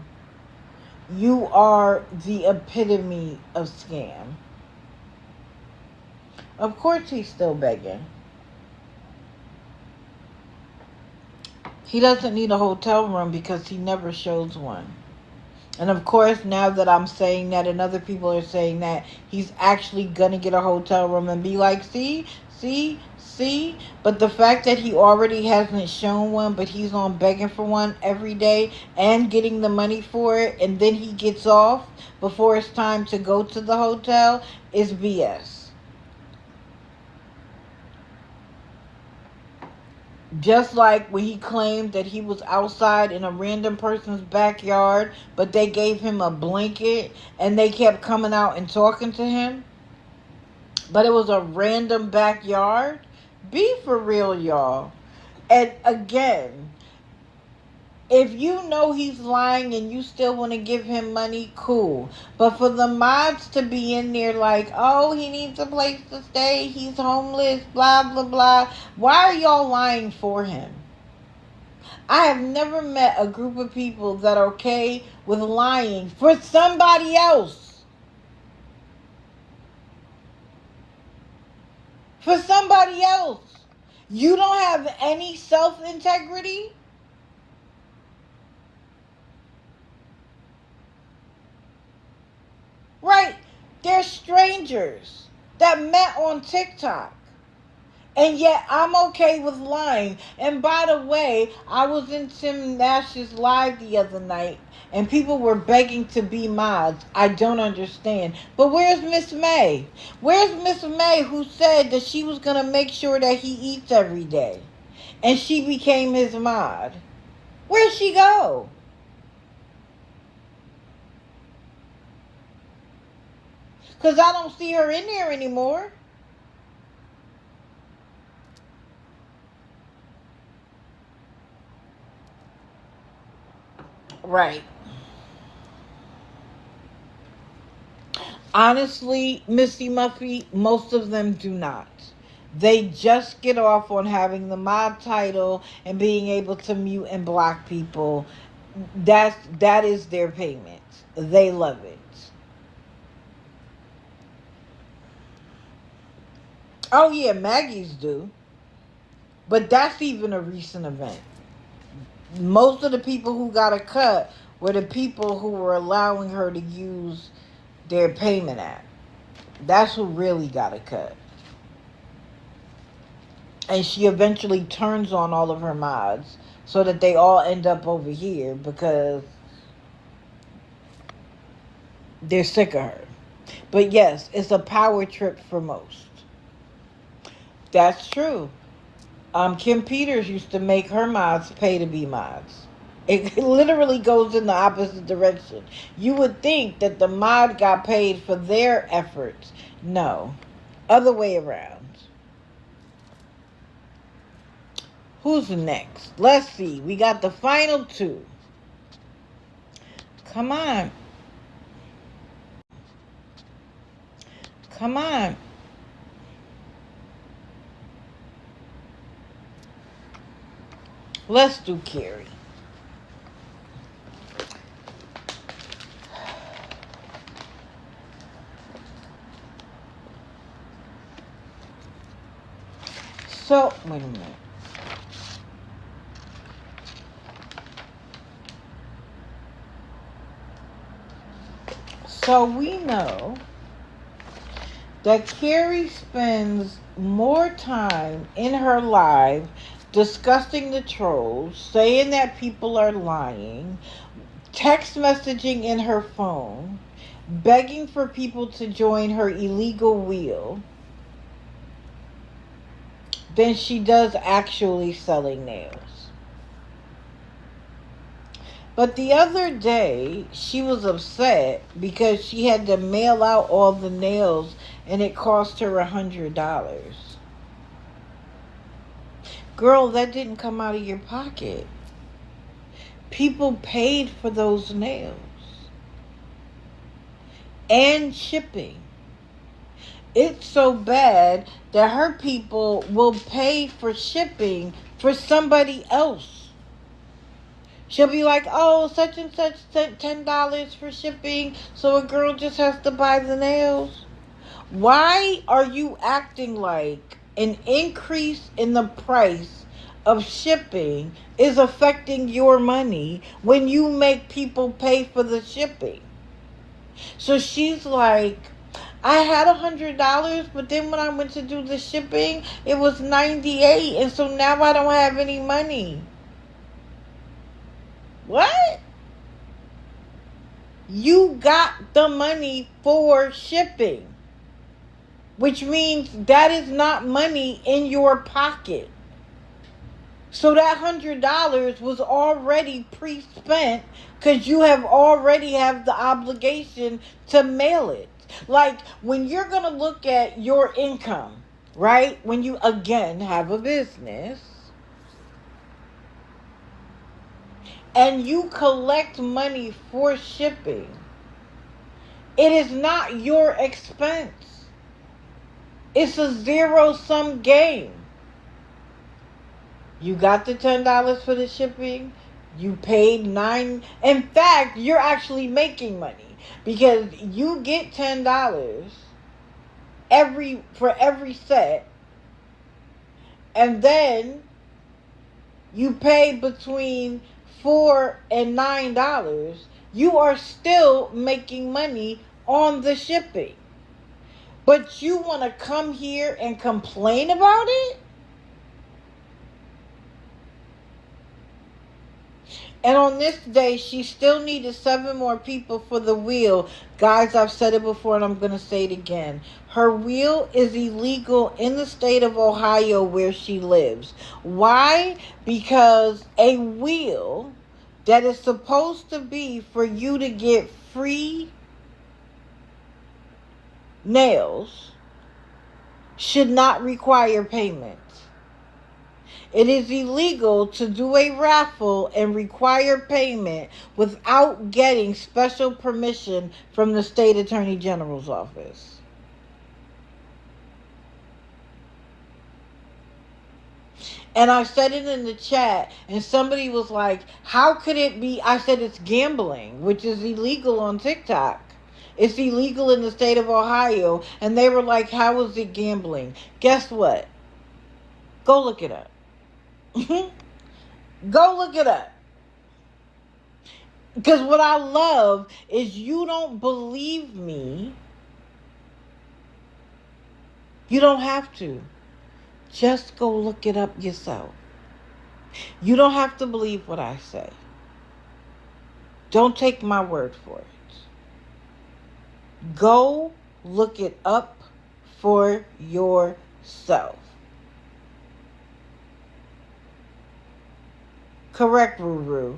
You are the epitome of scam. Of course he's still begging. He doesn't need a hotel room because he never shows one. And of course, now that I'm saying that and other people are saying that, he's actually going to get a hotel room and be like, see. But the fact that he already hasn't shown one, but he's on begging for one every day and getting the money for it, and then he gets off before it's time to go to the hotel is BS. Just like when he claimed that he was outside in a random person's backyard, but they gave him a blanket and they kept coming out and talking to him. But it was a random backyard. Be for real, y'all. And again, if you know he's lying and you still want to give him money, cool. But for the mods to be in there like, oh, he needs a place to stay, he's homeless, blah, blah, blah. Why are y'all lying for him? I have never met a group of people that are okay with lying for somebody else. For somebody else. You don't have any self-integrity? Right. They're strangers that met on TikTok. And yet I'm okay with lying. And by the way, I was in Tim Nash's live the other night and people were begging to be mods. I don't understand. But where's Miss May? Where's Miss May who said that she was going to make sure that he eats every day? And she became his mod. Where'd she go? Because I don't see her in there anymore. Right. Honestly, Misty Muffy, most of them do not. They just get off on having the mod title and being able to mute and block people. That is their payment. They love it. Oh yeah, Maggie's do. But that's even a recent event. Most of the people who got a cut were the people who were allowing her to use their payment app. That's who really got a cut. And she eventually turns on all of her mods so that they all end up over here because they're sick of her. But yes, it's a power trip for most. That's true. Kim Peters used to make her mods pay to be mods. It literally goes in the opposite direction. You would think that the mod got paid for their efforts. No. Other way around. Who's next? Let's see. We got the final two. Come on. Come on. Let's do Carrie. So, wait a minute. So we know that Carrie spends more time in her live discussing the trolls, saying that people are lying, text messaging in her phone, begging for people to join her illegal wheel, than she does actually selling nails. But the other day, she was upset because she had to mail out all the nails and it cost her $100. Girl, that didn't come out of your pocket. People paid for those nails. And shipping. It's so bad that her people will pay for shipping for somebody else. She'll be like, oh, such and such sent $10 for shipping, so a girl just has to buy the nails. Why are you acting like an increase in the price of shipping is affecting your money when you make people pay for the shipping? So she's like, I had $100, but then when I went to do the shipping, it was $98, and so now I don't have any money. What? You got the money for shipping, which means that is not money in your pocket. So that $100 was already pre-spent because you have already have the obligation to mail it. Like when you're going to look at your income, right? When you again have a business and you collect money for shipping, it is not your expense. It's a zero-sum game. You got the $10 for the shipping. You paid $9. In fact, you're actually making money because you get $10 for every set, and then you pay between $4 and $9. You are still making money on the shipping, but you want to come here and complain about it? And on this day, she still needed 7 more people for the wheel. Guys, I've said it before and I'm going to say it again. Her wheel is illegal in the state of Ohio where she lives. Why? Because a wheel that is supposed to be for you to get free nails should not require payment. It is illegal to do a raffle and require payment without getting special permission from the state attorney general's office. And I said it in the chat, and somebody was like, how could it be? I said it's gambling, which is illegal on TikTok. It's illegal in the state of Ohio. And they were like, how is it gambling? Guess what? Go look it up. Go look it up. Because what I love is you don't believe me. You don't have to. Just go look it up yourself. You don't have to believe what I say. Don't take my word for it. Go look it up for yourself. Correct, Ruru.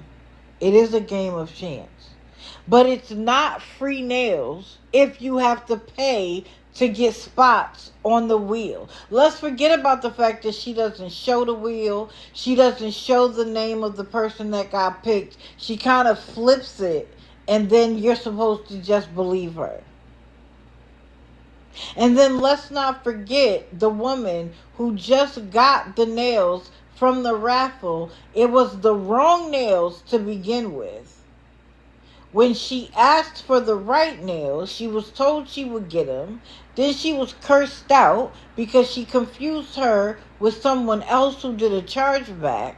It is a game of chance. But it's not free nails if you have to pay to get spots on the wheel. Let's forget about the fact that she doesn't show the wheel. She doesn't show the name of the person that got picked. She kind of flips it, and then you're supposed to just believe her. And then let's not forget the woman who just got the nails from the raffle. It was the wrong nails to begin with. When she asked for the right nails, she was told she would get them. Then she was cursed out because she confused her with someone else who did a chargeback.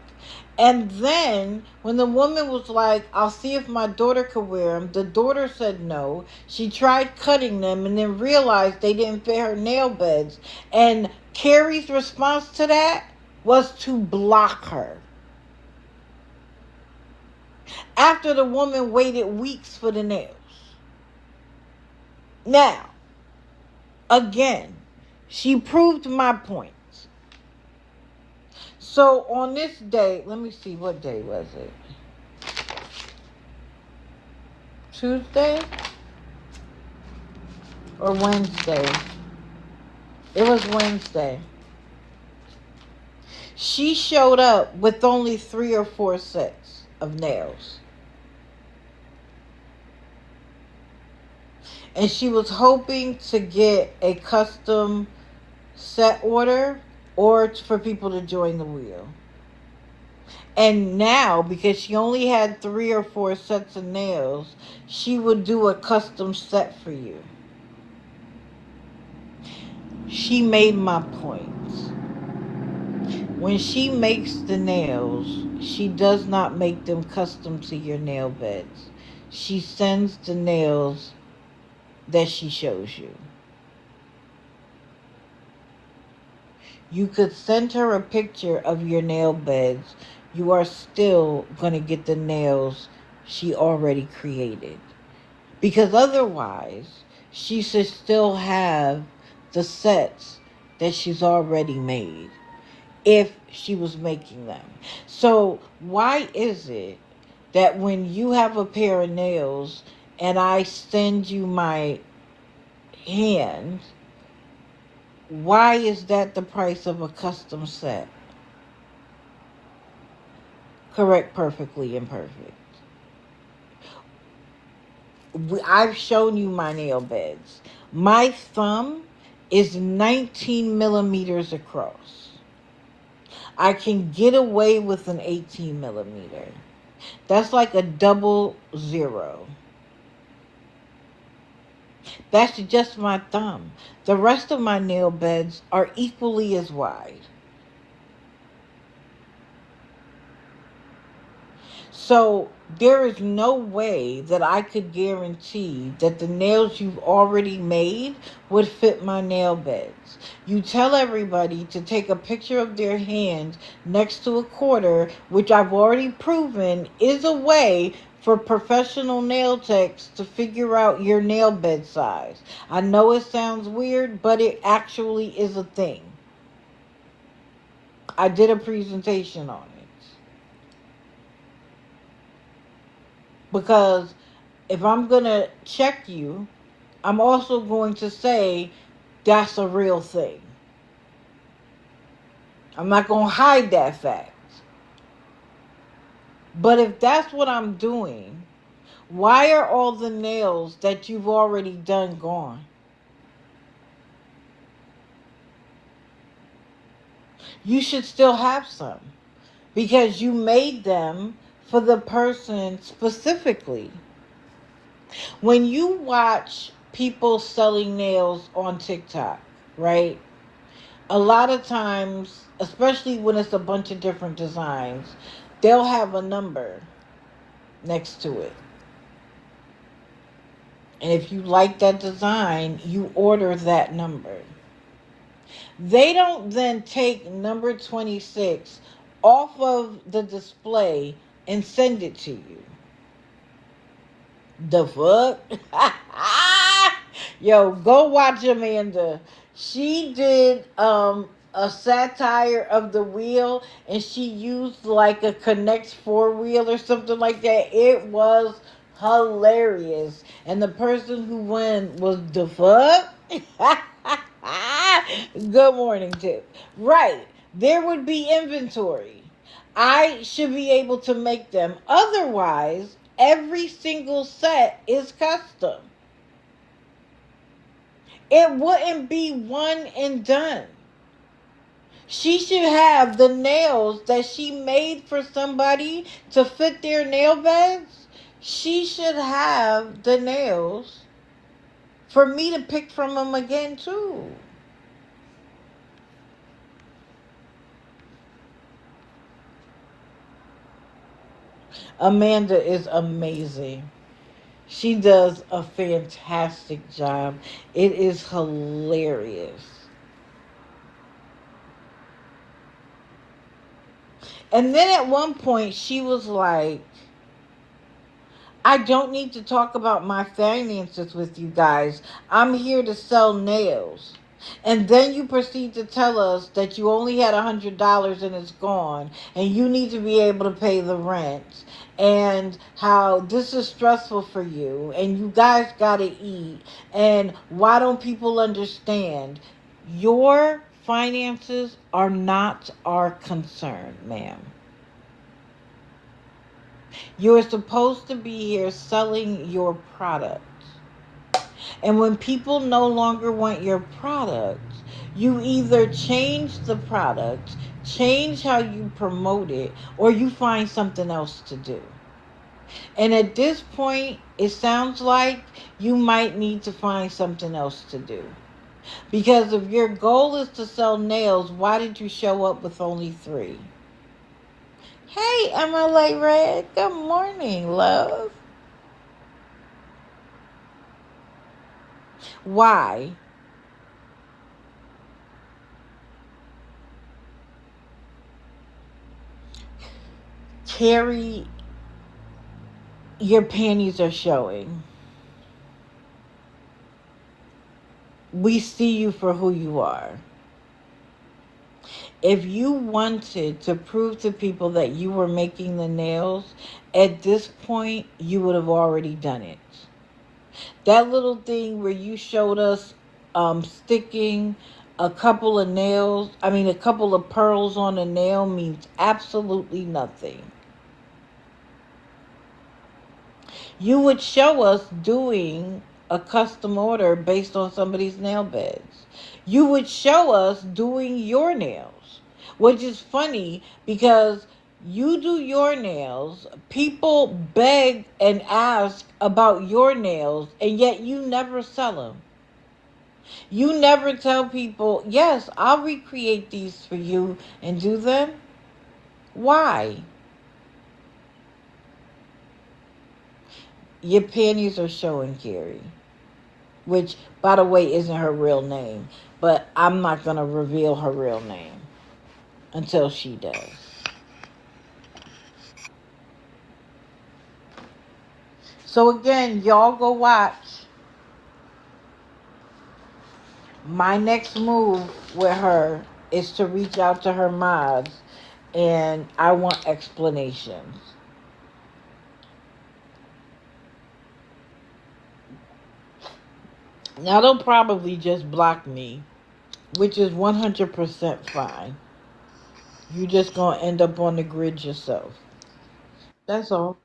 And then when the woman was like, I'll see if my daughter could wear them, the daughter said no. She tried cutting them and then realized they didn't fit her nail beds. And Carrie's response to that was to block her. After the woman waited weeks for the nails. Now, again, she proved my point. So on this day, let me see, what day was it? Tuesday or Wednesday? It was Wednesday. She showed up with only 3 or 4 sets of nails. And she was hoping to get a custom set order or for people to join the wheel. And now, because she only had 3 or 4 sets of nails, she would do a custom set for you. She made my point. When she makes the nails, she does not make them custom to your nail beds. She sends the nails that she shows you. You could send her a picture of your nail beds. You are still going to get the nails she already created. Because otherwise, she should still have the sets that she's already made if she was making them. So why is it that when you have a pair of nails and I send you my hand, why is that the price of a custom set? Correct, perfectly imperfect. I've shown you my nail beds. My thumb is 19 millimeters across. I can get away with an 18 millimeter. That's like a 00. That's just my thumb. The rest of my nail beds are equally as wide. So there is no way that I could guarantee that the nails you've already made would fit my nail beds. You tell everybody to take a picture of their hand next to a quarter, which I've already proven is a way for professional nail techs to figure out your nail bed size. I know it sounds weird, but it actually is a thing. I did a presentation on it. Because if I'm going to check you, I'm also going to say that's a real thing. I'm not going to hide that fact. But if that's what I'm doing, why are all the nails that you've already done gone? You should still have some because you made them for the person specifically. When you watch people selling nails on TikTok, right? A lot of times, especially when it's a bunch of different designs, they'll have a number next to it. And if you like that design, you order that number. They don't then take number 26 off of the display and send it to you. The fuck? Yo, go watch Amanda. She did a satire of the wheel, and she used like a Connect 4 wheel or something like that. It was hilarious. And the person who won was the fuck? Good morning, Tip. Right. There would be inventory. I should be able to make them. Otherwise, every single set is custom. It wouldn't be one and done. She should have the nails that she made for somebody to fit their nail beds. She should have the nails for me to pick from them again, too. Amanda is amazing. She does a fantastic job. It is hilarious. And then at one point, she was like, I don't need to talk about my finances with you guys. I'm here to sell nails. And then you proceed to tell us that you only had $100 and it's gone, and you need to be able to pay the rent, and how this is stressful for you, and you guys gotta eat, and why don't people understand? Your finances are not our concern, ma'am. You're supposed to be here selling your product. And when people no longer want your product, you either change the product, change how you promote it, or you find something else to do. And at this point, it sounds like you might need to find something else to do. Because if your goal is to sell nails, why did you show up with only 3? Hey, MLA Red. Good morning, love. Why? Carrie, your panties are showing. We see you for who you are. If you wanted to prove to people that you were making the nails, at this point, you would have already done it. That little thing where you showed us sticking a couple of nails, a couple of pearls on a nail means absolutely nothing. You would show us doing a custom order based on somebody's nail beds. You would show us doing your nails, which is funny because you do your nails, people beg and ask about your nails, and yet you never sell them. You never tell people, yes, I'll recreate these for you and do them. Why? Your panties are showing, Carrie. Which, by the way, isn't her real name. But I'm not going to reveal her real name until she does. So again, y'all go watch. My next move with her is to reach out to her mods, and I want explanations. Now they'll probably just block me, which is 100% fine. You just gonna end up on the grid yourself. That's all.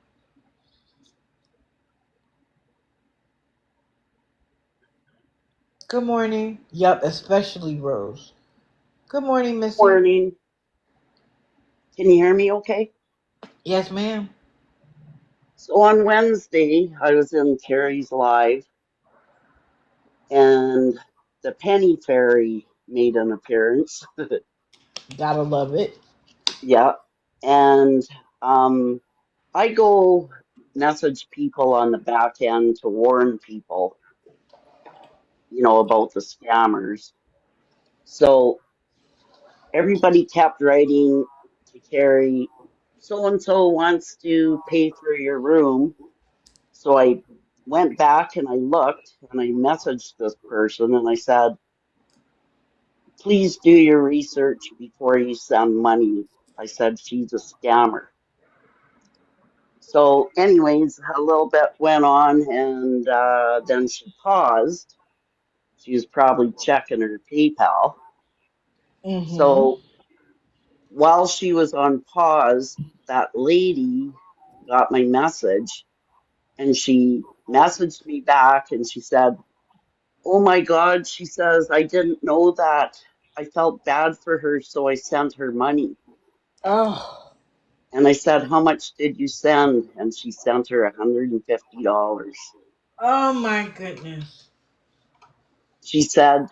Good morning. Yup, especially Rose. Good morning, Missy. Morning. Can you hear me okay? Yes, ma'am. So on Wednesday, I was in Terry's Live and the Penny Fairy made an appearance. Gotta love it. Yeah. And um, I go message people on the back end to warn people, about the scammers. So everybody kept writing to Terry, so and so wants to pay for your room. So I went back and I looked and I messaged this person and I said, please do your research before you send money. I said, she's a scammer. So, anyways, a little bit went on and then she paused. She was probably checking her PayPal. Mm-hmm. So while she was on pause, that lady got my message and she messaged me back and she said, "Oh my God," she says, "I didn't know that. I felt bad for her, so I sent her money." Oh. And I said, "How much did you send?" And she sent her $150. Oh my goodness. She said,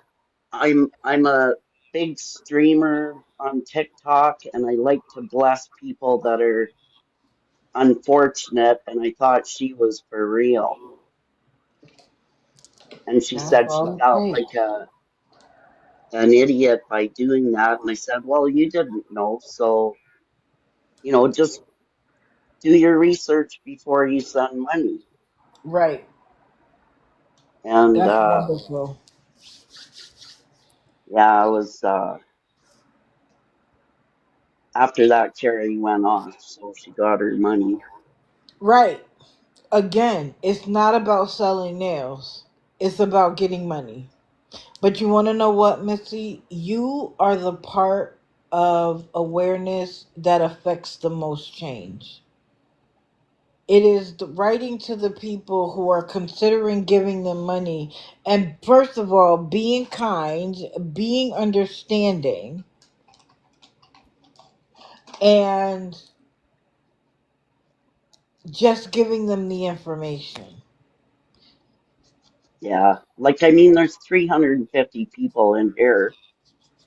I'm a big streamer on TikTok and I like to bless people that are unfortunate, and I thought she was for real. And she That's said she all felt it like takes. an idiot by doing that. And I said, "Well, you didn't know, so just do your research before you send money." Right. And That's wonderful. yeah, I was after that Carrie went off, so she got her money. Right. Again, it's not about selling nails. It's about getting money. But you want to know what, Missy? You are the part of awareness that affects the most change. It is the writing to the people who are considering giving them money. And first of all, being kind, being understanding, and just giving them the information. Yeah, like I mean, there's 350 people in here,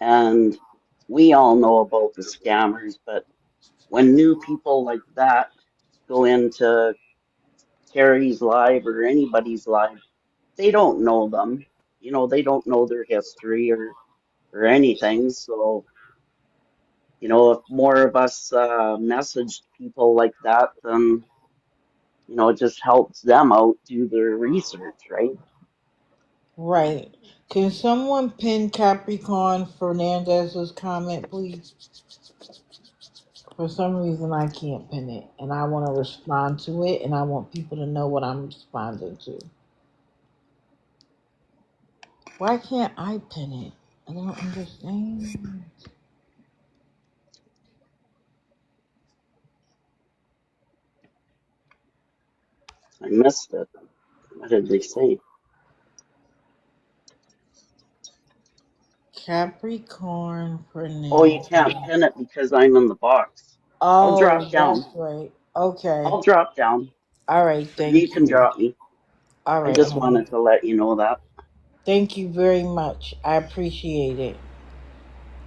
and we all know about the scammers, but when new people like that go into Carrie's live or anybody's live, they don't know them. They don't know their history or anything. So, if more of us messaged people like that, then, it just helps them out do their research, right? Right. Can someone pin Capricorn Fernandez's comment, please? For some reason, I can't pin it, and I want to respond to it, and I want people to know what I'm responding to. Why can't I pin it? I don't understand. I missed it. What did they say? Capricorn Oh, you Fernandez. can't pin it because I'm in the box. I'll Oh, drop that's down. right. Okay. I'll drop down. All right. You Thank can you. drop me. All I right, just honey. wanted to let you know that. Thank you very much. I appreciate it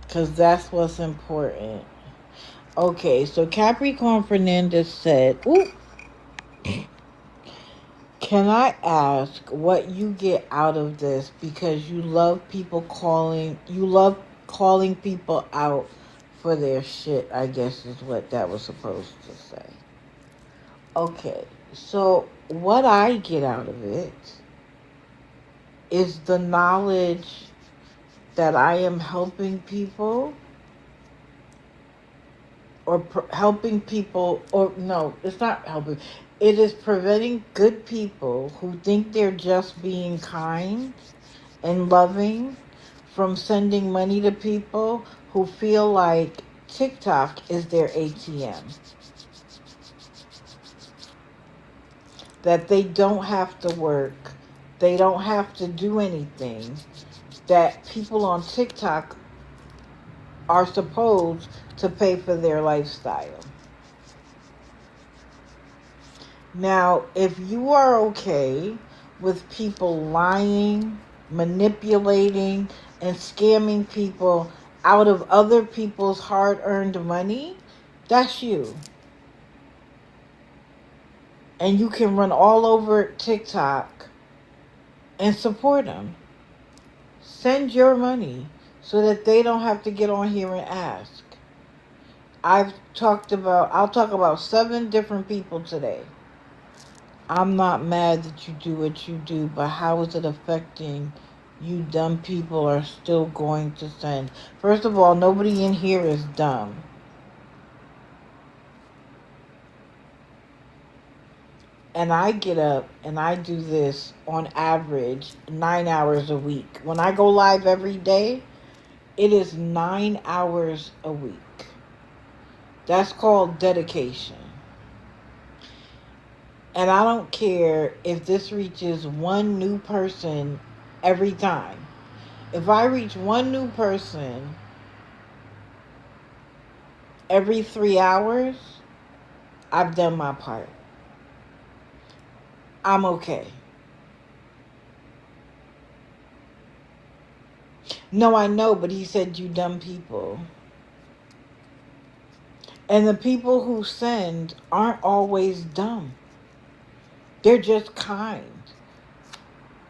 because that's what's important. Okay, so Capricorn Fernandez said, "Ooh, can I ask what you get out of this because you love calling people out for their shit, I guess is what that was supposed to say." Okay, so what I get out of it is the knowledge that I am helping people or helping people, or no, it's not helping. It is preventing good people who think they're just being kind and loving from sending money to people who feel like TikTok is their ATM. That they don't have to work, they don't have to do anything, that people on TikTok are supposed to pay for their lifestyle. Now, if you are okay with people lying, manipulating, and scamming people out of other people's hard earned money, that's you. And you can run all over TikTok and support them. Send your money so that they don't have to get on here and ask. I'll talk about 7 different people today. I'm not mad that you do what you do, but how is it affecting you? Dumb people are still going to send. First of all, nobody in here is dumb. And I get up and I do this on average 9 hours a week. When I go live every day, it is 9 hours a week. That's called dedication. And I don't care if this reaches one new person every time. If I reach one new person every 3 hours, I've done my part. I'm okay. No, I know, but he said you dumb people. And the people who send aren't always dumb. They're just kind.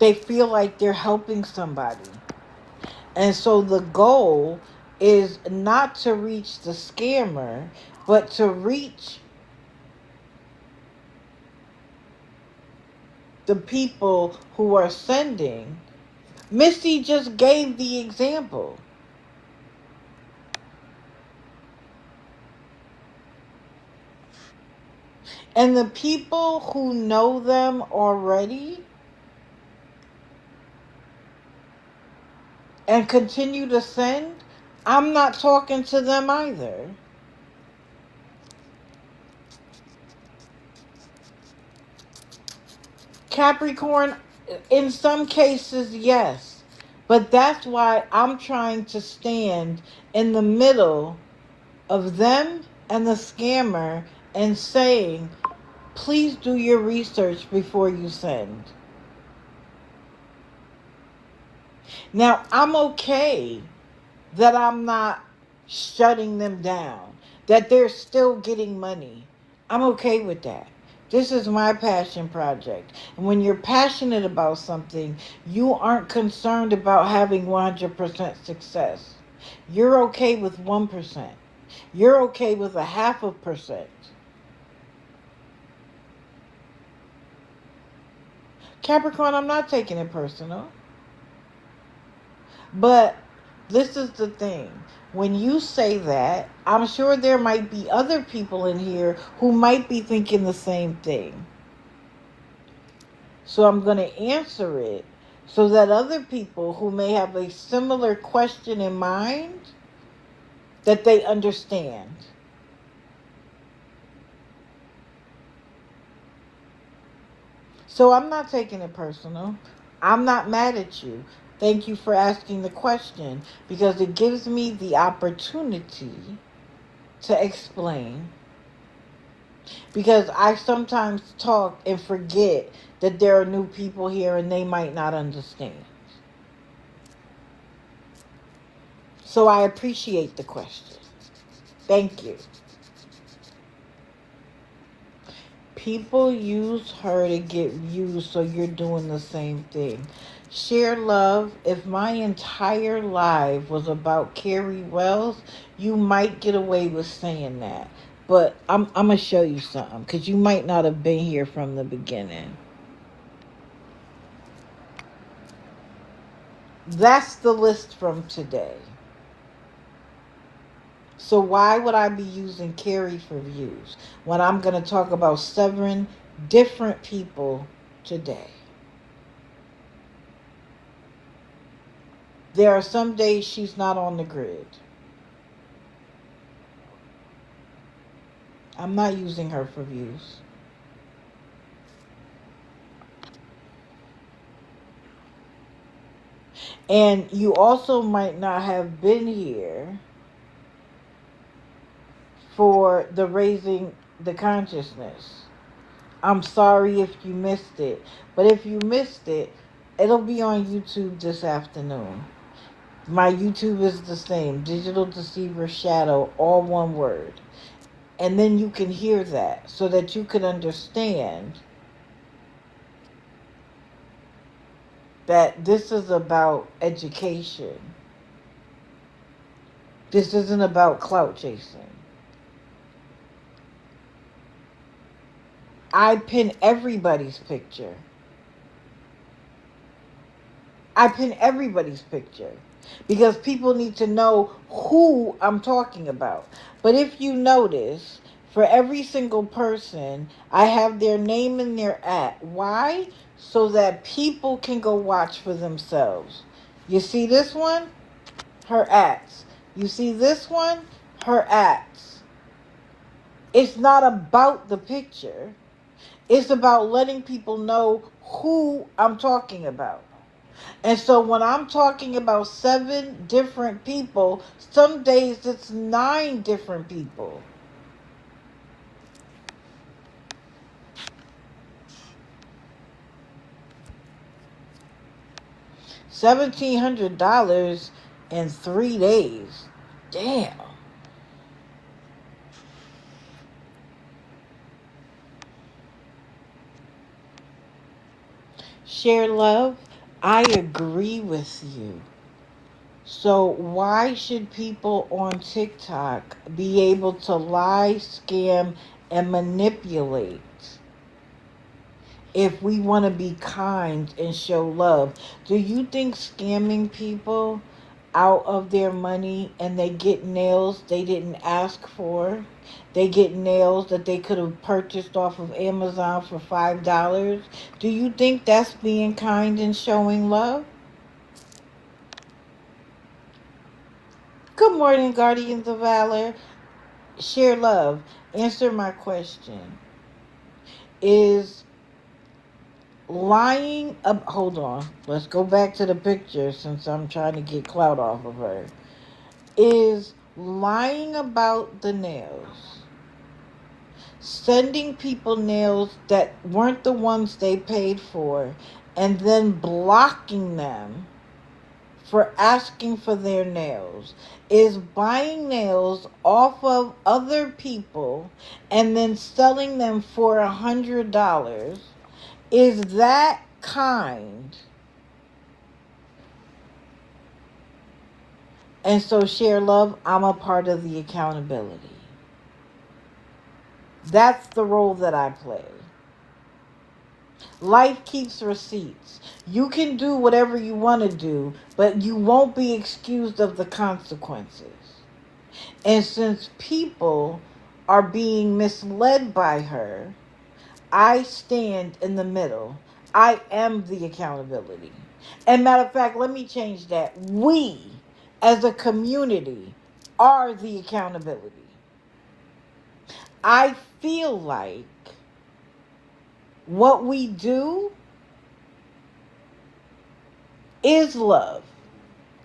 They feel like they're helping somebody. And so the goal is not to reach the scammer, but to reach the people who are sending. Misty just gave the example. And the people who know them already and continue to send, I'm not talking to them either. Capricorn, in some cases, yes. But that's why I'm trying to stand in the middle of them and the scammer and saying, please do your research before you send. Now, I'm okay that I'm not shutting them down, that they're still getting money. I'm okay with that. This is my passion project. And when you're passionate about something, you aren't concerned about having 100% success. You're okay with 1%. You're okay with 0.5%. Capricorn, I'm not taking it personal. But this is the thing. When you say that, I'm sure there might be other people in here who might be thinking the same thing. So I'm going to answer it so that other people who may have a similar question in mind, that they understand. So I'm not taking it personal. I'm not mad at you. Thank you for asking the question, because it gives me the opportunity to explain. Because I sometimes talk and forget that there are new people here and they might not understand. So I appreciate the question. Thank you. People use her to get views, so you're doing the same thing. Share love. If my entire life was about Carrie Wells, you might get away with saying that. But I'm going to show you something, because you might not have been here from the beginning. That's the list from today. So why would I be using Carrie for views when I'm going to talk about 7 different people today? There are some days she's not on the grid. I'm not using her for views. And you also might not have been here for the raising the consciousness. I'm sorry if you missed it. But if you missed it, it'll be on YouTube this afternoon. My YouTube is the same. Digital Deceiver Shadow, all one word. And then you can hear that so that you can understand that this is about education. This isn't about clout chasing. I pin everybody's picture. I pin everybody's picture because people need to know who I'm talking about. But if you notice, For every single person, I have their name and their at. Why? So that people can go watch for themselves. You see this one? Her ats. You see this one? Her ats. It's not about the picture. It's about letting people know who I'm talking about. And so when I'm talking about 7 different people, some days it's 9 different people. $1,700 in 3 days. Damn. Share love. I agree with you. So why should people on TikTok be able to lie, scam, and manipulate if we want to be kind and show love? Do you think scamming people out of their money and they get nails they didn't ask for? They get nails that they could have purchased off of Amazon for $5. Do you think that's being kind and showing love? Good morning, Guardians of Valor. Share love. Answer my question. Is lying up, hold on, let's go back to the picture since I'm trying to get clout off of her. Is lying about the nails, sending people nails that weren't the ones they paid for, and then blocking them for asking for their nails, is buying nails off of other people and then selling them for $100. Is that kind? And so, share love, I'm a part of the accountability. That's the role that I play. Life keeps receipts. You can do whatever you want to do, but you won't be excused of the consequences. And since people are being misled by her, I stand in the middle. I am the accountability. And matter of fact, let me change that. We, as a community, are the accountability. I feel like what we do is love,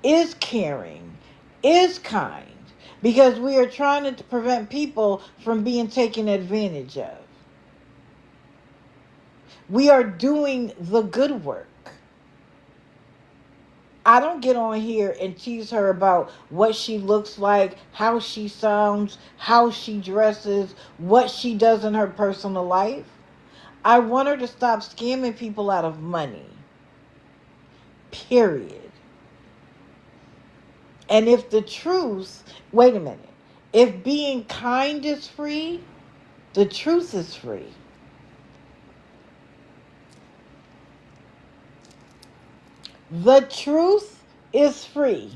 is caring, is kind, because we are trying to prevent people from being taken advantage of. We are doing the good work. I don't get on here and tease her about what she looks like, how she sounds, how she dresses, what she does in her personal life. I want her to stop scamming people out of money. Period. And if the truth, wait a minute, if being kind is free, the truth is free. The truth is free.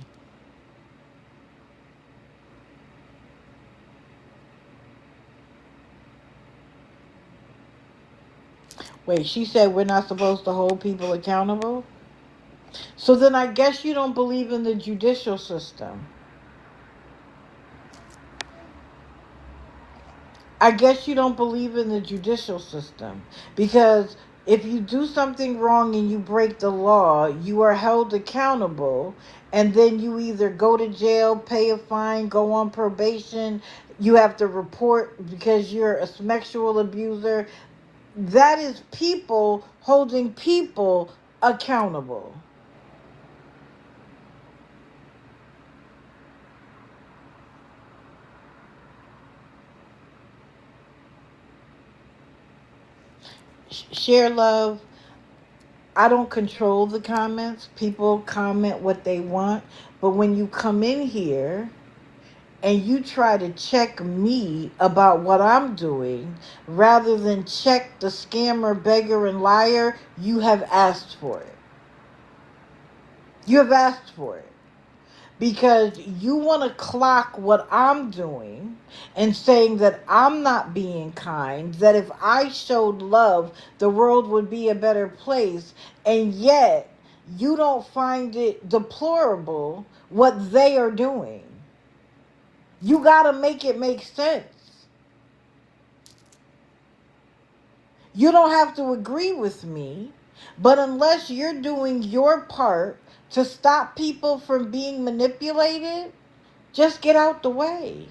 Wait, she said we're not supposed to hold people accountable? So then I guess you don't believe in the judicial system. I guess you don't believe in the judicial system. Because if you do something wrong and you break the law, you are held accountable. And then you either go to jail, pay a fine, go on probation. You have to report because you're a sexual abuser. That is people holding people accountable. Share love. I don't control the comments. People comment what they want. But when you come in here and you try to check me about what I'm doing rather than check the scammer, beggar, and liar, you have asked for it. You have asked for it. because you want to clock what I'm doing and saying that I'm not being kind, that if I showed love, the world would be a better place, and yet you don't find it deplorable what they are doing. You got to make it make sense. You don't have to agree with me, but unless you're doing your part to stop people from being manipulated, just get out the way.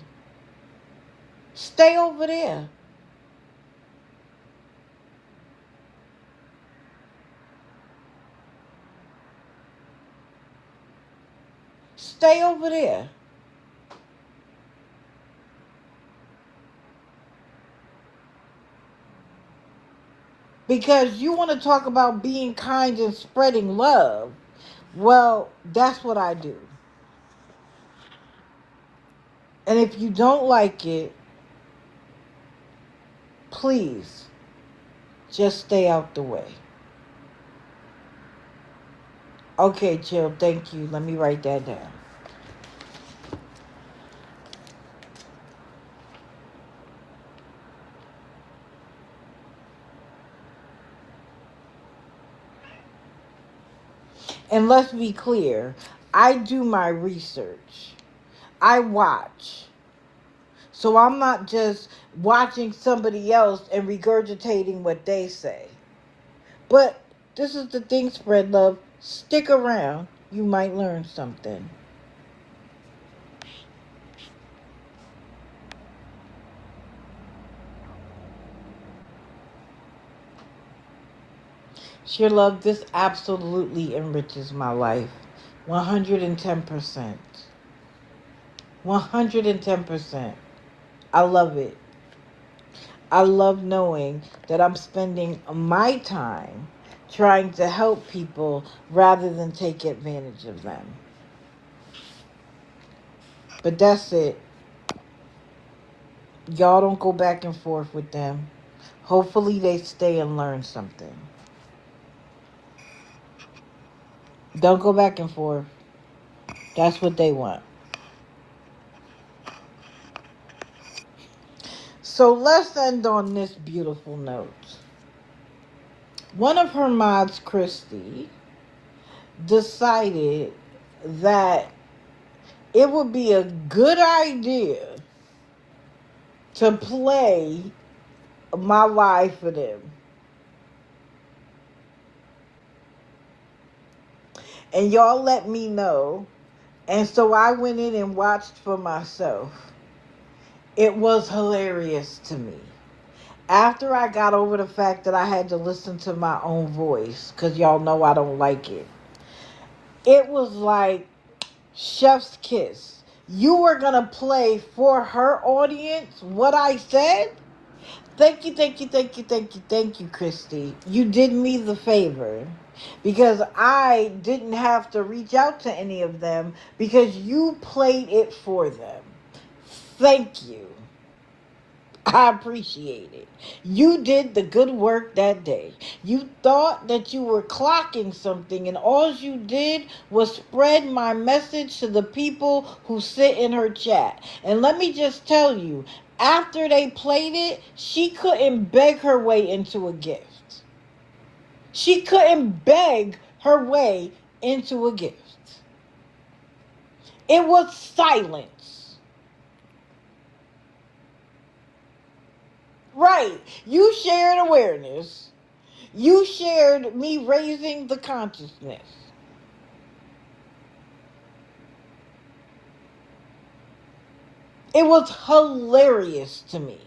Stay over there. Stay over there. Because you want to talk about being kind and spreading love. Well, that's what I do. And if you don't like it, please just stay out the way. Okay, Jill, thank you. Let me write that down. And let's be clear, I do my research. I watch. So I'm not just watching somebody else and regurgitating what they say. But this is the thing, spread love. Stick around. You might learn something. Sheer love, this absolutely enriches my life. 110%. 110%. I love it. I love knowing that I'm spending my time trying to help people rather than take advantage of them. But that's it. Y'all don't go back and forth with them. Hopefully they stay and learn something. Don't go back and forth. That's what they want. So let's end on this beautiful note. One of her mods, Christy, decided that it would be a good idea to play my live for them. And y'all let me know. And so I went in and watched for myself. It was hilarious to me. After I got over the fact that I had to listen to my own voice, because y'all know I don't like it, it was like chef's kiss. You were going to play for her audience what I said? Thank you, thank you, thank you, thank you, thank you, Christy. You did me the favor. Because I didn't have to reach out to any of them because you played it for them. Thank you. I appreciate it. You did the good work that day. You thought that you were clocking something, and all you did was spread my message to the people who sit in her chat. And let me just tell you, after they played it, she couldn't beg her way into a gift. She couldn't beg her way into a gift. It was silence. Right. You shared awareness. You shared me raising the consciousness. It was hilarious to me.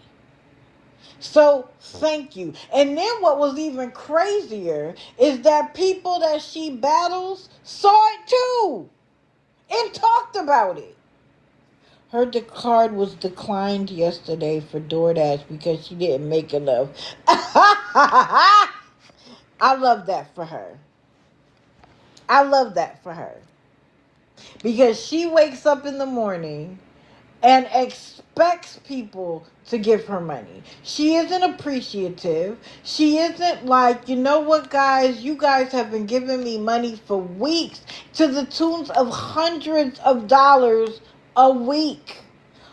So, thank you. And then what was even crazier is that people that she battles saw it too and talked about it. Her card was declined yesterday for DoorDash because she didn't make enough. I love that for her. I love that for her. Because she wakes up in the morning and expects people to give her money. She isn't appreciative. She isn't like, you know what, guys, you guys have been giving me money for weeks to the tunes of hundreds of dollars a week.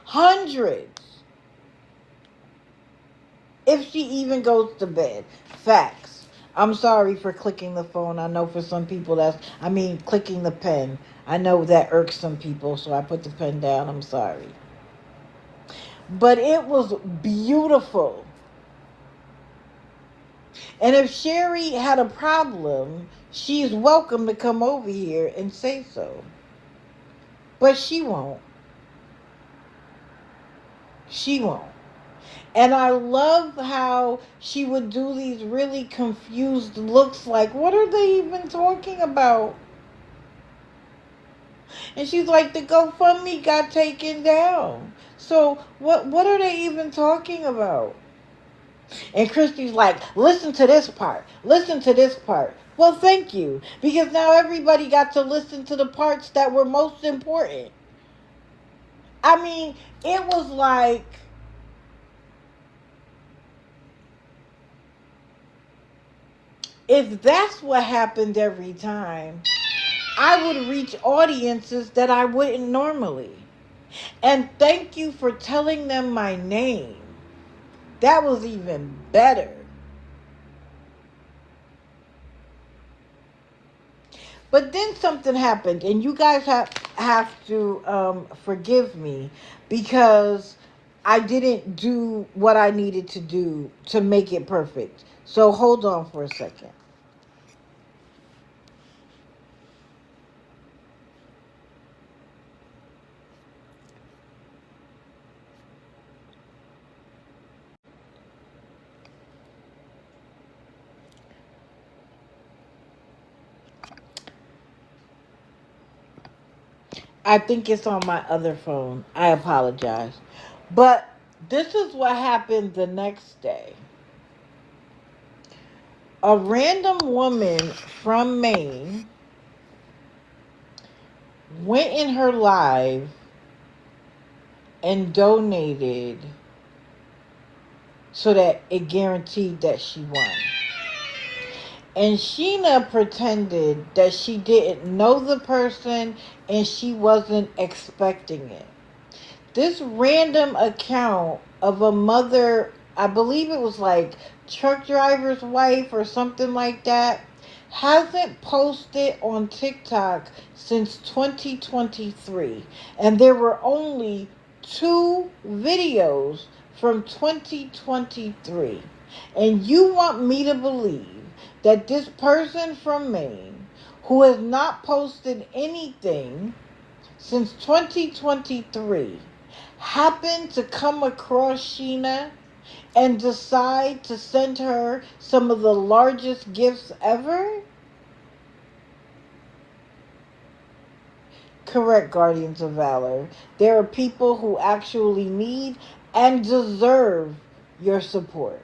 Hundreds. If she even goes to bed. Facts. I'm sorry for clicking the phone. I know for some people clicking the pen. I know that irks some people, so I put the pen down. I'm sorry. But it was beautiful. And if Sherry had a problem, she's welcome to come over here and say so. But she won't. She won't. And I love how she would do these really confused looks like, what are they even talking about? And she's like, the GoFundMe got taken down. So what are they even talking about? And Christy's like, listen to this part. Listen to this part. Well, thank you. Because now everybody got to listen to the parts that were most important. I mean, it was like, if that's what happened every time, I would reach audiences that I wouldn't normally. And thank you for telling them my name. That was even better. But then something happened, and you guys have to forgive me because I didn't do what I needed to do to make it perfect. So hold on for a second. I think it's on my other phone. I apologize. But this is what happened the next day. A random woman from Maine went in her live and donated so that it guaranteed that she won. And Sheena pretended that she didn't know the person and she wasn't expecting it. This random account of a mother, I believe it was like truck driver's wife or something like that, hasn't posted on TikTok since 2023. And there were only 2 videos from 2023. And you want me to believe that this person from Maine, who has not posted anything since 2023, happened to come across Sheena and decide to send her some of the largest gifts ever? Correct, Guardians of Valor. There are people who actually need and deserve your support.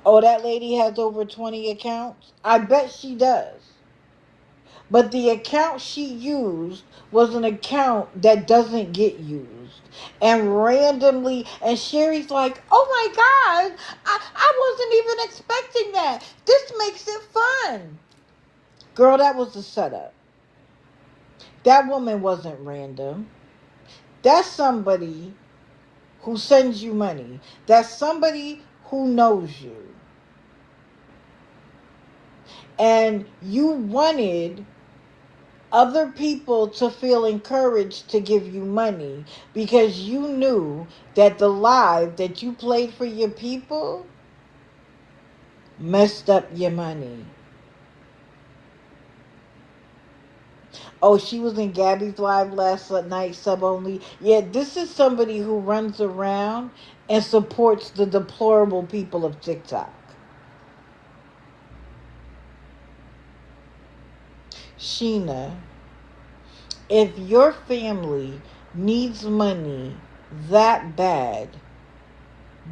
Oh, that lady has over 20 accounts? I bet she does. But the account she used was an account that doesn't get used. And randomly, and Sherry's like, oh my God, I wasn't even expecting that. This makes it fun. Girl, that was the setup. That woman wasn't random. That's somebody who sends you money. That's somebody who knows you. And you wanted other people to feel encouraged to give you money because you knew that the live that you played for your people messed up your money. Oh, she was in Gabby's live last night, sub only. Yeah, this is somebody who runs around and supports the deplorable people of TikTok. Sheena, if your family needs money that bad,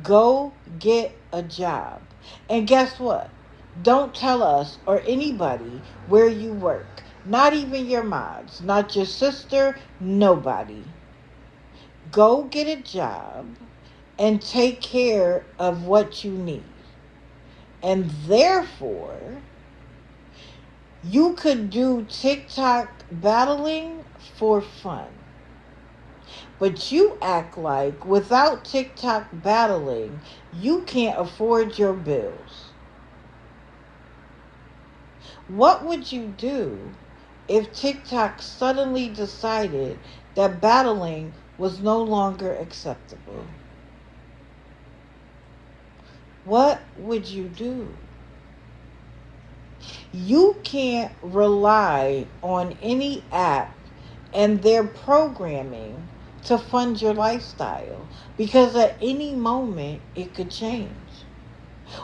go get a job. And guess what? Don't tell us or anybody where you work. Not even your mods, not your sister, nobody. Go get a job and take care of what you need. And therefore, you could do TikTok battling for fun. But you act like without TikTok battling, you can't afford your bills. What would you do if TikTok suddenly decided that battling was no longer acceptable? What would you do? You can't rely on any app and their programming to fund your lifestyle, because at any moment it could change.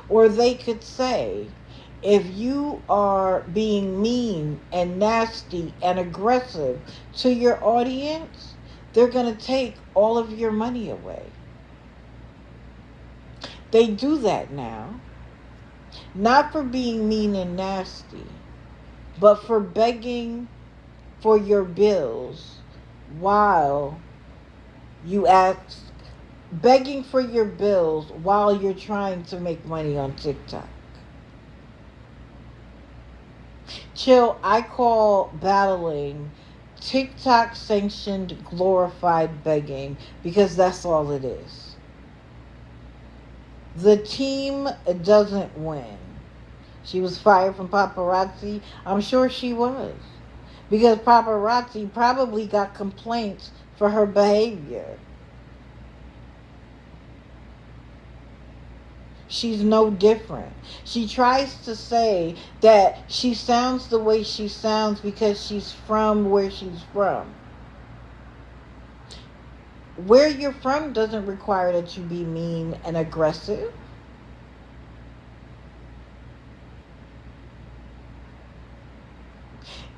Or they could say, if you are being mean and nasty and aggressive to your audience, they're going to take all of your money away. They do that now, not for being mean and nasty, but for begging for your bills while you ask, begging for your bills while you're trying to make money on TikTok. Chill, I call battling TikTok sanctioned glorified begging, because that's all it is. The team doesn't win. She was fired from paparazzi. I'm sure she was, because paparazzi probably got complaints for her behavior. She's no different. She tries to say that she sounds the way she sounds because she's from where she's from. Where you're from doesn't require that you be mean and aggressive.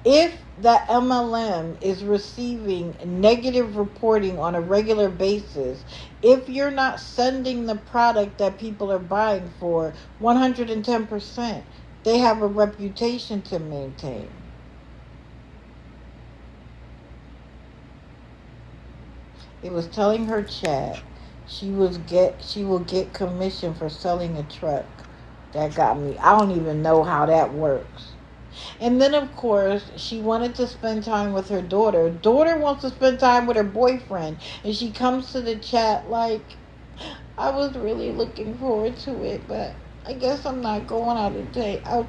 If the MLM is receiving negative reporting on a regular basis, if you're not sending the product that people are buying for 110%, they have a reputation to maintain. It was telling her chat she will get commission for selling a truck. That got me. I don't even know how that works. And then, of course, she wanted to spend time with her daughter. Daughter wants to spend time with her boyfriend. And she comes to the chat like, I was really looking forward to it, but I guess I'm not going out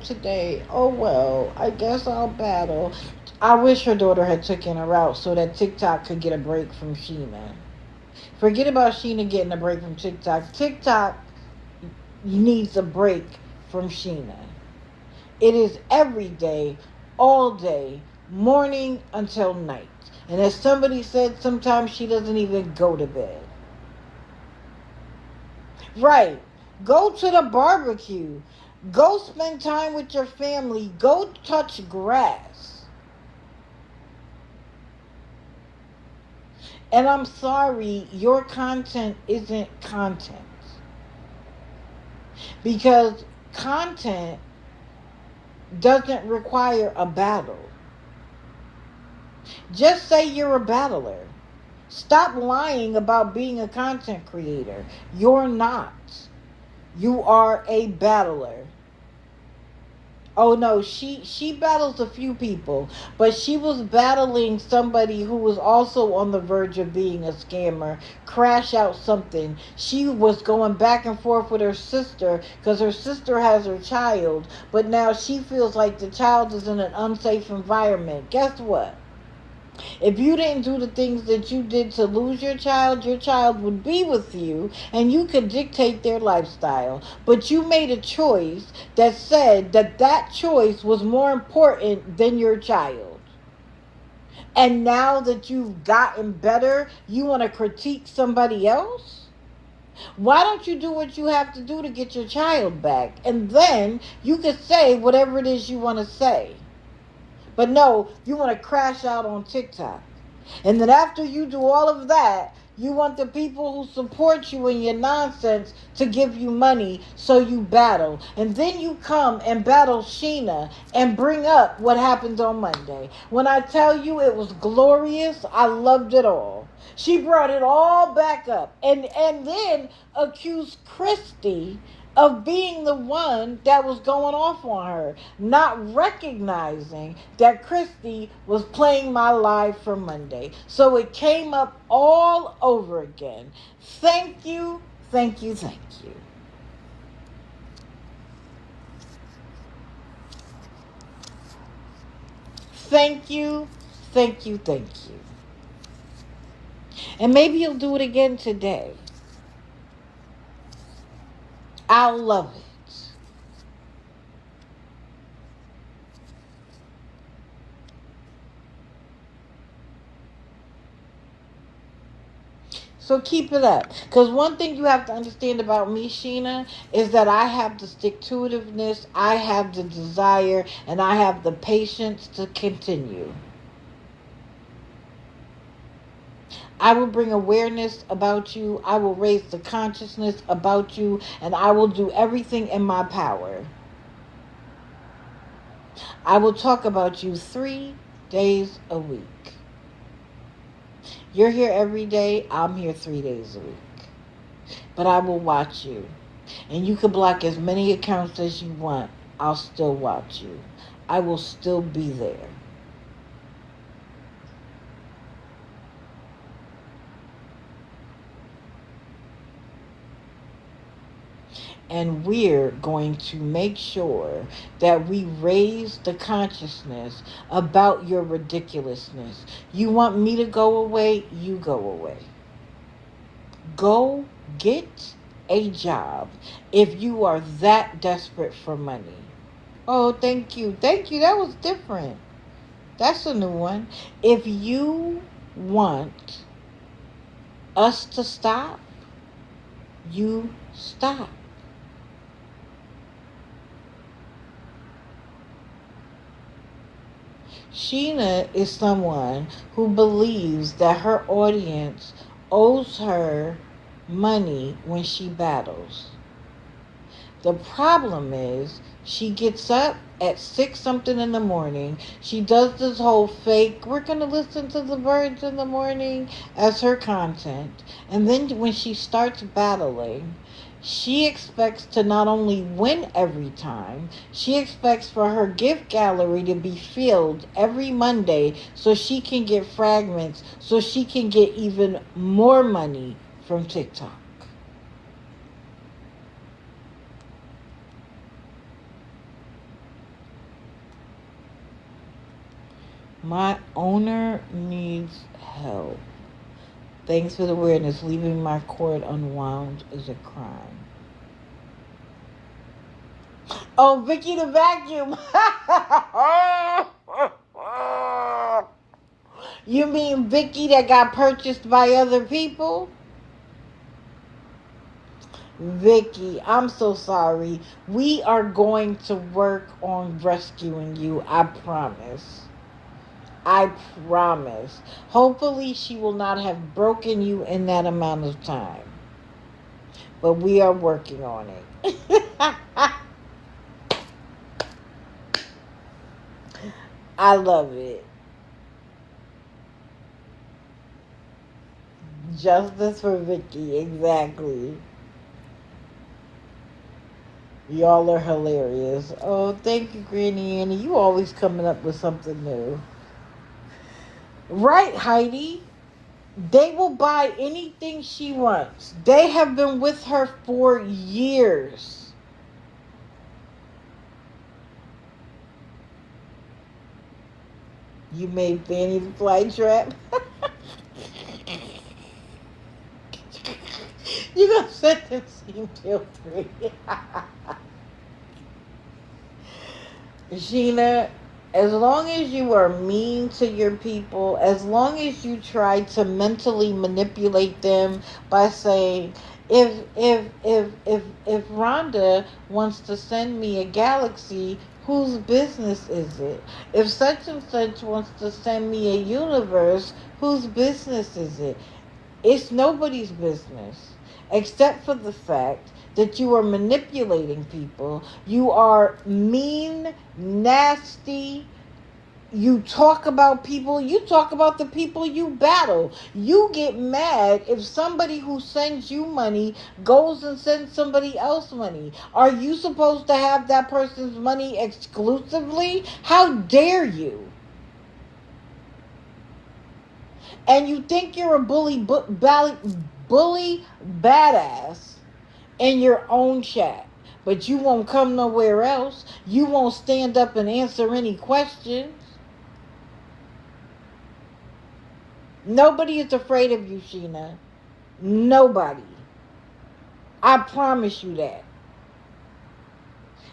today. Oh, well, I guess I'll battle. I wish her daughter had taken her out so that TikTok could get a break from Sheena. Forget about Sheena getting a break from TikTok. TikTok needs a break from Sheena. It is every day, all day, morning until night. And as somebody said, sometimes she doesn't even go to bed. Right. Go to the barbecue. Go spend time with your family. Go touch grass. And I'm sorry, your content isn't content. Because content doesn't require a battle. Just say you're a battler. Stop lying about being a content creator. You're not. You are a battler. Oh no, she battles a few people, but she was battling somebody who was also on the verge of being a scammer, crash out something. She was going back and forth with her sister because her sister has her child, but now she feels like the child is in an unsafe environment. Guess what? If you didn't do the things that you did to lose your child would be with you and you could dictate their lifestyle. But you made a choice that said that choice was more important than your child. And now that you've gotten better, you want to critique somebody else? Why don't you do what you have to do to get your child back? And then you could say whatever it is you want to say. But no, you want to crash out on TikTok. And then after you do all of that, You want the people who support you in your nonsense to give you money so you battle. And then you come and battle Sheena and bring up what happened on Monday. When I tell you it was glorious, I loved it all. She brought it all back up and then accused Christy of being the one that was going off on her, not recognizing that Christy was playing my live for Monday. So it came up all over again. Thank you, thank you, thank you. Thank you, thank you, thank you. And maybe you'll do it again today. I'll love it. So keep it up. Because one thing you have to understand about me, Sheena, is that I have the stick-to-itiveness, I have the desire, and I have the patience to continue. I will bring awareness about you. I will raise the consciousness about you. And I will do everything in my power. I will talk about you 3 days a week. You're here every day. I'm here 3 days a week. But I will watch you. And you can block as many accounts as you want. I'll still watch you. I will still be there. And we're going to make sure that we raise the consciousness about your ridiculousness. You want me to go away? You go away. Go get a job if you are that desperate for money. Oh, thank you. Thank you. That was different. That's a new one. If you want us to stop, you stop. Sheena is someone who believes that her audience owes her money when she battles. The problem is she gets up at 6 something in the morning. She does this whole fake, we're going to listen to the birds in the morning as her content. And then when she starts battling, she expects to not only win every time, she expects for her gift gallery to be filled every Monday so she can get fragments, so she can get even more money from TikTok. My owner needs help. Thanks for the awareness. Leaving my cord unwound is a crime. Oh, Vicky the vacuum. You mean Vicky that got purchased by other people? Vicky, I'm so sorry. We are going to work on rescuing you. I promise. I promise. Hopefully she will not have broken you in that amount of time. But we are working on it. I love it. Justice for Vicky, exactly. Y'all are hilarious. Oh, thank you, Granny Annie. You always coming up with something new. Right, Heidi. They will buy anything she wants. They have been with her for years. You made Fanny the fly trap. You're going to set them scene till 3. Sheena, as long as you are mean to your people, as long as you try to mentally manipulate them by saying, if Rhonda wants to send me a galaxy, whose business is it? If such and such wants to send me a universe, whose business is it? It's nobody's business except for the fact that you are manipulating people. You are mean, nasty. You talk about people, you talk about the people you battle. You get mad if somebody who sends you money goes and sends somebody else money. Are you supposed to have that person's money exclusively? How dare you? And you think you're a bully badass in your own chat, but you won't come nowhere else. You won't stand up and answer any questions. Nobody is afraid of you, Sheena. Nobody. I promise you that.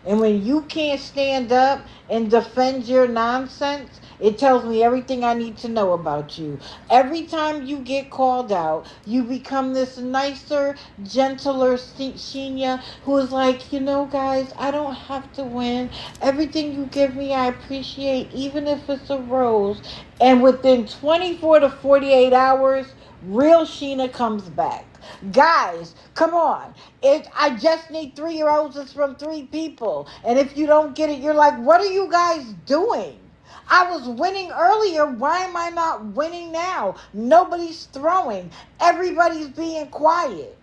And when you can't stand up and defend your nonsense, it tells me everything I need to know about you. Every time you get called out, you become this nicer, gentler Sheena who is like, guys, I don't have to win. Everything you give me, I appreciate, even if it's a rose. And within 24 to 48 hours, real Sheena comes back. Guys, come on. I just need 3 roses from 3 people. And if you don't get it, you're like, what are you guys doing? I was winning earlier. Why am I not winning now? Nobody's throwing. Everybody's being quiet.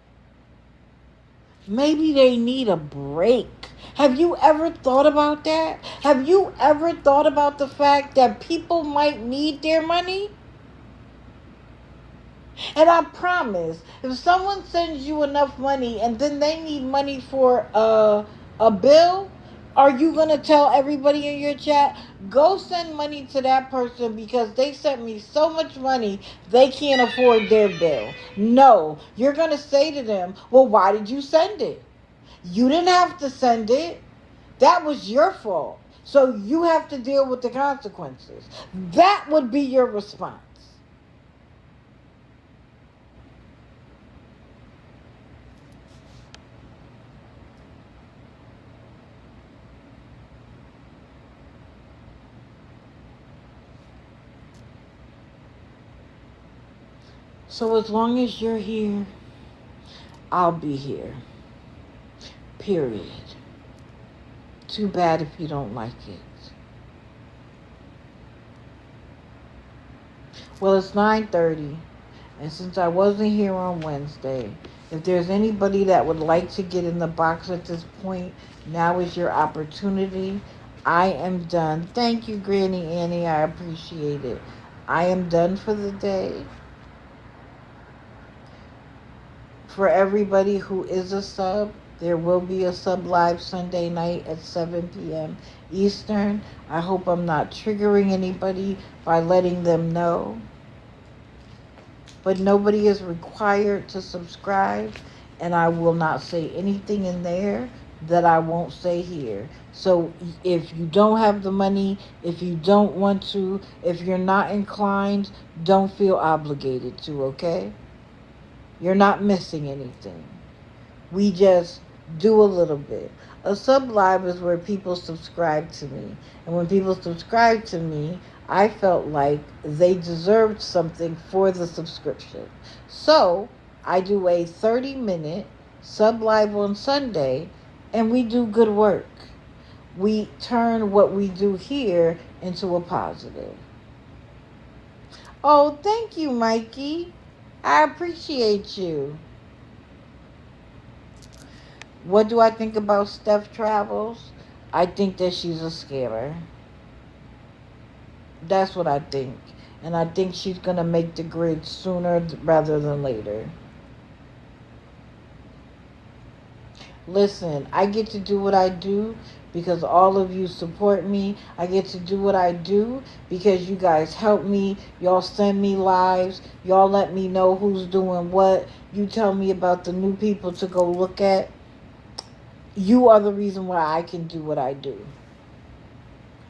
Maybe they need a break. Have you ever thought about that? Have you ever thought about the fact that people might need their money? And I promise, if someone sends you enough money and then they need money for a bill, are you going to tell everybody in your chat, go send money to that person because they sent me so much money they can't afford their bill? No, you're going to say to them, well, why did you send it? You didn't have to send it. That was your fault. So you have to deal with the consequences. That would be your response. So as long as you're here, I'll be here. Period. Too bad if you don't like it. Well, it's 9:30, and since I wasn't here on Wednesday, if there's anybody that would like to get in the box at this point, now is your opportunity. I am done. Thank you, Granny Annie. I appreciate it. I am done for the day. For everybody who is a sub, there will be a sub live Sunday night at 7 p.m. Eastern. I hope I'm not triggering anybody by letting them know. But nobody is required to subscribe, and I will not say anything in there that I won't say here. So if you don't have the money, if you don't want to, if you're not inclined, don't feel obligated to, okay? You're not missing anything. We just do a little bit. A sub live is where people subscribe to me. And when people subscribe to me, I felt like they deserved something for the subscription. So I do a 30-minute sub live on Sunday, and we do good work. We turn what we do here into a positive. Oh, thank you, Mikey. I appreciate you. What do I think about Steph Travels? I think that she's a scammer. That's what I think. And I think she's going to make the grid sooner rather than later. Listen, I get to do what I do because all of you support me. I get to do what I do because you guys help me. Y'all send me lives. Y'all let me know who's doing what. You tell me about the new people to go look at. You are the reason why I can do what I do.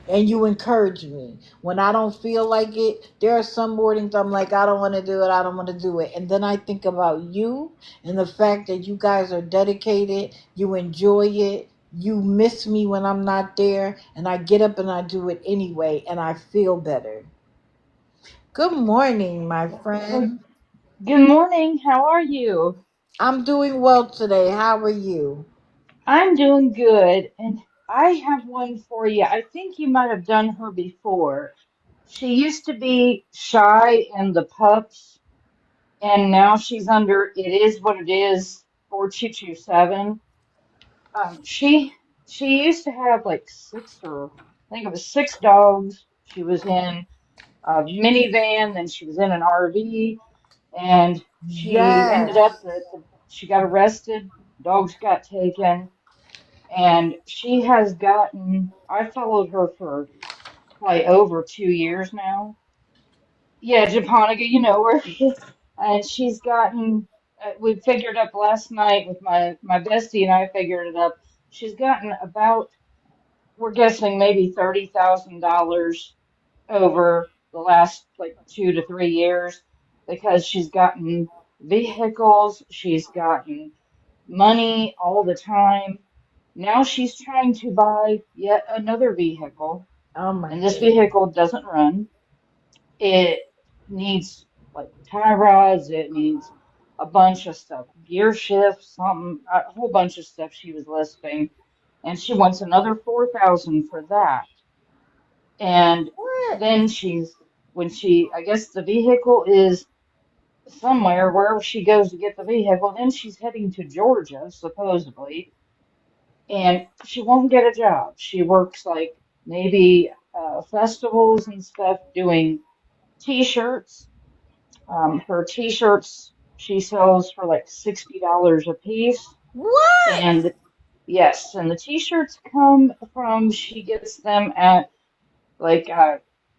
And you encourage me. When I don't feel like it, there are some mornings I'm like, I don't want to do it. I don't want to do it. And then I think about you and the fact that you guys are dedicated. You enjoy it. You miss me when I'm not there. And I get up and I do it anyway. And I feel better. Good morning, my friend. Good morning. How are you? I'm doing well today. How are you? I'm doing good, and I have one for you. I think you might have done her before. She used to be shy in the pups, and now she's under It Is What It Is 4227. She used to have like six or I think it was six dogs. She was in a minivan, then she was in an RV, and she ended Yes. up that she got arrested. Dogs got taken. And she has gotten, I followed her for probably over 2 years now. Yeah, Japonica, you know her. And she's gotten, we figured up last night with my bestie and I figured it up. She's gotten about, we're guessing maybe $30,000 over the last like 2 to 3 years because she's gotten vehicles, she's gotten money all the time. Now she's trying to buy yet another vehicle, Oh my and this goodness. vehicle doesn't run. It needs like tie rods, it needs a bunch of stuff, gear shifts, something, a whole bunch of stuff she was listing, and she wants another 4,000 for that. And What? then when I guess the vehicle is somewhere, wherever she goes to get the vehicle, then she's heading to Georgia, supposedly, and she won't get a job. She works like maybe festivals and stuff doing t-shirts. Her t-shirts she sells for like $60 a piece. What? And yes, and the t-shirts come from, she gets them at like,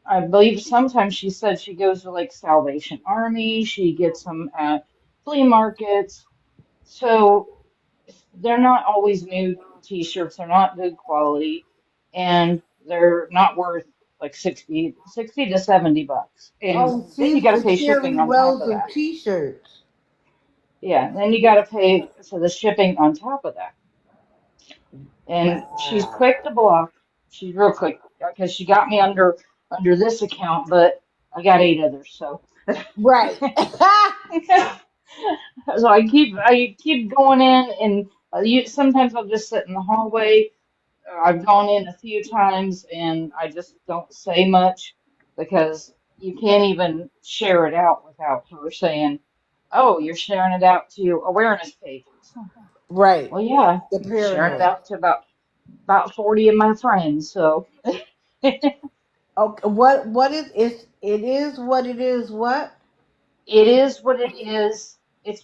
I believe sometimes she said she goes to like Salvation Army. She gets them at flea markets. So they're not always new t-shirts. They're not good quality, and they're not worth like 60 to $70. And Oh, then you she's got to the pay shipping Cherry on top Wells of of that. T-shirts. Yeah, then you got to pay for the shipping on top of that. And she's Wow. quick to block. She's real quick because she got me under this account, but I got eight others, so Right. so I keep going in and sometimes I'll just sit in the hallway. I've gone in a few times and I just don't say much because you can't even share it out without her saying, "Oh, you're sharing it out to awareness pages." Right. Well, yeah, The I'm sharing it paranoid. out to about 40 of my friends. So it Okay. What it is what it is what? is what it is. It's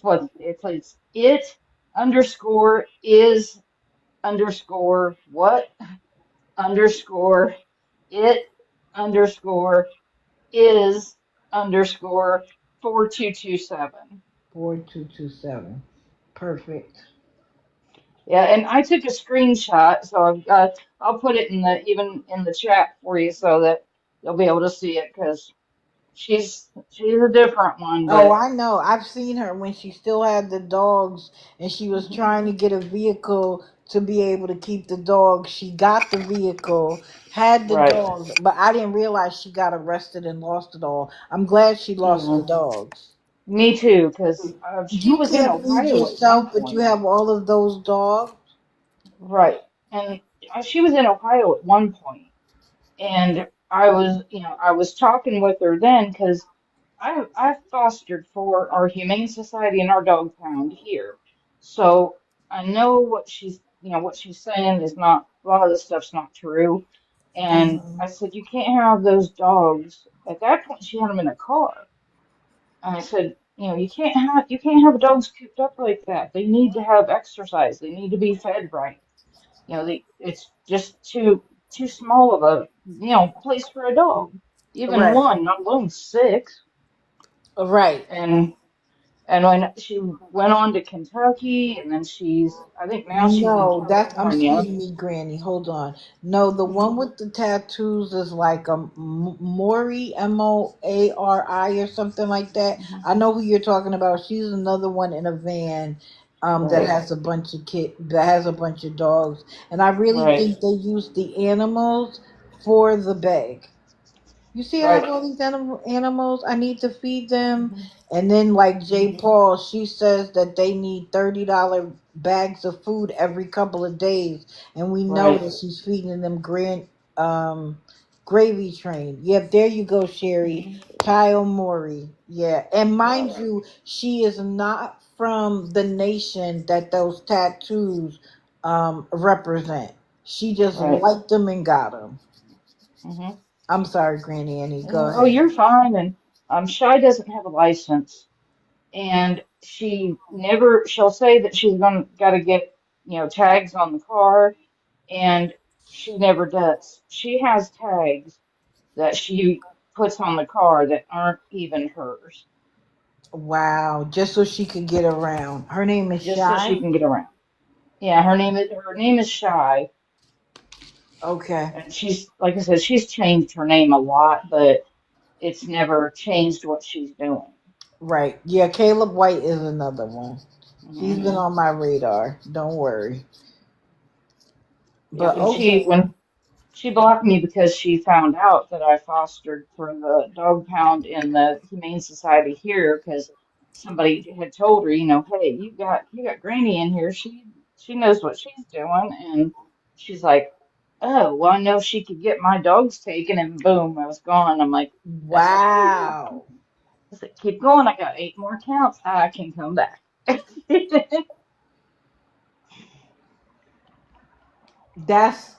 it underscore is underscore what underscore it underscore is underscore 4227. 4227. Perfect. Yeah, and I took a screenshot, so I'll put it in the even in the chat for you so that you'll be able to see it because she's a different one, Oh, but I know. I've seen her when she still had the dogs and she was trying to get a vehicle to be able to keep the dogs. She got the vehicle, had the right. dogs, but I didn't realize she got arrested and lost it all. I'm glad she lost the Yeah, dogs. me too, because she You was in can't feed Ohio at one yourself, but you point. have all of those dogs. Right. And she was in Ohio at one point, and I was talking with her then because I fostered for our Humane Society and our dog pound here. So I know what she's saying is not, a lot of this stuff's not true. And Hmm. I said, you can't have those dogs. At that point, she had them in a car. And I said, you can't have dogs cooped up like that. They need to have exercise. They need to be fed right. It's just too small of a place for a dog. Even Right, one, not alone six. right. And and when she went on to Kentucky, and then I think now she's in No, that's I'm California. excuse me, Granny. Hold on. No, the one with the tattoos is like a Maury Moari or something like that. Mhm. I know who you're talking about. She's another one in a van, that Right, has a bunch of that has a bunch of dogs, and I really right. think they use the animals for the bag. You see, I have Right. all these animals. I need to feed them. Hmm. And then, like J. Hmm. Paul, she says that they need $30 bags of food every couple of days, and we know Right. that she's feeding them um, gravy train. Yep, there you go, Sherry. Hmm. Kyle Mori. Yeah, and Yep. mind you, she is not from the nation that those tattoos represent. She just Right. liked them and got them. Hmm. I'm sorry, Granny Annie. Go Oh, ahead. you're fine. And Shy doesn't have a license, and she'll say that she's gonna gotta get, tags on the car, and she never does. She has tags that she puts on the car that aren't even hers, Wow, just so she could get around. Her name is just so she Shy. can get around. Yeah, her name is Shy, Okay, and she's like I said, she's changed her name a lot, but it's never changed what she's doing. right. Yeah, Caleb White is another one. He's been Hmm. on my radar. Don't worry. But Yep, and okay, she blocked me because she found out that I fostered for the dog pound in the Humane Society here because somebody had told her, hey, you got Granny in here. She knows what she's doing, and she's like, oh, well, I know she could get my dogs taken, and boom, I was gone. I'm like, that's okay. wow. I said, keep going. I got 8 more counts. I can come back. That's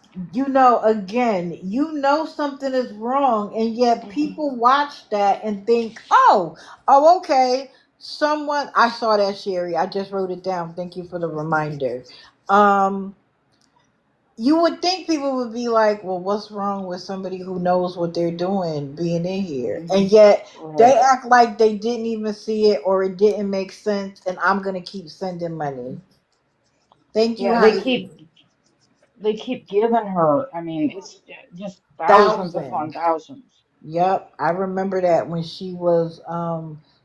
again, something is wrong, and yet Hmm. people watch that and think, oh, okay. Someone I saw that, Sherry. I just wrote it down. Thank you for the reminder. Um, you would think people would be like, well, what's wrong with somebody who knows what they're doing being in here? Hmm. And yet they Right. act like they didn't even see it or it didn't make sense, and I'm going to keep sending money. Thank you, Yeah, they Heidi. keep they keep giving her. I mean, it's just thousands upon Thousands. thousands. Yep, I remember that when she was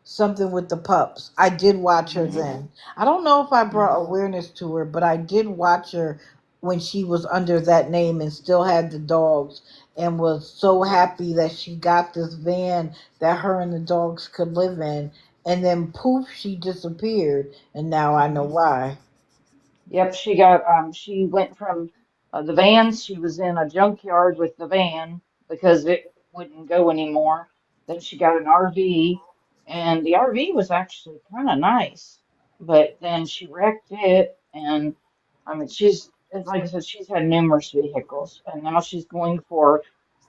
something with the pups. I did watch her Hmm. then. I don't know if I Hmm. brought awareness to her, but I did watch her when she was under that name and still had the dogs and was so happy that she got this van that her and the dogs could live in, and then poof, she disappeared, and now I know Hmm. why. Yep, she went from the van. She was in a junkyard with the van because it wouldn't go anymore. Then she got an RV, and the RV was actually kind of nice, but then she wrecked it. And I mean, like I said, she's had numerous vehicles, and now she's going for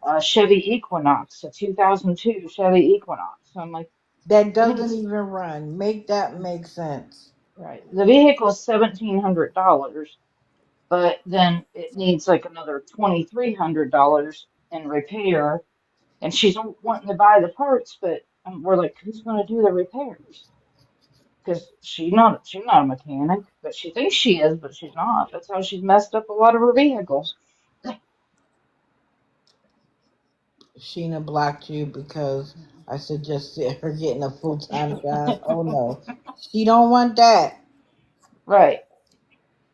a Chevy Equinox, a 2002 Chevy Equinox. So I'm like, That I think doesn't it's even run. Make that make sense. right. The vehicle is $1,700, but then it needs like another $2,300 in repair. And she's wanting to buy the parts, but we're like, who's going to do the repairs? Because she's not a mechanic, but she thinks she is, but she's not. That's how she's messed up a lot of her vehicles. Sheena blocked you because I suggested her getting a full time job. Oh no, she don't want that. Right.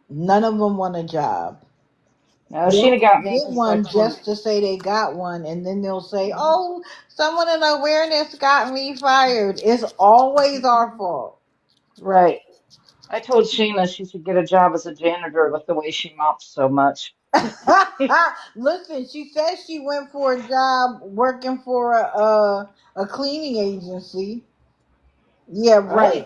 None of them want a job. No, They'll she'd have got me get because I one told. just to say they got one, and then they'll say, Mhm. "Oh, someone in awareness got me fired." It's always our fault. Right. I told Sheena she should get a job as a janitor with the way she mops so much. Listen, she says she went for a job working for a cleaning agency. Yeah, Right.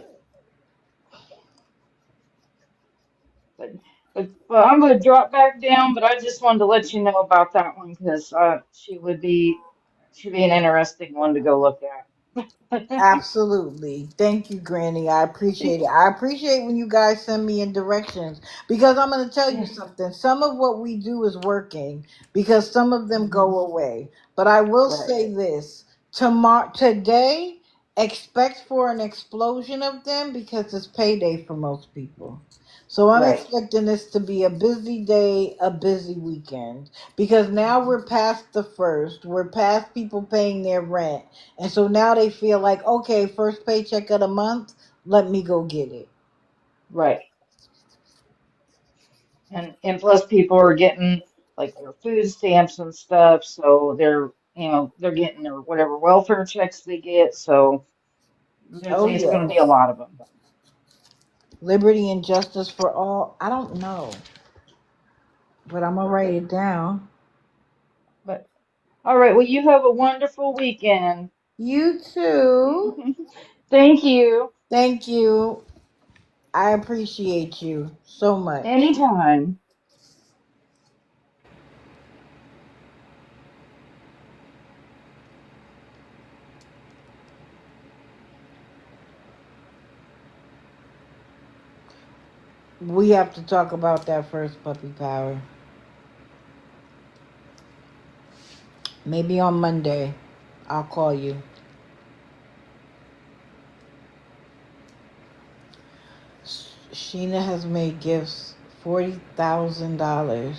right. But, but I'm going to drop back down, but I just wanted to let you know about that one because she'd be an interesting one to go look at. Absolutely. Thank you, Granny. I appreciate it. I appreciate when you guys send me in directions because I'm going to tell you Yeah. something. Some of what we do is working because some of them Hmm. go away. But I will Right. say this. Today, expect for an explosion of them because it's payday for most people. So I'm Right. expecting this to be a busy day, a busy weekend because now we're past the first. We're past people paying their rent. And so now they feel like, okay, first paycheck of the month, let me go get it. Right. And plus people are getting like their food stamps and stuff, so they're they're getting their whatever welfare checks they get. So there's Oh, it's going to be a yes. lot of them. Liberty and justice for all. I don't know, but I'm going to write it down. But all right, well, you have a wonderful weekend. You too. Thank you. Thank you. I appreciate you so much. Anytime. We have to talk about that first, puppy power. Maybe on Monday. I'll call you. Sheena has made gifts $40,000.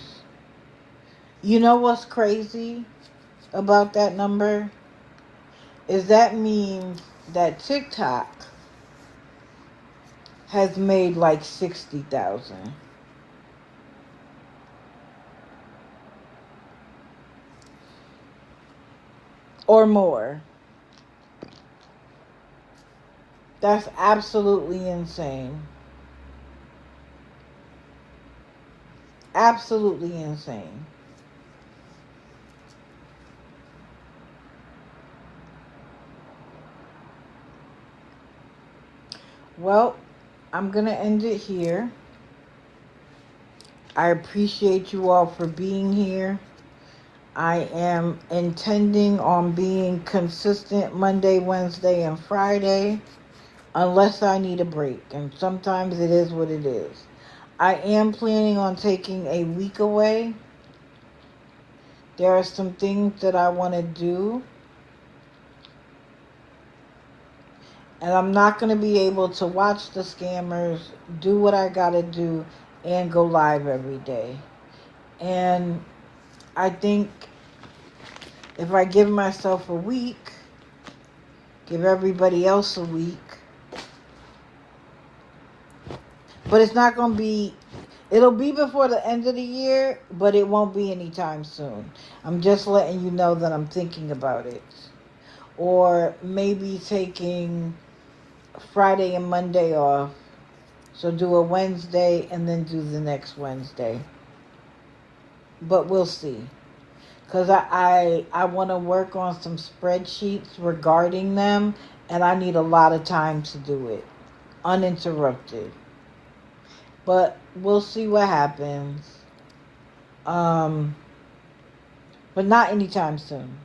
You know what's crazy about that number? Is that means that TikTok has made like 60,000 or more. That's absolutely insane. Absolutely insane. Well, I'm going to end it here. I appreciate you all for being here. I am intending on being consistent Monday, Wednesday, and Friday, unless I need a break. And sometimes it is what it is. I am planning on taking a week away. There are some things that I want to do. And I'm not going to be able to watch the scammers, do what I got to do, and go live every day. And I think if I give myself a week, give everybody else a week, but it's not going to be, it'll be before the end of the year, but it won't be anytime soon. I'm just letting you know that I'm thinking about it. Or maybe taking Friday and Monday off. So do a Wednesday and then do the next Wednesday. But we'll see. Because I want to work on some spreadsheets regarding them, and I need a lot of time to do it, uninterrupted. But we'll see what happens. But not anytime soon.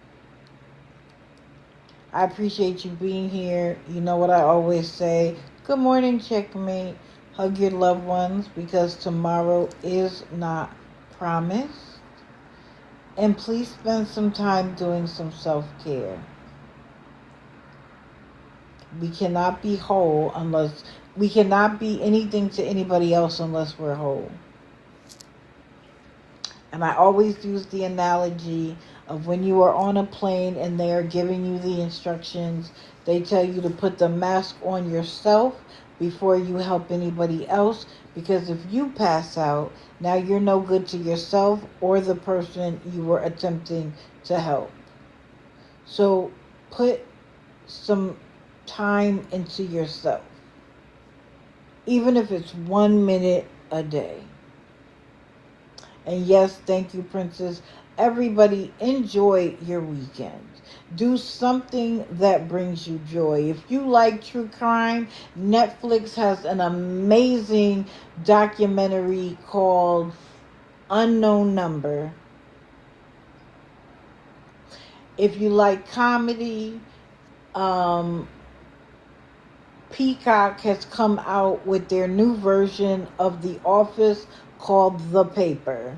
I appreciate you being here. You know what I always say. Good morning, checkmate. Hug your loved ones because tomorrow is not promised. And please spend some time doing some self-care. We cannot be whole unless, we cannot be anything to anybody else unless we're whole. And I always use the analogy of when you are on a plane and they are giving you the instructions, they tell you to put the mask on yourself before you help anybody else, because if you pass out, now you're no good to yourself or the person you were attempting to help. So put some time into yourself, even if it's 1 minute a day. And yes, thank you, Princess. Everybody, enjoy your weekend. Do something that brings you joy. If you like true crime, Netflix has an amazing documentary called Unknown Number. If you like comedy, Peacock has come out with their new version of The Office called The Paper.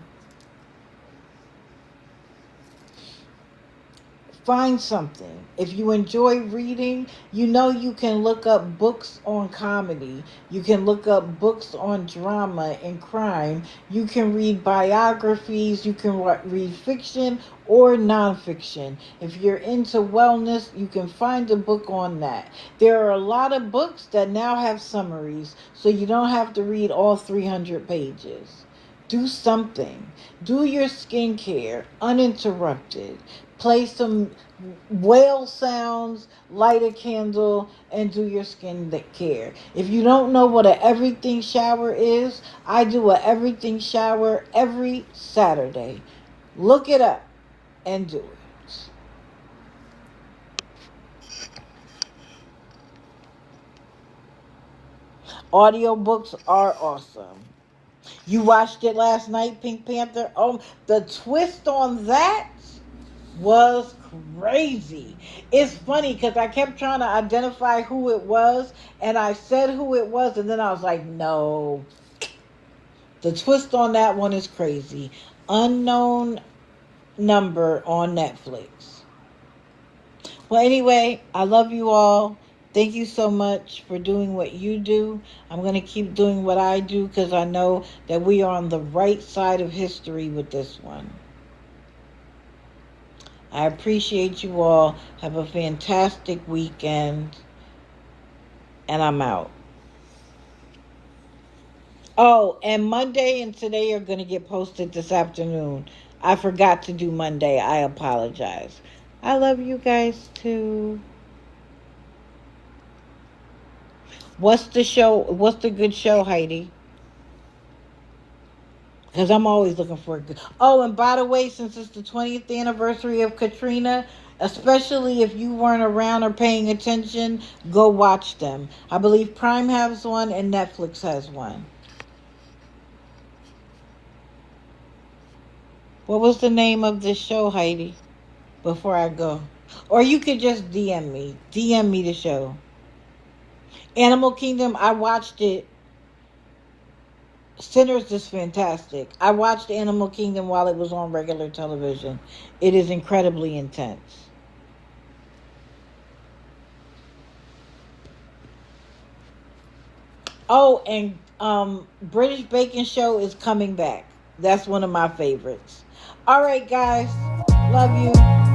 Find something. If you enjoy reading, you know you can look up books on comedy. You can look up books on drama and crime. You can read biographies. You can read fiction or nonfiction. If you're into wellness, you can find a book on that. There are a lot of books that now have summaries, so you don't have to read all 300 pages. Do something. Do your skincare uninterrupted. Play some whale sounds, light a candle, and do your skin care. If you don't know what an everything shower is, I do a everything shower every Saturday. Look it up and do it. Audiobooks are awesome. You watched it last night, Pink Panther? Oh, the twist on that was crazy. It's funny because I kept trying to identify who it was, and I said who it was, and then I was like, no. The twist on that one is crazy. Unknown number on Netflix. Well, anyway, I love you all. Thank you so much for doing what you do. I'm going to keep doing what I do because I know that we are on the right side of history with this one. I appreciate you all. Have a fantastic weekend. And I'm out. Oh, and Monday and today are going to get posted this afternoon. I forgot to do Monday. I apologize. I love you guys too. What's the show? What's the good show, Heidi? Because I'm always looking for a good... Oh, and by the way, since it's the 20th anniversary of Katrina, especially if you weren't around or paying attention, go watch them. I believe Prime has one and Netflix has one. What was the name of this show, Heidi? Before I go. Or you could just DM me. DM me the show. Animal Kingdom, I watched it. Sinners is fantastic. I watched Animal Kingdom while it was on regular television. It is incredibly intense. Oh, and British Bacon Show is coming back. That's one of my favorites. All right, guys. Love you.